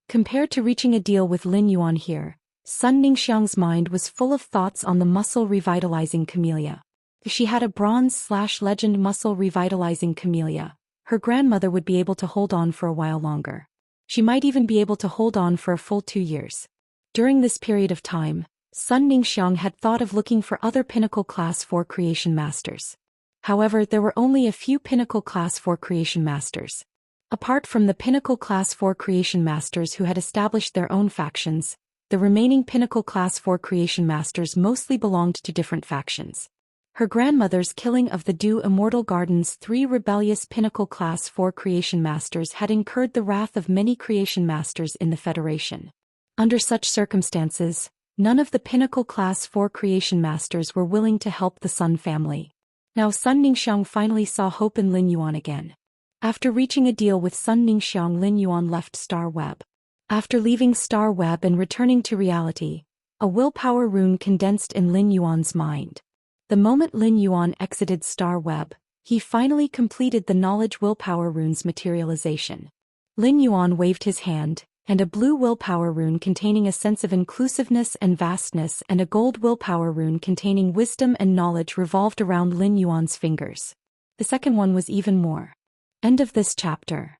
Compared to reaching a deal with Lin Yuan here, Sun Ningxiang's mind was full of thoughts on the muscle revitalizing camellia. If she had a bronze/legend muscle revitalizing camellia, her grandmother would be able to hold on for a while longer. She might even be able to hold on for a full 2 years. During this period of time, Sun Ningxiang had thought of looking for other pinnacle class 4 creation masters. However, there were only a few pinnacle class 4 creation masters. Apart from the pinnacle class 4 creation masters who had established their own factions, the remaining pinnacle class 4 creation masters mostly belonged to different factions. Her grandmother's killing of the Dew Immortal Garden's 3 rebellious pinnacle class 4 creation masters had incurred the wrath of many creation masters in the Federation. Under such circumstances, none of the pinnacle class 4 creation masters were willing to help the Sun family. Now Sun Ningxiang finally saw hope in Lin Yuan again. After reaching a deal with Sun Ningxiang, Lin Yuan left Star Web. After leaving Star Web and returning to reality, a willpower rune condensed in Lin Yuan's mind. The moment Lin Yuan exited Star Web, he finally completed the knowledge willpower rune's materialization. Lin Yuan waved his hand, and a blue willpower rune containing a sense of inclusiveness and vastness and a gold willpower rune containing wisdom and knowledge revolved around Lin Yuan's fingers. The second one was even more. End of this chapter.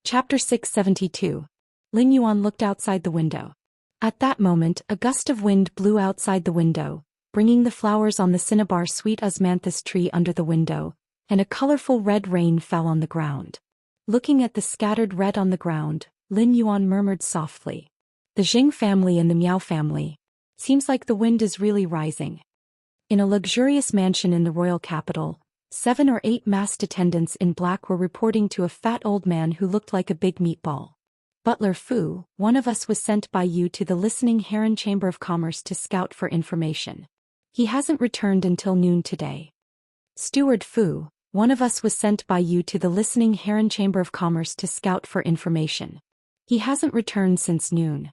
Chapter 672. Lin Yuan looked outside the window. At that moment, a gust of wind blew outside the window, bringing the flowers on the cinnabar sweet osmanthus tree under the window, and a colorful red rain fell on the ground. Looking at the scattered red on the ground, Lin Yuan murmured softly. The Jing family and the Miao family. Seems like the wind is really rising. In a luxurious mansion in the royal capital, 7 or 8 masked attendants in black were reporting to a fat old man who looked like a big meatball. Butler Fu, one of us was sent by you to the Listening Heron Chamber of Commerce to scout for information. He hasn't returned until noon today. Steward Fu, one of us was sent by you to the Listening Heron Chamber of Commerce to scout for information. He hasn't returned since noon.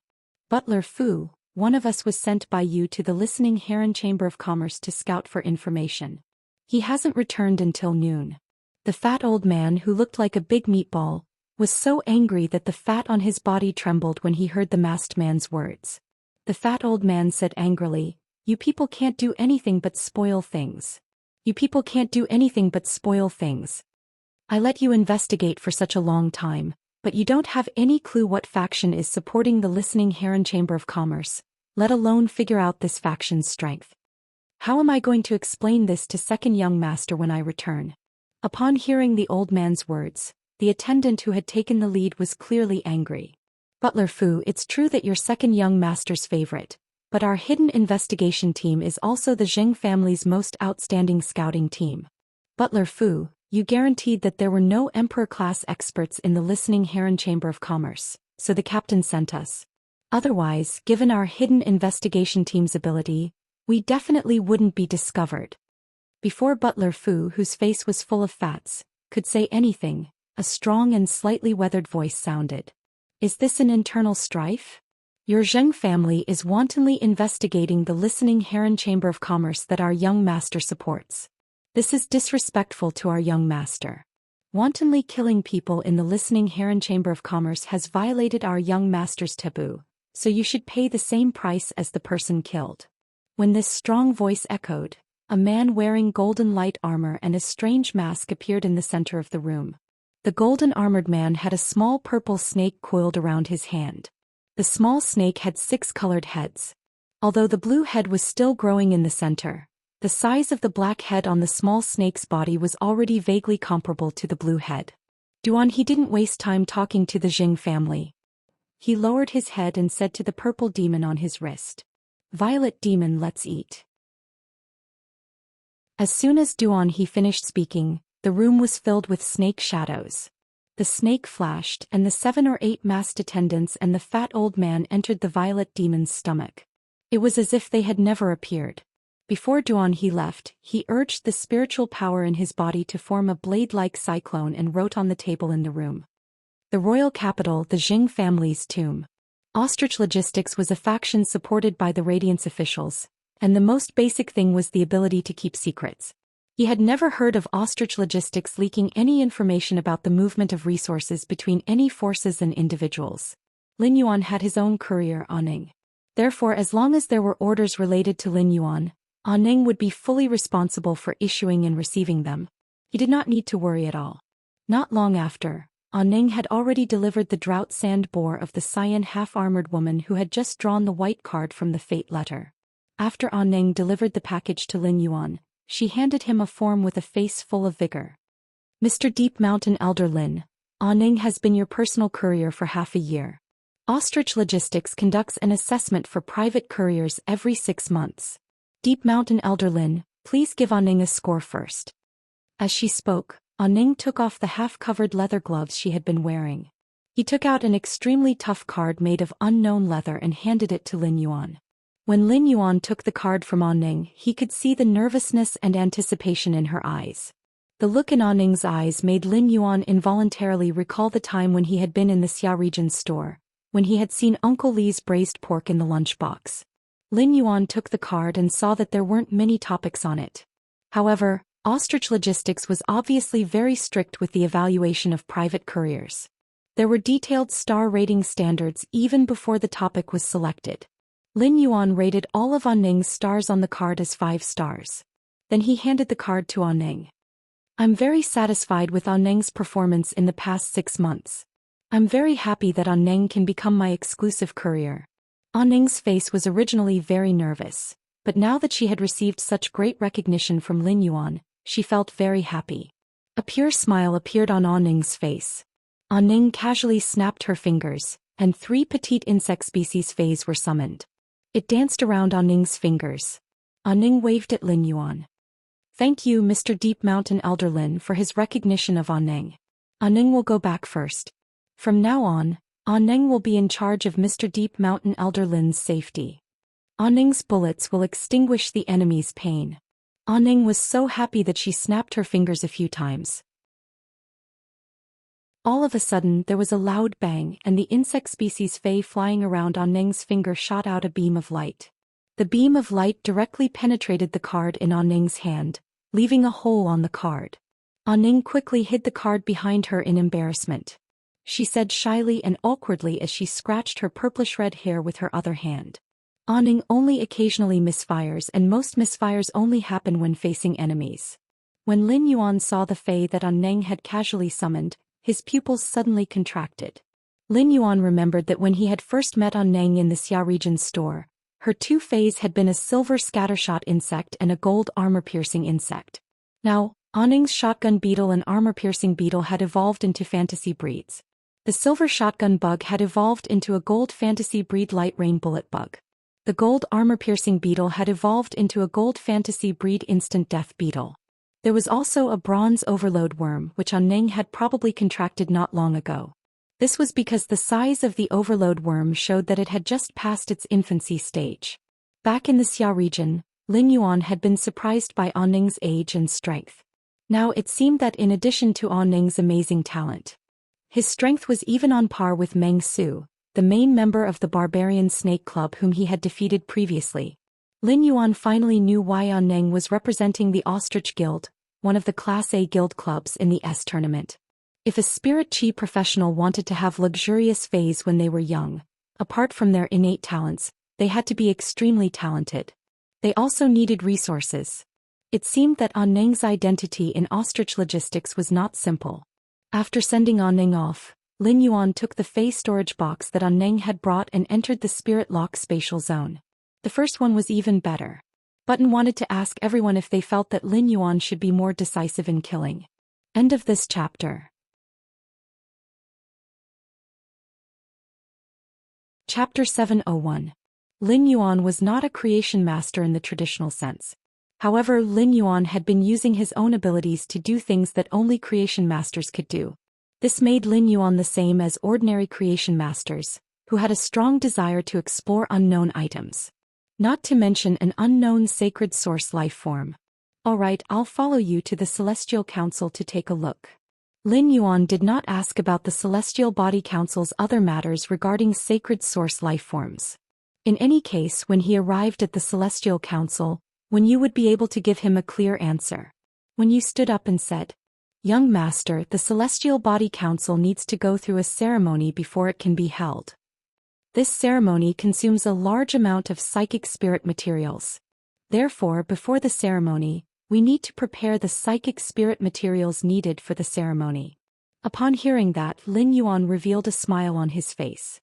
Butler Fu, one of us was sent by you to the Listening Heron Chamber of Commerce to scout for information. He hasn't returned until noon. The fat old man who looked like a big meatball was so angry that the fat on his body trembled when he heard the masked man's words. The fat old man said angrily, "You people can't do anything but spoil things. You people can't do anything but spoil things. I let you investigate for such a long time, but you don't have any clue what faction is supporting the Listening Heron Chamber of Commerce, let alone figure out this faction's strength. How am I going to explain this to second young master when I return? Upon hearing the old man's words, the attendant who had taken the lead was clearly angry. Butler Fu, it's true that you're second young master's favorite, but our hidden investigation team is also the Zheng family's most outstanding scouting team. Butler Fu, you guaranteed that there were no Emperor-class experts in the listening Heron Chamber of Commerce, so the captain sent us. Otherwise, given our hidden investigation team's ability, we definitely wouldn't be discovered. Before Butler Fu, whose face was full of fats, could say anything, a strong and slightly weathered voice sounded. Is this an internal strife? Your Zheng family is wantonly investigating the listening Heron Chamber of Commerce that our young master supports. This is disrespectful to our young master. Wantonly killing people in the listening Heron Chamber of Commerce has violated our young master's taboo, so you should pay the same price as the person killed. When this strong voice echoed, a man wearing golden light armor and a strange mask appeared in the center of the room. The golden-armored man had a small purple snake coiled around his hand. The small snake had 6 colored heads. Although the blue head was still growing in the center, the size of the black head on the small snake's body was already vaguely comparable to the blue head. He didn't waste time talking to the Jing family. He lowered his head and said to the purple demon on his wrist, "Violet demon, let's eat." As soon as he finished speaking, the room was filled with snake shadows. The snake flashed, and the 7 or 8 masked attendants and the fat old man entered the violet demon's stomach. It was as if they had never appeared. Before he left, he urged the spiritual power in his body to form a blade-like cyclone and wrote on the table in the room. The royal capital, the Jing family's tomb. Ostrich Logistics was a faction supported by the Radiance officials, and the most basic thing was the ability to keep secrets. He had never heard of Ostrich Logistics leaking any information about the movement of resources between any forces and individuals. Lin Yuan had his own courier, Ning. Therefore, as long as there were orders related to Lin Yuan, Ning would be fully responsible for issuing and receiving them. He did not need to worry at all. Not long after, Ning had already delivered the drought sand boar of the Xian half-armored woman who had just drawn the white card from the fate letter. After Ning delivered the package to Lin Yuan, she handed him a form with a face full of vigor. "Mr. Deep Mountain Elder Lin, Ning has been your personal courier for half a year. Ostrich Logistics conducts an assessment for private couriers every 6 months. Deep Mountain Elder Lin, please give Ning a score first." As she spoke, Ning took off the half-covered leather gloves she had been wearing. He took out an extremely tough card made of unknown leather and handed it to Lin Yuan. When Lin Yuan took the card from Ning, he could see the nervousness and anticipation in her eyes. The look in Ning's eyes made Lin Yuan involuntarily recall the time when he had been in the Xia region's store, when he had seen Uncle Li's braised pork in the lunchbox. Lin Yuan took the card and saw that there weren't many topics on it. However, Ostrich Logistics was obviously very strict with the evaluation of private couriers. There were detailed star rating standards even before the topic was selected. Lin Yuan rated all of Ning's stars on the card as 5 stars. Then he handed the card to Ning. "I'm very satisfied with Ning's performance in the past 6 months. I'm very happy that Ning can become my exclusive courier." Ning's face was originally very nervous, but now that she had received such great recognition from Lin Yuan, she felt very happy. A pure smile appeared on Ning's face. Ning casually snapped her fingers, and 3 petite insect species phase were summoned. It danced around Ning's fingers. Ning waved at Lin Yuan. "Thank you, Mr. Deep Mountain Elder Lin, for his recognition of Ning. Ning will go back first. From now on, Ning will be in charge of Mr. Deep Mountain Elder Lin's safety. Ning's bullets will extinguish the enemy's pain." Ning was so happy that she snapped her fingers a few times. All of a sudden there was a loud bang and the insect species Fei flying around Ning's finger shot out a beam of light. The beam of light directly penetrated the card in Ning's hand, leaving a hole on the card. Ning quickly hid the card behind her in embarrassment. She said shyly and awkwardly as she scratched her purplish-red hair with her other hand. Ning only occasionally misfires, and most misfires only happen when facing enemies. When Lin Yuan saw the Fei that Ning had casually summoned, his pupils suddenly contracted. Lin Yuan remembered that when he had first met Ning in the Xia region's store, Her two fays had been a silver scattershot insect and a gold armor-piercing insect. Now, Anning's shotgun beetle and armor-piercing beetle had evolved into fantasy breeds. The silver shotgun bug had evolved into a gold fantasy breed light rain bullet bug. The gold armor-piercing beetle had evolved into a gold fantasy breed instant death beetle. There was also a bronze overload worm which Anning had probably contracted not long ago. This was because the size of the overload worm showed that it had just passed its infancy stage. Back in the Xia region, Lin Yuan had been surprised by Anning's age and strength. Now it seemed that in addition to Anning's amazing talent, his strength was even on par with Meng Su, the main member of the Barbarian Snake Club whom he had defeated previously. Lin Yuan finally knew why Anning was representing the Ostrich Guild, one of the Class A guild clubs in the S tournament. If a spirit chi professional wanted to have luxurious phase when they were young, apart from their innate talents, they had to be extremely talented. They also needed resources. It seemed that Anning's identity in ostrich logistics was not simple. After sending Anning off, Lin Yuan took the Fey storage box that Anning had brought and entered the Spirit Lock spatial zone. The first one was even better. Button wanted to ask everyone if they felt that Lin Yuan should be more decisive in killing. End of this chapter. Chapter 701. Lin Yuan was not a creation master in the traditional sense. However, Lin Yuan had been using his own abilities to do things that only creation masters could do. This made Lin Yuan the same as ordinary creation masters, who had a strong desire to explore unknown items. Not to mention an unknown sacred source life form. Alright, I'll follow you to the Celestial Council to take a look. Lin Yuan did not ask about the Celestial Body Council's other matters regarding sacred source life forms. In any case, when he arrived at the Celestial Council, Wen Yu would be able to give him a clear answer. Wen Yu stood up and said, "Young master, the Celestial Body Council needs to go through a ceremony before it can be held. This ceremony consumes a large amount of psychic spirit materials. Therefore, before the ceremony, we need to prepare the psychic spirit materials needed for the ceremony." Upon hearing that, Lin Yuan revealed a smile on his face.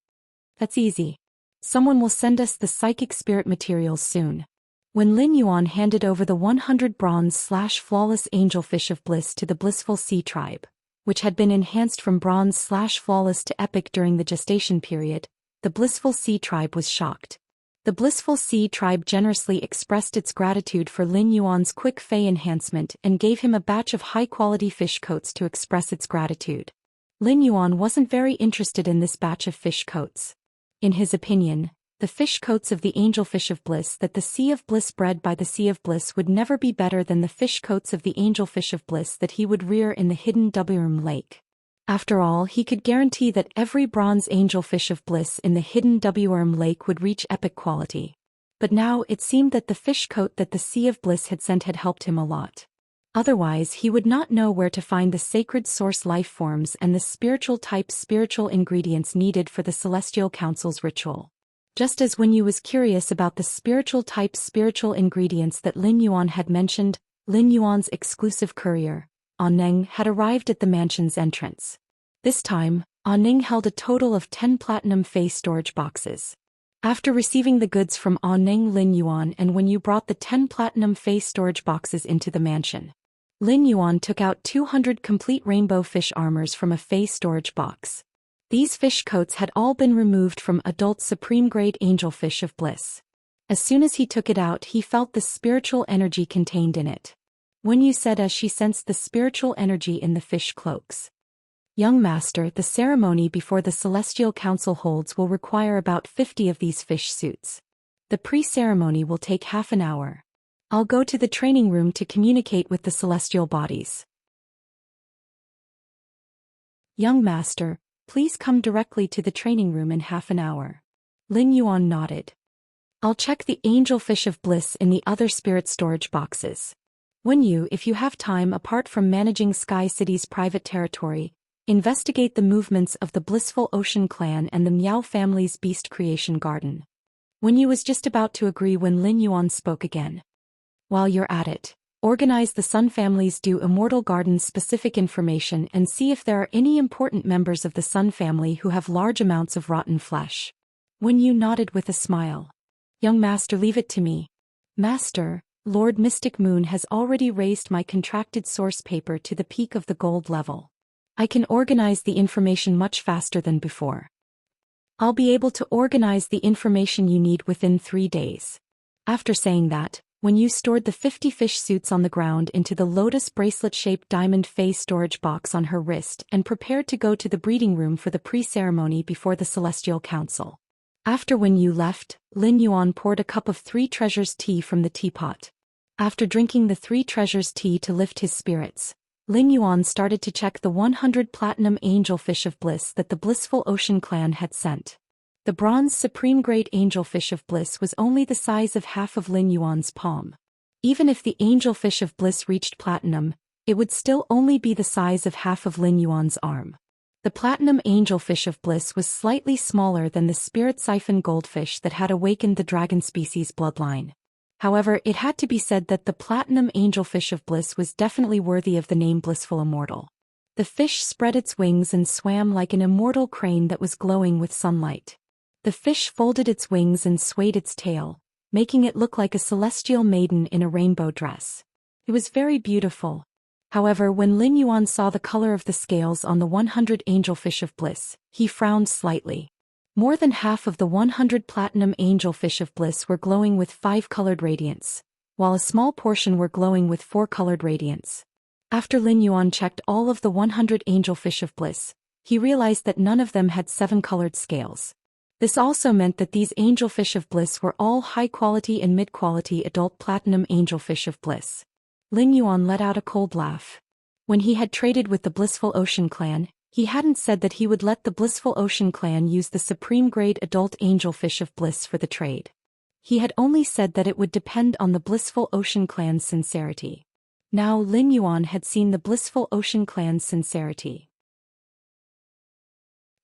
"That's easy. Someone will send us the psychic spirit materials soon." When Lin Yuan handed over the 100 bronze/flawless angelfish of bliss to the Blissful Sea tribe, which had been enhanced from bronze/flawless to epic during the gestation period, the Blissful Sea tribe was shocked. The Blissful Sea tribe generously expressed its gratitude for Lin Yuan's quick Fey enhancement and gave him a batch of high-quality fish coats to express its gratitude. Lin Yuan wasn't very interested in this batch of fish coats. In his opinion, the fish coats of the angelfish of bliss that the Sea of Bliss bred by the Sea of Bliss would never be better than the fish coats of the angelfish of bliss that he would rear in the hidden Wurm Lake. After all, he could guarantee that every bronze angelfish of bliss in the hidden Wurm Lake would reach epic quality. But now it seemed that the fish coat that the Sea of Bliss had sent had helped him a lot. Otherwise, he would not know where to find the sacred source life forms and the spiritual type spiritual ingredients needed for the Celestial Council's ritual. Just as Wen Yu was curious about the spiritual type spiritual ingredients that Lin Yuan had mentioned, Lin Yuan's exclusive courier, Anning, had arrived at the mansion's entrance. This time, Anning held a total of 10 platinum Fey storage boxes. After receiving the goods from Anning, Lin Yuan and Wen Yu brought the 10 platinum Fey storage boxes into the mansion. Lin Yuan took out 200 complete rainbow fish armors from a Fey storage box. These fish coats had all been removed from adult supreme-grade angelfish of bliss. As soon as he took it out, he felt the spiritual energy contained in it. Wen Yu said as she sensed the spiritual energy in the fish cloaks. "Young master, the ceremony before the Celestial Council holds will require about 50 of these fish suits. The pre-ceremony will take half an hour. I'll go to the training room to communicate with the celestial bodies." "Young master, please come directly to the training room in half an hour." Lin Yuan nodded. "I'll check the angelfish of bliss in the other spirit storage boxes. Wen Yu, if you have time apart from managing Sky City's private territory, investigate the movements of the Blissful Ocean clan and the Miao family's beast creation garden." Wen Yu was just about to agree when Lin Yuan spoke again. "While you're at it, organize the Sun family's Do Immortal Garden's specific information and see if there are any important members of the Sun family who have large amounts of rotten flesh." Wen Yu nodded with a smile. Young master, leave it to me. Master, Lord Mystic Moon has already raised my contracted source paper to the peak of the gold level. I can organize the information much faster than before. I'll be able to organize the information you need within 3 days. After saying that, when you stored the 50 fish suits on the ground into the lotus bracelet-shaped diamond phase storage box on her wrist and prepared to go to the breeding room for the pre-ceremony before the Celestial Council. After when you left, Lin Yuan poured a cup of 3 treasures tea from the teapot. After drinking the 3 treasures tea to lift his spirits, Lin Yuan started to check the 100 platinum angelfish of bliss that the Blissful Ocean clan had sent. The bronze supreme grade angelfish of bliss was only the size of half of Lin Yuan's palm. Even if the angelfish of bliss reached platinum, it would still only be the size of half of Lin Yuan's arm. The platinum angelfish of bliss was slightly smaller than the spirit siphon goldfish that had awakened the dragon species bloodline. However, it had to be said that the platinum angelfish of bliss was definitely worthy of the name Blissful Immortal. The fish spread its wings and swam like an immortal crane that was glowing with sunlight. The fish folded its wings and swayed its tail, making it look like a celestial maiden in a rainbow dress. It was very beautiful. However, when Lin Yuan saw the color of the scales on the 100 angelfish of bliss, he frowned slightly. More than half of the 100 platinum angelfish of bliss were glowing with 5-colored radiance, while a small portion were glowing with 4-colored radiance. After Lin Yuan checked all of the 100 angelfish of bliss, he realized that none of them had 7-colored scales. This also meant that these angelfish of bliss were all high-quality and mid-quality adult platinum angelfish of bliss. Lin Yuan let out a cold laugh. When he had traded with the Blissful Ocean clan, he hadn't said that he would let the Blissful Ocean clan use the supreme grade adult angelfish of bliss for the trade. He had only said that it would depend on the Blissful Ocean clan's sincerity. Now Lin Yuan had seen the Blissful Ocean clan's sincerity.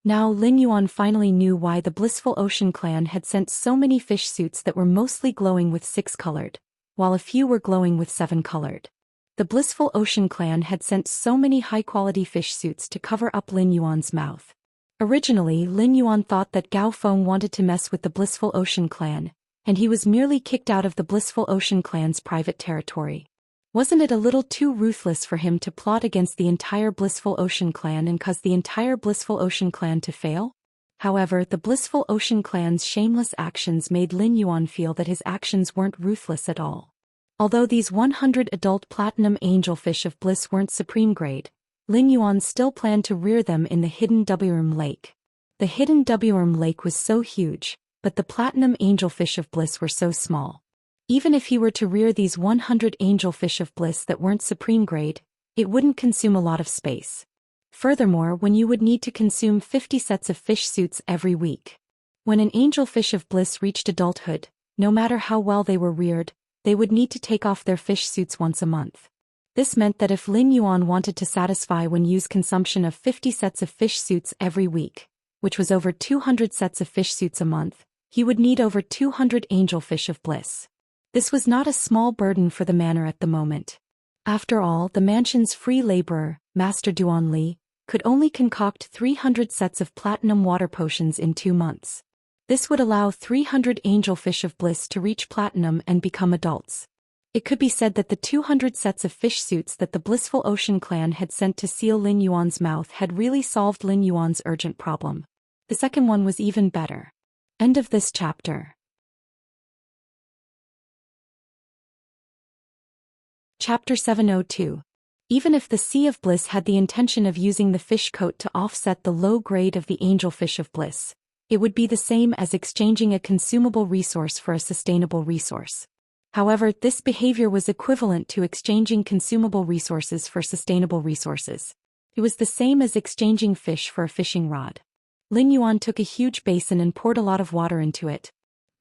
Now Lin Yuan finally knew why the Blissful Ocean clan had sent so many fish suits that were mostly glowing with 6-colored, while a few were glowing with 7-colored. The Blissful Ocean clan had sent so many high-quality fish suits to cover up Lin Yuan's mouth. Originally, Lin Yuan thought that Gao Feng wanted to mess with the Blissful Ocean clan, and he was merely kicked out of the Blissful Ocean clan's private territory. Wasn't it a little too ruthless for him to plot against the entire Blissful Ocean clan and cause the entire Blissful Ocean clan to fail? However, the Blissful Ocean clan's shameless actions made Lin Yuan feel that his actions weren't ruthless at all. Although these 100 adult platinum angelfish of bliss weren't supreme grade, Lin Yuan still planned to rear them in the hidden Wurm Lake. The hidden Wurm Lake was so huge, but the platinum angelfish of bliss were so small. Even if he were to rear these 100 angelfish of bliss that weren't supreme grade, it wouldn't consume a lot of space. Furthermore, when you would need to consume 50 sets of fish suits every week. When an angelfish of bliss reached adulthood, no matter how well they were reared, they would need to take off their fish suits once a month. This meant that if Lin Yuan wanted to satisfy when use consumption of 50 sets of fish suits every week, which was over 200 sets of fish suits a month, he would need over 200 angelfish of bliss. This was not a small burden for the manor at the moment. After all, the mansion's free laborer, Master Duan Li, could only concoct 300 sets of platinum water potions in 2 months. This would allow 300 angelfish of bliss to reach platinum and become adults. It could be said that the 200 sets of fish suits that the Blissful Ocean clan had sent to seal Lin Yuan's mouth had really solved Lin Yuan's urgent problem. The second one was even better. End of this chapter. Chapter 702. Even if the Sea of Bliss had the intention of using the fish coat to offset the low grade of the angelfish of bliss, it would be the same as exchanging a consumable resource for a sustainable resource. However, this behavior was equivalent to exchanging consumable resources for sustainable resources. It was the same as exchanging fish for a fishing rod. Lin Yuan took a huge basin and poured a lot of water into it.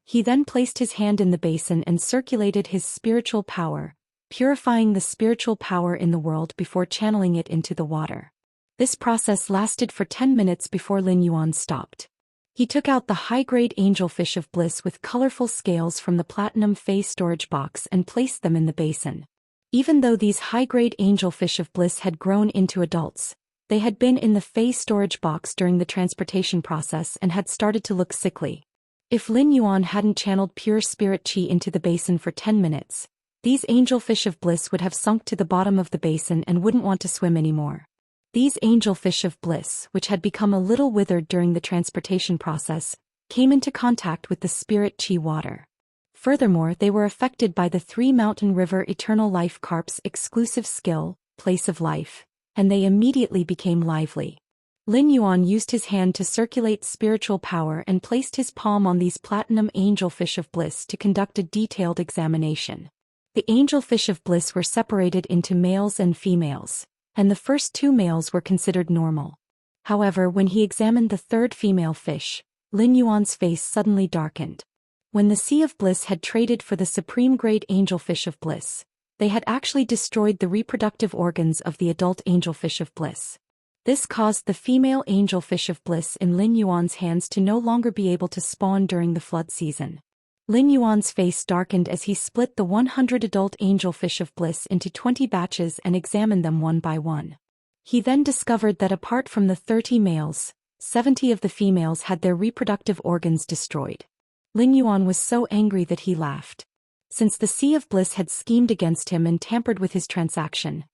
He then placed his hand in the basin and circulated his spiritual power, purifying the spiritual power in the world before channeling it into the water. This process lasted for 10 minutes before Lin Yuan stopped. He took out the high-grade angelfish of bliss with colorful scales from the platinum phase storage box and placed them in the basin. Even though these high-grade angelfish of bliss had grown into adults, they had been in the phase storage box during the transportation process and had started to look sickly. If Lin Yuan hadn't channeled pure spirit qi into the basin for 10 minutes, these angelfish of bliss would have sunk to the bottom of the basin and wouldn't want to swim anymore. These angelfish of bliss, which had become a little withered during the transportation process, came into contact with the spirit qi water. Furthermore, they were affected by the three-mountain river eternal life carp's exclusive skill, place of life, and they immediately became lively. Lin Yuan used his hand to circulate spiritual power and placed his palm on these platinum angelfish of bliss to conduct a detailed examination. The angelfish of bliss were separated into males and females, and the first two males were considered normal. However, when he examined the third female fish, Lin Yuan's face suddenly darkened. When the Sea of Bliss had traded for the supreme-grade angelfish of bliss, they had actually destroyed the reproductive organs of the adult angelfish of bliss. This caused the female angelfish of bliss in Lin Yuan's hands to no longer be able to spawn during the flood season. Lin Yuan's face darkened as he split the 100 adult angelfish of bliss into 20 batches and examined them one by one. He then discovered that apart from the 30 males, 70 of the females had their reproductive organs destroyed. Lin Yuan was so angry that he laughed. Since the Sea of Bliss had schemed against him and tampered with his transaction,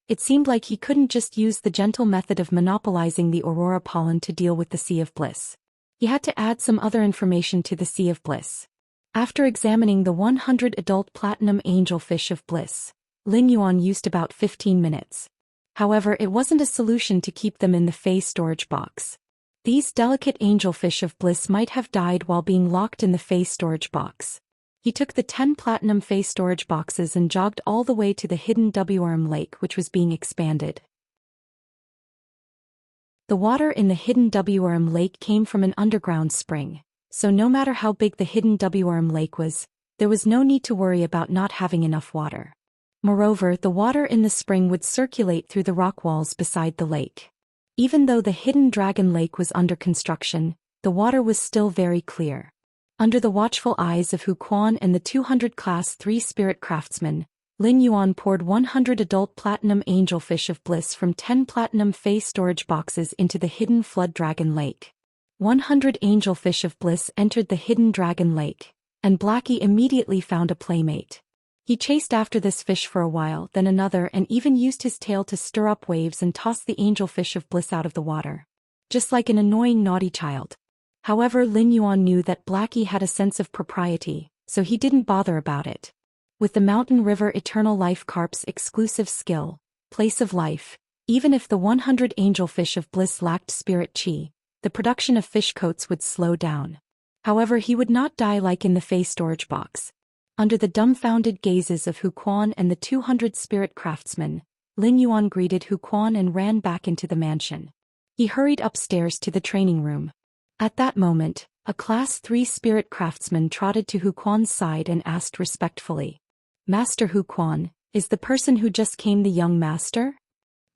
it seemed like he couldn't just use the gentle method of monopolizing the aurora pollen to deal with the Sea of Bliss. He had to add some other information to the Sea of Bliss. After examining the 100 adult platinum angelfish of bliss, Lin Yuan used about 15 minutes. However, it wasn't a solution to keep them in the phase storage box. These delicate angelfish of bliss might have died while being locked in the phase storage box. He took the 10 platinum phase storage boxes and jogged all the way to the hidden Wurm lake, which was being expanded. The water in the hidden Wurm lake came from an underground spring, so no matter how big the hidden Wurm lake was, there was no need to worry about not having enough water. Moreover, the water in the spring would circulate through the rock walls beside the lake. Even though the hidden dragon lake was under construction, the water was still very clear. Under the watchful eyes of Hu Quan and the 200 Class 3 spirit craftsmen, Lin Yuan poured 100 adult platinum angelfish of bliss from 10 platinum phase storage boxes into the hidden flood dragon lake. 100 angelfish of bliss entered the hidden dragon lake, and Blackie immediately found a playmate. He chased after this fish for a while, then another, and even used his tail to stir up waves and toss the angelfish of bliss out of the water. Just like an annoying naughty child. However, Lin Yuan knew that Blackie had a sense of propriety, so he didn't bother about it. With the mountain river eternal life carp's exclusive skill, place of life, even if the 100 angelfish of bliss lacked spirit qi, the production of fish coats would slow down. However, he would not die like in the phase storage box. Under the dumbfounded gazes of Hu Quan and the 200 spirit craftsmen, Lin Yuan greeted Hu Quan and ran back into the mansion. He hurried upstairs to the training room. At that moment, a Class 3 spirit craftsman trotted to Hu Quan's side and asked respectfully, "Master Hu Quan, is the person who just came the young master?"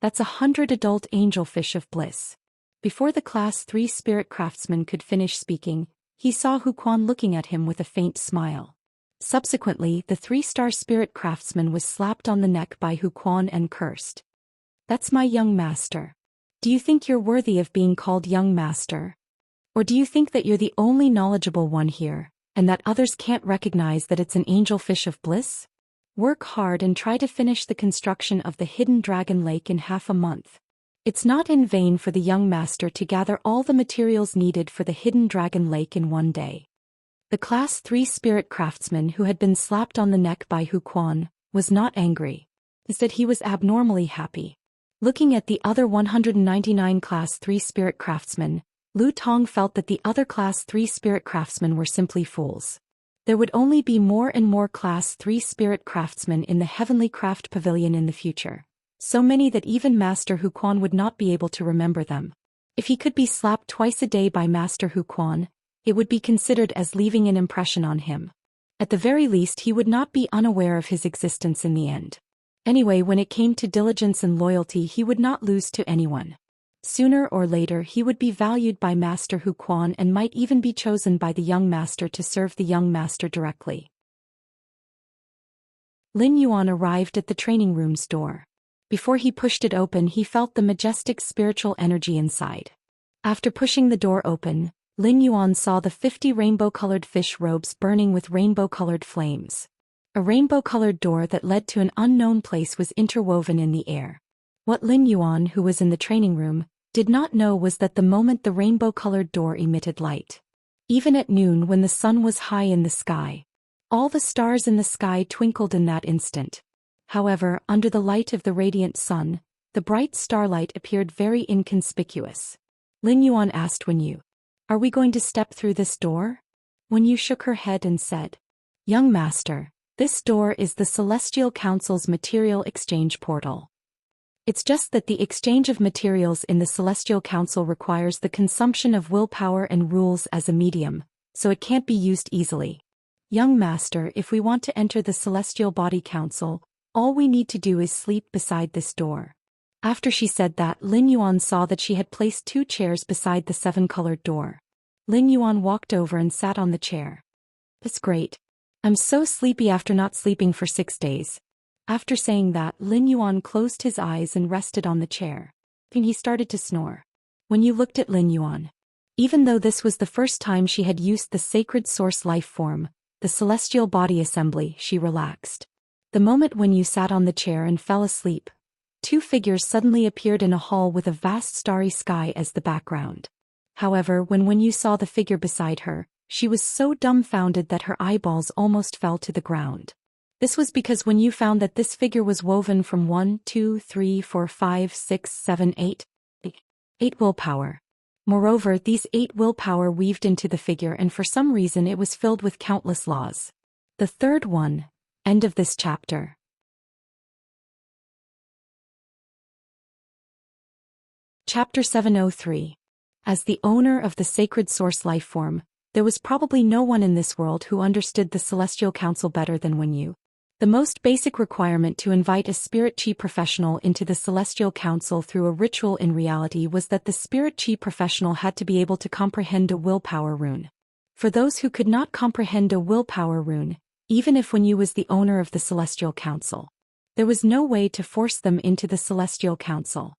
"That's 100 adult angelfish of bliss." Before the Class 3 spirit craftsman could finish speaking, he saw Hu Quan looking at him with a faint smile. Subsequently, the 3-star spirit craftsman was slapped on the neck by Hu Quan and cursed. "That's my young master. Do you think you're worthy of being called young master? Or do you think that you're the only knowledgeable one here, and that others can't recognize that it's an angelfish of bliss? Work hard and try to finish the construction of the hidden dragon lake in half a month. It's not in vain for the young master to gather all the materials needed for the hidden dragon lake in one day." The Class 3 spirit craftsman who had been slapped on the neck by Hu Quan was not angry. Instead, he was abnormally happy. Looking at the other 199 Class 3 spirit craftsmen, Lu Tong felt that the other Class 3 spirit craftsmen were simply fools. There would only be more and more Class 3 spirit craftsmen in the Heavenly Craft Pavilion in the future. So many that even Master Hu Quan would not be able to remember them. If he could be slapped twice a day by Master Hu Quan, it would be considered as leaving an impression on him. At the very least, he would not be unaware of his existence in the end. Anyway, when it came to diligence and loyalty, he would not lose to anyone. Sooner or later, he would be valued by Master Hu Quan and might even be chosen by the young master to serve the young master directly. Lin Yuan arrived at the training room's door. Before he pushed it open, he felt the majestic spiritual energy inside. After pushing the door open, Lin Yuan saw the 50 rainbow-colored fish robes burning with rainbow-colored flames. A rainbow-colored door that led to an unknown place was interwoven in the air. What Lin Yuan, who was in the training room, did not know was that the moment the rainbow-colored door emitted light. Even at noon when the sun was high in the sky, all the stars in the sky twinkled in that instant. However, under the light of the radiant sun, the bright starlight appeared very inconspicuous. Lin Yuan asked Wen Yu, "Are we going to step through this door?" Wen Yu shook her head and said, "Young master, this door is the Celestial Council's material exchange portal. It's just that the exchange of materials in the Celestial Council requires the consumption of willpower and rules as a medium, so it can't be used easily. Young master, if we want to enter the Celestial Body Council, all we need to do is sleep beside this door." After she said that, Lin Yuan saw that she had placed 2 chairs beside the 7-colored door. Lin Yuan walked over and sat on the chair. "That's great. I'm so sleepy after not sleeping for 6 days. After saying that, Lin Yuan closed his eyes and rested on the chair. Then he started to snore. When you looked at Lin Yuan, even though this was the first time she had used the sacred source life form, the celestial body assembly, she relaxed. The moment when you sat on the chair and fell asleep, 2 figures suddenly appeared in a hall with a vast starry sky as the background. However, when you saw the figure beside her, she was so dumbfounded that her eyeballs almost fell to the ground. This was because when you found that this figure was woven from 1, 2, 3, 4, 5, 6, 7, 8 willpower. Moreover, these 8 willpower weaved into the figure, and for some reason it was filled with countless laws. The third one. End of this chapter. Chapter 703. As the owner of the sacred source life form, there was probably no one in this world who understood the Celestial Council better than Wen Yu. The most basic requirement to invite a spirit chi professional into the Celestial Council through a ritual in reality was that the spirit chi professional had to be able to comprehend a willpower rune. For those who could not comprehend a willpower rune, even if Wen Yu was the owner of the Celestial Council, there was no way to force them into the Celestial Council.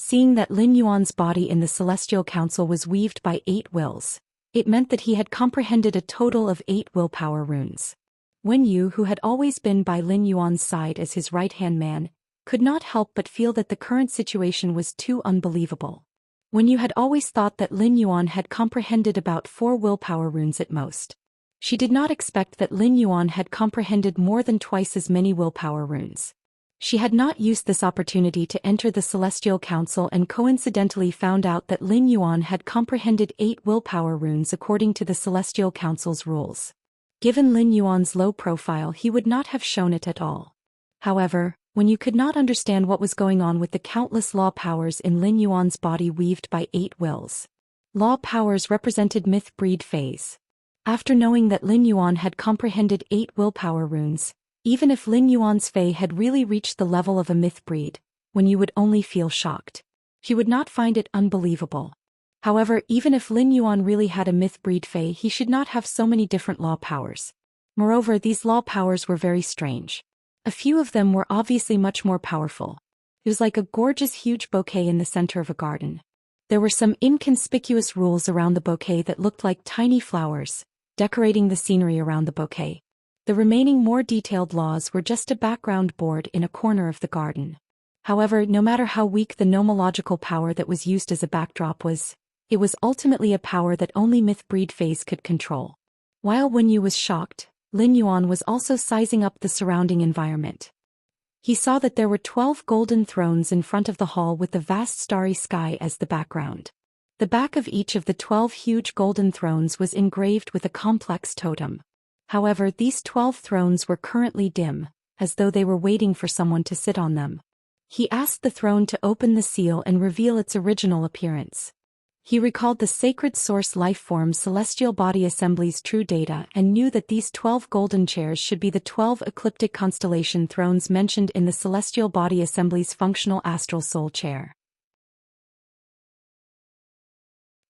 Seeing that Lin Yuan's body in the Celestial Council was weaved by 8 wills, it meant that he had comprehended a total of 8 willpower runes. Wen Yu, who had always been by Lin Yuan's side as his right-hand man, could not help but feel that the current situation was too unbelievable. Wen Yu had always thought that Lin Yuan had comprehended about 4 willpower runes at most. She did not expect that Lin Yuan had comprehended more than twice as many willpower runes. She had not used this opportunity to enter the Celestial Council and coincidentally found out that Lin Yuan had comprehended 8 willpower runes according to the Celestial Council's rules. Given Lin Yuan's low profile, he would not have shown it at all. However, Wen Yu could not understand what was going on with the countless law powers in Lin Yuan's body weaved by 8 wills. Law powers represented myth breed phase. After knowing that Lin Yuan had comprehended 8 willpower runes, even if Lin Yuan's Fei had really reached the level of a myth breed, Wen Yu would only feel shocked. He would not find it unbelievable. However, even if Lin Yuan really had a myth breed Fei, he should not have so many different law powers. Moreover, these law powers were very strange. A few of them were obviously much more powerful. It was like a gorgeous huge bouquet in the center of a garden. There were some inconspicuous rules around the bouquet that looked like tiny flowers, decorating the scenery around the bouquet. The remaining more detailed laws were just a background board in a corner of the garden. However, no matter how weak the nomological power that was used as a backdrop was, it was ultimately a power that only myth breed phase could control. While Wen Yu was shocked, Lin Yuan was also sizing up the surrounding environment. He saw that there were 12 golden thrones in front of the hall with the vast starry sky as the background. The back of each of the 12 huge golden thrones was engraved with a complex totem. However, these 12 thrones were currently dim, as though they were waiting for someone to sit on them. He asked the throne to open the seal and reveal its original appearance. He recalled the sacred source life form celestial body assembly's true data and knew that these 12 golden chairs should be the 12 ecliptic constellation thrones mentioned in the celestial body assembly's functional astral soul chair.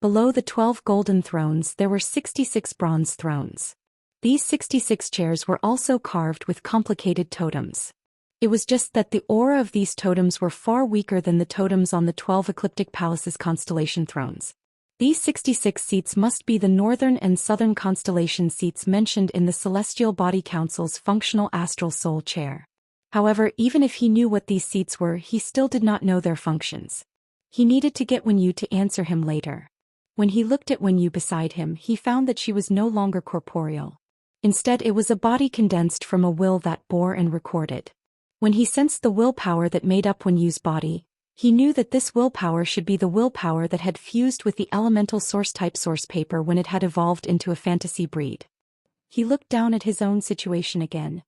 Below the 12 golden thrones there were 66 bronze thrones. These 66 chairs were also carved with complicated totems. It was just that the aura of these totems were far weaker than the totems on the 12 ecliptic palaces constellation thrones. These 66 seats must be the northern and southern constellation seats mentioned in the Celestial Body Council's functional astral soul chair. However, even if he knew what these seats were, he still did not know their functions. He needed to get Wenyu to answer him later. When he looked at Wenyu beside him, he found that she was no longer corporeal. Instead, it was a body condensed from a will that bore and recorded. When he sensed the willpower that made up Wenyu's body, he knew that this willpower should be the willpower that had fused with the elemental source-type source paper when it had evolved into a fantasy breed. He looked down at his own situation again.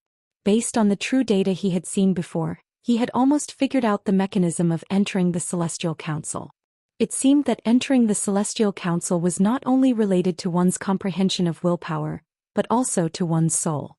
Based on the true data he had seen before, he had almost figured out the mechanism of entering the Celestial Council. It seemed that entering the Celestial Council was not only related to one's comprehension of willpower, but also to one's soul.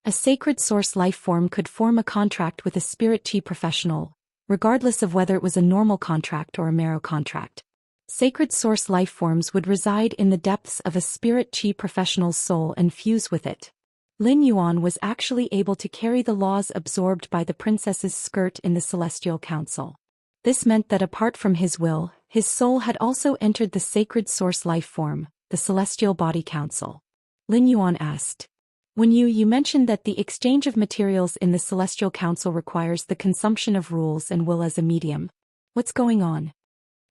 A sacred source life form could form a contract with a spirit chi professional, regardless of whether it was a normal contract or a marrow contract. Sacred source life forms would reside in the depths of a spirit chi professional's soul and fuse with it. Lin Yuan was actually able to carry the laws absorbed by the princess's skirt in the Celestial Council. This meant that apart from his will, his soul had also entered the sacred source life form, the Celestial Body Council. Lin Yuan asked, "When you mentioned that the exchange of materials in the Celestial Council requires the consumption of rules and will as a medium. What's going on?"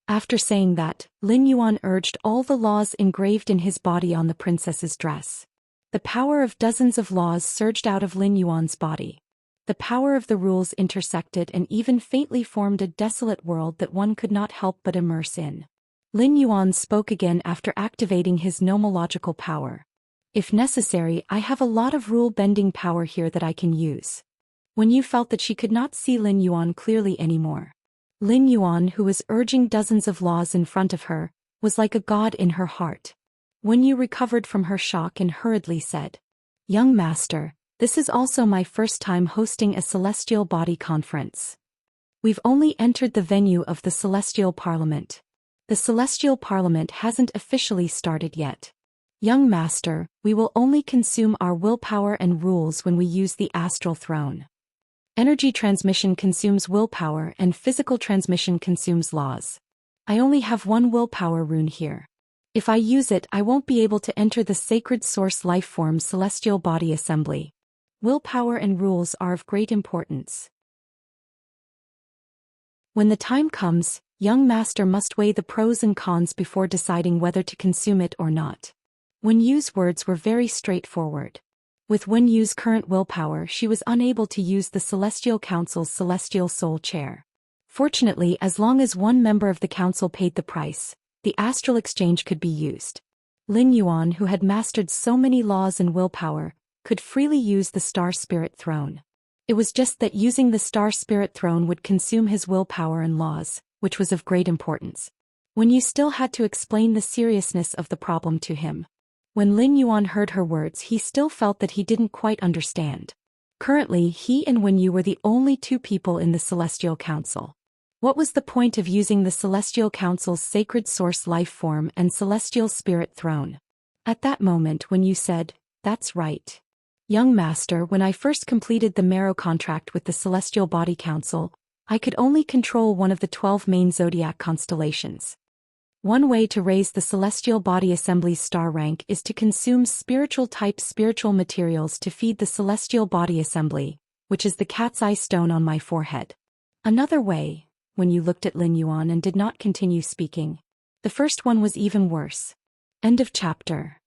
After saying that, Lin Yuan urged all the laws engraved in his body on the princess's dress. The power of dozens of laws surged out of Lin Yuan's body. The power of the rules intersected and even faintly formed a desolate world that one could not help but immerse in. Lin Yuan spoke again after activating his nomological power. "If necessary, I have a lot of rule-bending power here that I can use." Wenyu felt that she could not see Lin Yuan clearly anymore. Lin Yuan, who was urging dozens of laws in front of her, was like a god in her heart. Wenyu recovered from her shock and hurriedly said, "Young master, this is also my first time hosting a Celestial Body Conference. We've only entered the venue of the Celestial Parliament. The Celestial Parliament hasn't officially started yet. Young master, we will only consume our willpower and rules when we use the astral throne. Energy transmission consumes willpower and physical transmission consumes laws. I only have one willpower rune here. If I use it, I won't be able to enter the sacred source life form Celestial Body Assembly. Willpower and rules are of great importance. When the time comes, young master must weigh the pros and cons before deciding whether to consume it or not." Wenyu's words were very straightforward. With Wenyu's current willpower, she was unable to use the Celestial Council's Celestial Soul Chair. Fortunately, as long as one member of the council paid the price, the astral exchange could be used. Lin Yuan, who had mastered so many laws and willpower, could freely use the Star Spirit Throne. It was just that using the Star Spirit Throne would consume his willpower and laws, which was of great importance. Wenyu still had to explain the seriousness of the problem to him. When Lin Yuan heard her words, he still felt that he didn't quite understand. Currently, he and Wenyu were the only two people in the Celestial Council. What was the point of using the Celestial Council's Sacred Source Life Form and Celestial Spirit Throne? At that moment, Wenyu said, "That's right. Young master, when I first completed the marrow contract with the Celestial Body Council, I could only control one of the 12 main zodiac constellations. One way to raise the Celestial Body Assembly's star rank is to consume spiritual-type spiritual materials to feed the Celestial Body Assembly, which is the cat's eye stone on my forehead. Another way," when you looked at Lin Yuan and did not continue speaking. The first one was even worse. End of chapter.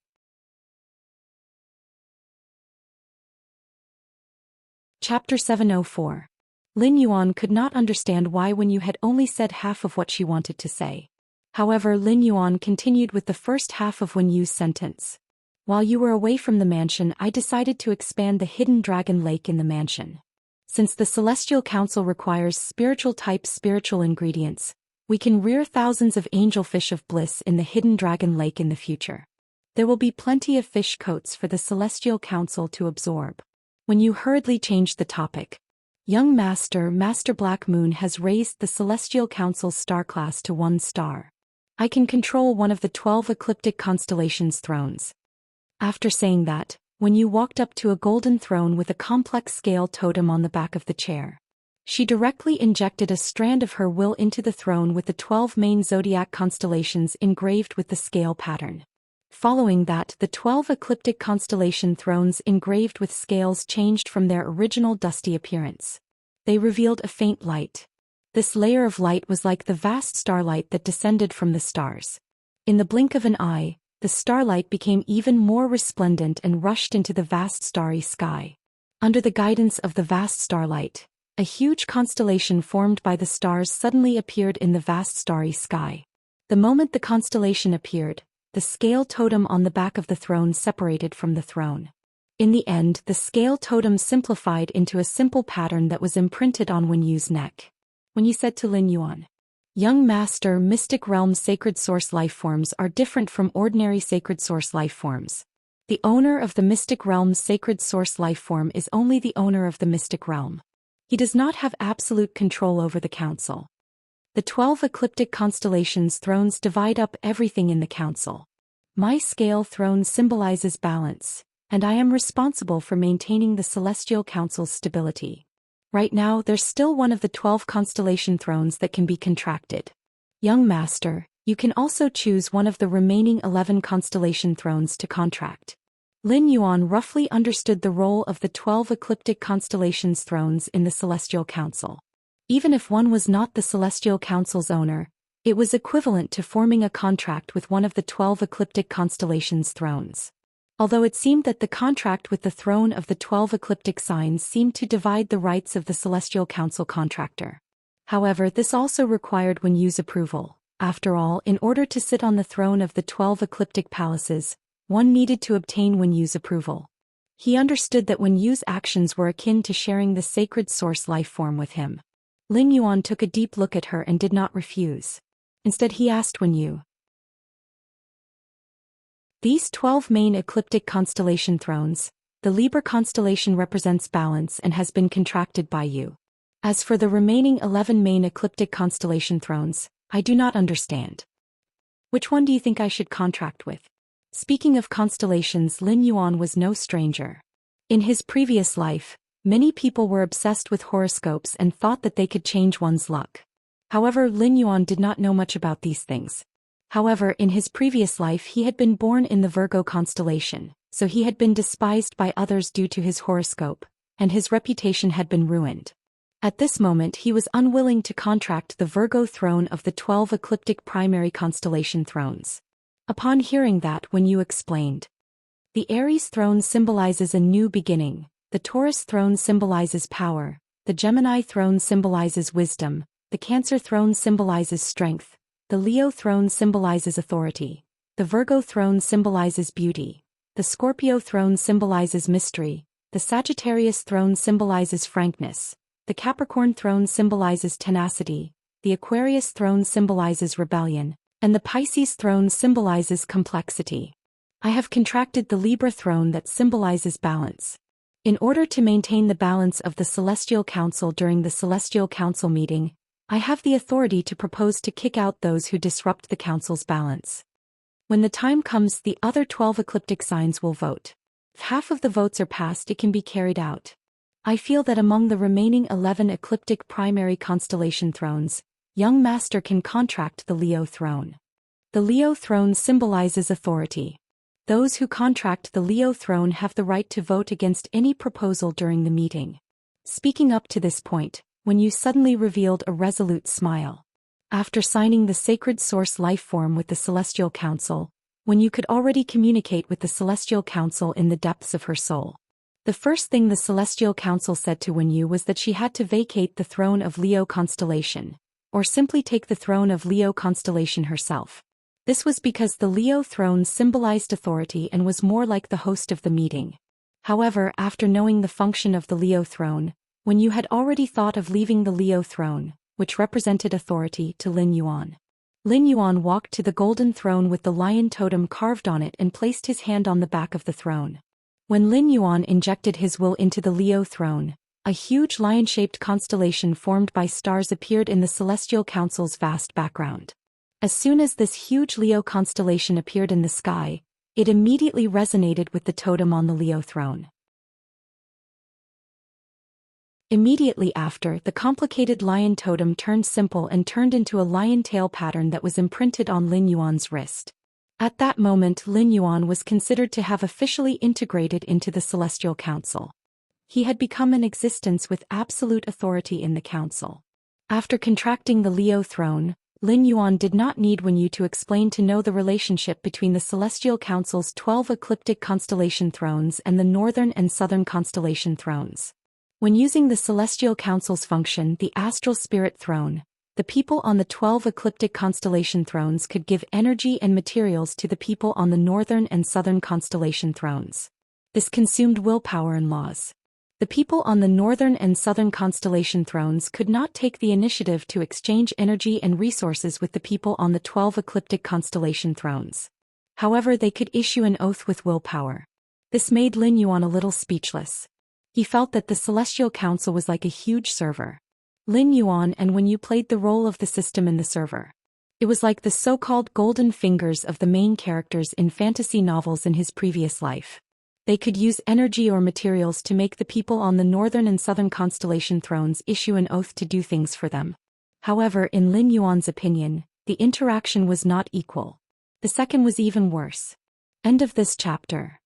Chapter 704. Lin Yuan could not understand why Wenyu had only said half of what she wanted to say. However, Lin Yuan continued with the first half of Wenyu's sentence. "While you were away from the mansion, I decided to expand the hidden dragon lake in the mansion. Since the Celestial Council requires spiritual-type spiritual ingredients, we can rear thousands of angelfish of bliss in the hidden dragon lake in the future. There will be plenty of fish coats for the Celestial Council to absorb." Wenyu hurriedly changed the topic. "Young master, Master Black Moon has raised the Celestial Council's star class to 1 star. I can control one of the 12 ecliptic constellations' thrones." After saying that, Wenyu walked up to a golden throne with a complex scale totem on the back of the chair. She directly injected a strand of her will into the throne with the 12 main zodiac constellations engraved with the scale pattern. Following that, the 12 ecliptic constellation thrones engraved with scales changed from their original dusty appearance. They revealed a faint light. This layer of light was like the vast starlight that descended from the stars. In the blink of an eye, the starlight became even more resplendent and rushed into the vast starry sky. Under the guidance of the vast starlight, a huge constellation formed by the stars suddenly appeared in the vast starry sky. The moment the constellation appeared, the scale totem on the back of the throne separated from the throne. In the end, the scale totem simplified into a simple pattern that was imprinted on Wenyu's neck. Wenyu said to Lin Yuan, "Young Master, Mystic Realm Sacred Source lifeforms are different from ordinary Sacred Source lifeforms. The owner of the Mystic Realm's Sacred Source lifeform is only the owner of the Mystic Realm. He does not have absolute control over the Council. The 12 ecliptic constellations thrones divide up everything in the Council. My scale throne symbolizes balance, and I am responsible for maintaining the Celestial Council's stability. Right now, there's still one of the 12 constellation thrones that can be contracted. Young Master, you can also choose one of the remaining 11 constellation thrones to contract." Lin Yuan roughly understood the role of the 12 ecliptic constellations thrones in the Celestial Council. Even if one was not the Celestial Council's owner, it was equivalent to forming a contract with one of the 12 ecliptic constellations thrones. Although it seemed that the contract with the throne of the 12 ecliptic signs seemed to divide the rights of the Celestial Council contractor. However, this also required Wenyu's approval. After all, in order to sit on the throne of the 12 ecliptic palaces, one needed to obtain Wenyu's approval. He understood that Wenyu's actions were akin to sharing the sacred source lifeform with him. Lin Yuan took a deep look at her and did not refuse. Instead, he asked Wenyu, "These 12 main ecliptic constellation thrones, the Libra constellation represents balance and has been contracted by you. As for the remaining 11 main ecliptic constellation thrones, I do not understand. Which one do you think I should contract with?" Speaking of constellations, Lin Yuan was no stranger. In his previous life, many people were obsessed with horoscopes and thought that they could change one's luck. However, Lin Yuan did not know much about these things. However, in his previous life he had been born in the Virgo constellation, so he had been despised by others due to his horoscope, and his reputation had been ruined. At this moment he was unwilling to contract the Virgo throne of the 12 ecliptic primary constellation thrones. Upon hearing that, Wenyu explained, "The Aries throne symbolizes a new beginning, the Taurus throne symbolizes power, the Gemini throne symbolizes wisdom, the Cancer throne symbolizes strength, the Leo throne symbolizes authority, the Virgo throne symbolizes beauty, the Scorpio throne symbolizes mystery, the Sagittarius throne symbolizes frankness, the Capricorn throne symbolizes tenacity, the Aquarius throne symbolizes rebellion, and the Pisces throne symbolizes complexity. I have contracted the Libra throne that symbolizes balance. In order to maintain the balance of the Celestial Council during the Celestial Council meeting, I have the authority to propose to kick out those who disrupt the Council's balance. When the time comes, the other 12 ecliptic signs will vote. If half of the votes are passed, it can be carried out. I feel that among the remaining 11 ecliptic primary constellation thrones, Young Master can contract the Leo throne. The Leo throne symbolizes authority. Those who contract the Leo throne have the right to vote against any proposal during the meeting." Speaking up to this point, Wenyu suddenly revealed a resolute smile. After signing the sacred source lifeform with the Celestial Council, Wenyu could already communicate with the Celestial Council in the depths of her soul. The first thing the Celestial Council said to Wenyu was that she had to vacate the throne of Leo constellation, or simply take the throne of Leo constellation herself. This was because the Leo throne symbolized authority and was more like the host of the meeting. However, after knowing the function of the Leo throne, Wenyu had already thought of leaving the Leo throne, which represented authority, to Lin Yuan. Lin Yuan walked to the golden throne with the lion totem carved on it and placed his hand on the back of the throne. When Lin Yuan injected his will into the Leo throne, a huge lion-shaped constellation formed by stars appeared in the Celestial Council's vast background. As soon as this huge Leo constellation appeared in the sky, it immediately resonated with the totem on the Leo throne. Immediately after, the complicated lion totem turned simple and turned into a lion tail pattern that was imprinted on Lin Yuan's wrist. At that moment, Lin Yuan was considered to have officially integrated into the Celestial Council. He had become an existence with absolute authority in the council. After contracting the Leo throne, Lin Yuan did not need Wenyu to explain to know the relationship between the Celestial Council's 12 ecliptic constellation thrones and the northern and southern constellation thrones. When using the Celestial Council's function, the Astral Spirit Throne, the people on the 12 ecliptic constellation thrones could give energy and materials to the people on the northern and southern constellation thrones. This consumed willpower and laws. The people on the northern and southern constellation thrones could not take the initiative to exchange energy and resources with the people on the 12 ecliptic constellation thrones. However, they could issue an oath with willpower. This made Lin Yuan a little speechless. He felt that the Celestial Council was like a huge server. Lin Yuan and Wenyu played the role of the system in the server. It was like the so-called golden fingers of the main characters in fantasy novels in his previous life. They could use energy or materials to make the people on the northern and southern constellation thrones issue an oath to do things for them. However, in Lin Yuan's opinion, the interaction was not equal. The second was even worse. End of this chapter.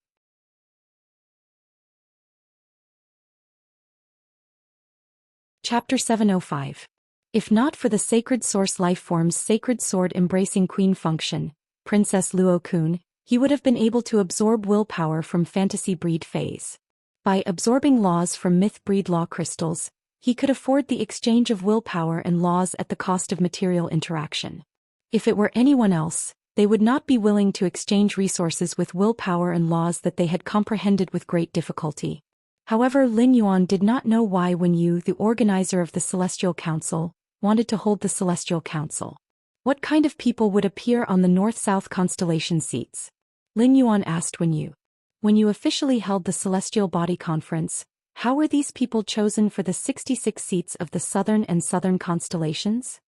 Chapter 705. If not for the Sacred Source Lifeform's sacred sword-embracing queen function, Princess Luo Kun, he would have been able to absorb willpower from fantasy breed phase. By absorbing laws from myth breed law crystals, he could afford the exchange of willpower and laws at the cost of material interaction. If it were anyone else, they would not be willing to exchange resources with willpower and laws that they had comprehended with great difficulty. However, Lin Yuan did not know why Wenyu, the organizer of the Celestial Council, wanted to hold the Celestial Council. What kind of people would appear on the north-south constellation seats? Lin Yuan asked Wenyu. When you officially held the Celestial Body Conference, how were these people chosen for the 66 seats of the southern and southern constellations?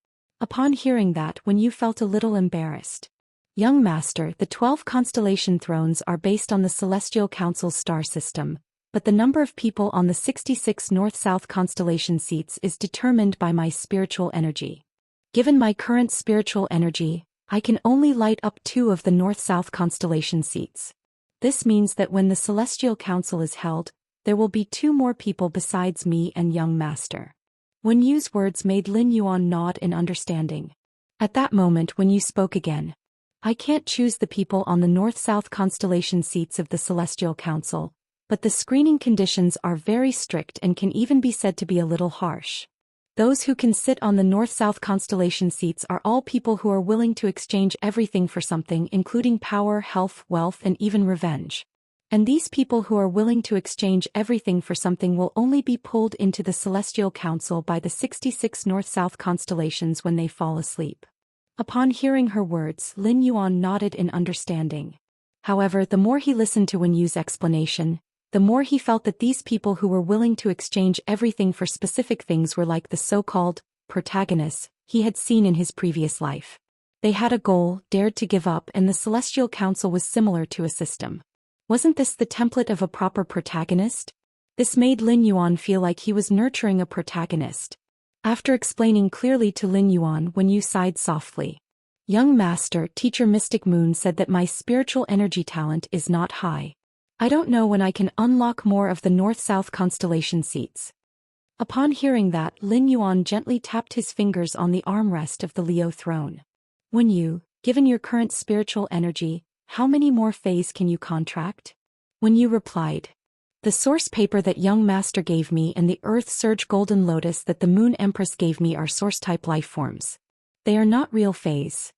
Upon hearing that, Wenyu felt a little embarrassed. Young Master, the 12 constellation thrones are based on the Celestial Council's star system, but the number of people on the 66 north-south constellation seats is determined by my spiritual energy. Given my current spiritual energy, I can only light up 2 of the north-south constellation seats. This means that when the Celestial Council is held, there will be 2 more people besides me and Young Master. Wenyu's words made Lin Yuan nod in understanding. At that moment Wenyu spoke again. I can't choose the people on the north-south constellation seats of the Celestial Council, but the screening conditions are very strict and can even be said to be a little harsh. Those who can sit on the north-south constellation seats are all people who are willing to exchange everything for something, including power, health, wealth, and even revenge. And these people who are willing to exchange everything for something will only be pulled into the Celestial Council by the 66 north-south constellations when they fall asleep. Upon hearing her words, Lin Yuan nodded in understanding. However, the more he listened to Wenyu's explanation, the more he felt that these people who were willing to exchange everything for specific things were like the so-called protagonists he had seen in his previous life. They had a goal, dared to give up, and the Celestial Council was similar to a system. Wasn't this the template of a proper protagonist? This made Lin Yuan feel like he was nurturing a protagonist. After explaining clearly to Lin Yuan, Wenyu sighed softly. Young Master, Teacher Mystic Moon said that my spiritual energy talent is not high. I don't know when I can unlock more of the north-south constellation seats. Upon hearing that, Lin Yuan gently tapped his fingers on the armrest of the Leo throne. Wenyu, given your current spiritual energy, how many more phase can you contract? Wenyu replied. The source paper that Young Master gave me and the Earth Surge Golden Lotus that the Moon Empress gave me are source-type life forms. They are not real phase.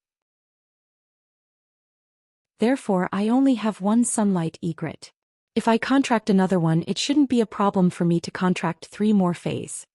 Therefore, I only have 1 sunlight egret. If I contract another one, it shouldn't be a problem for me to contract 3 more phase.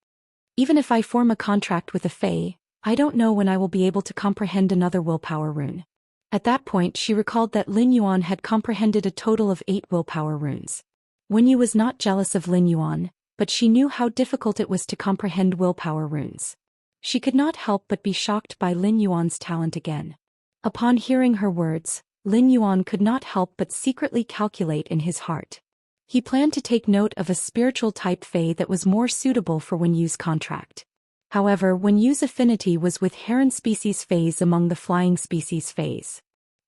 Even if I form a contract with a fae, I don't know when I will be able to comprehend another willpower rune. At that point, she recalled that Lin Yuan had comprehended a total of 8 willpower runes. Wenyu was not jealous of Lin Yuan, but she knew how difficult it was to comprehend willpower runes. She could not help but be shocked by Lin Yuan's talent again. Upon hearing her words, Lin Yuan could not help but secretly calculate in his heart. He planned to take note of a spiritual type Fae that was more suitable for Wen Yu's contract. However, Wen Yu's affinity was with heron species Faes among the flying species Faes.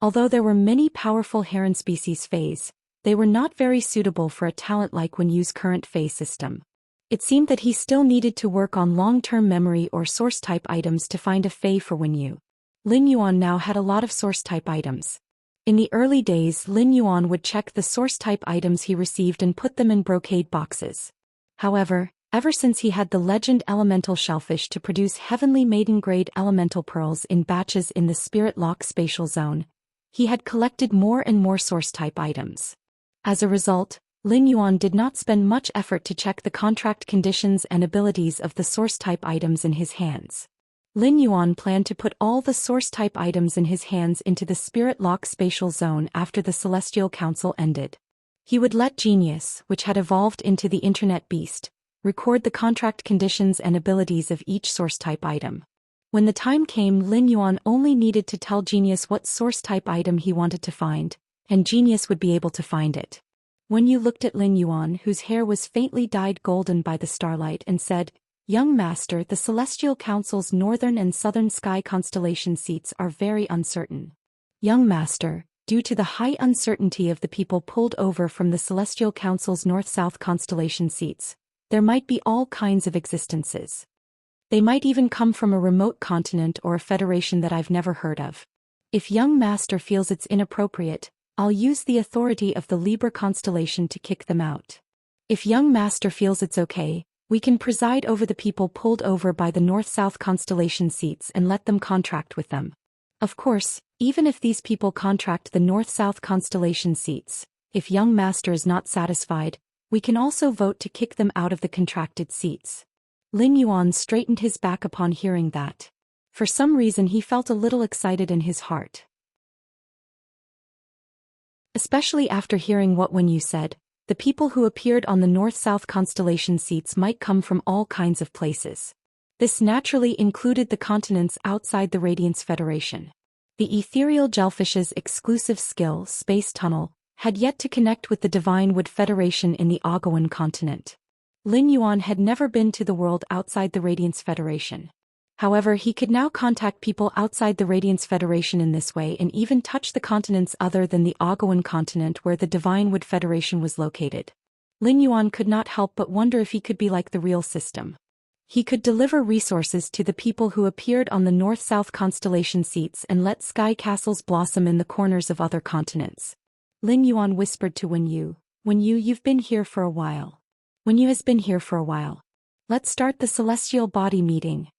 Although there were many powerful heron species Faes, they were not very suitable for a talent like Wen Yu's current Fae system. It seemed that he still needed to work on long-term memory or source-type items to find a Fae for Wen Yu. Lin Yuan now had a lot of source-type items. In the early days, Lin Yuan would check the source-type items he received and put them in brocade boxes. However, ever since he had the legend elemental shellfish to produce heavenly maiden-grade elemental pearls in batches in the Spirit Lock spatial zone, he had collected more and more source-type items. As a result, Lin Yuan did not spend much effort to check the contract conditions and abilities of the source-type items in his hands. Lin Yuan planned to put all the source-type items in his hands into the Spirit Lock spatial zone after the Celestial Council ended. He would let Genius, which had evolved into the Internet Beast, record the contract conditions and abilities of each source-type item. When the time came, Lin Yuan only needed to tell Genius what source-type item he wanted to find, and Genius would be able to find it. Wen Yu looked at Lin Yuan, whose hair was faintly dyed golden by the starlight, and said, "Young master, the Celestial Council's northern and southern sky constellation seats are very uncertain. Young master, due to the high uncertainty of the people pulled over from the Celestial Council's north-south constellation seats, there might be all kinds of existences. They might even come from a remote continent or a federation that I've never heard of. If young master feels it's inappropriate, I'll use the authority of the Libra constellation to kick them out. If young master feels it's okay, we can preside over the people pulled over by the north-south constellation seats and let them contract with them. Of course, even if these people contract the north-south constellation seats, if young master is not satisfied, we can also vote to kick them out of the contracted seats." Lin Yuan straightened his back upon hearing that. For some reason he felt a little excited in his heart. Especially after hearing what Wen Yu said, the people who appeared on the north-south constellation seats might come from all kinds of places. This naturally included the continents outside the Radiance Federation. The ethereal jellyfish's exclusive skill, Space Tunnel, had yet to connect with the Divine Wood Federation in the Agawan continent. Lin Yuan had never been to the world outside the Radiance Federation. However, he could now contact people outside the Radiance Federation in this way and even touch the continents other than the Agawan continent where the Divine Wood Federation was located. Lin Yuan could not help but wonder if he could be like the real system. He could deliver resources to the people who appeared on the north-south constellation seats and let sky castles blossom in the corners of other continents. Lin Yuan whispered to Wen Yu, "Wen Yu, you've been here for a while. Wen Yu has been here for a while. Let's start the celestial body meeting."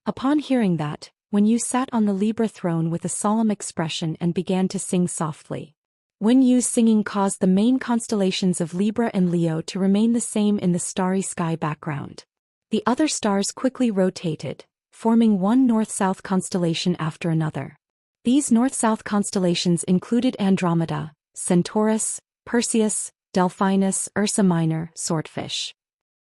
Upon hearing that, Wen Yu sat on the Libra throne with a solemn expression and began to sing softly. Wen Yu's singing caused the main constellations of Libra and Leo to remain the same in the starry sky background. The other stars quickly rotated, forming one north-south constellation after another. These north-south constellations included Andromeda, Centaurus, Perseus, Delphinus, Ursa Minor, Swordfish.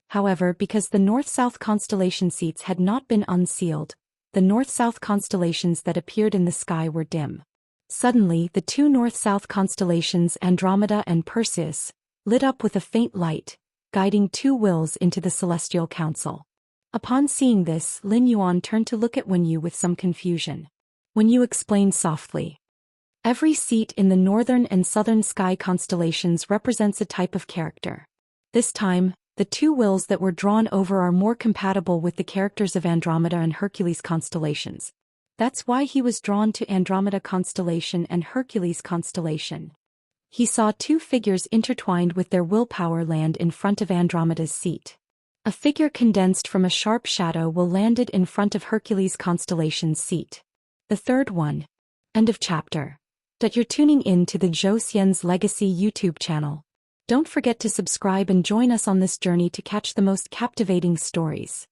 However, because the north-south constellation seats had not been unsealed, the north-south constellations that appeared in the sky were dim. Suddenly, the two north-south constellations, Andromeda and Perseus, lit up with a faint light, guiding two wills into the Celestial Council. Upon seeing this, Lin Yuan turned to look at Wen Yu with some confusion. Wen Yu explained softly. "Every seat in the northern and southern sky constellations represents a type of character. This time, the two wills that were drawn over are more compatible with the characters of Andromeda and Hercules constellations. That's why he was drawn to Andromeda constellation and Hercules constellation." He saw two figures intertwined with their willpower land in front of Andromeda's seat. A figure condensed from a sharp shadow will landed in front of Hercules constellation's seat. The third one. End of chapter. You're tuning in to the Zhou Xian's Legacy YouTube channel. Don't forget to subscribe and join us on this journey to catch the most captivating stories.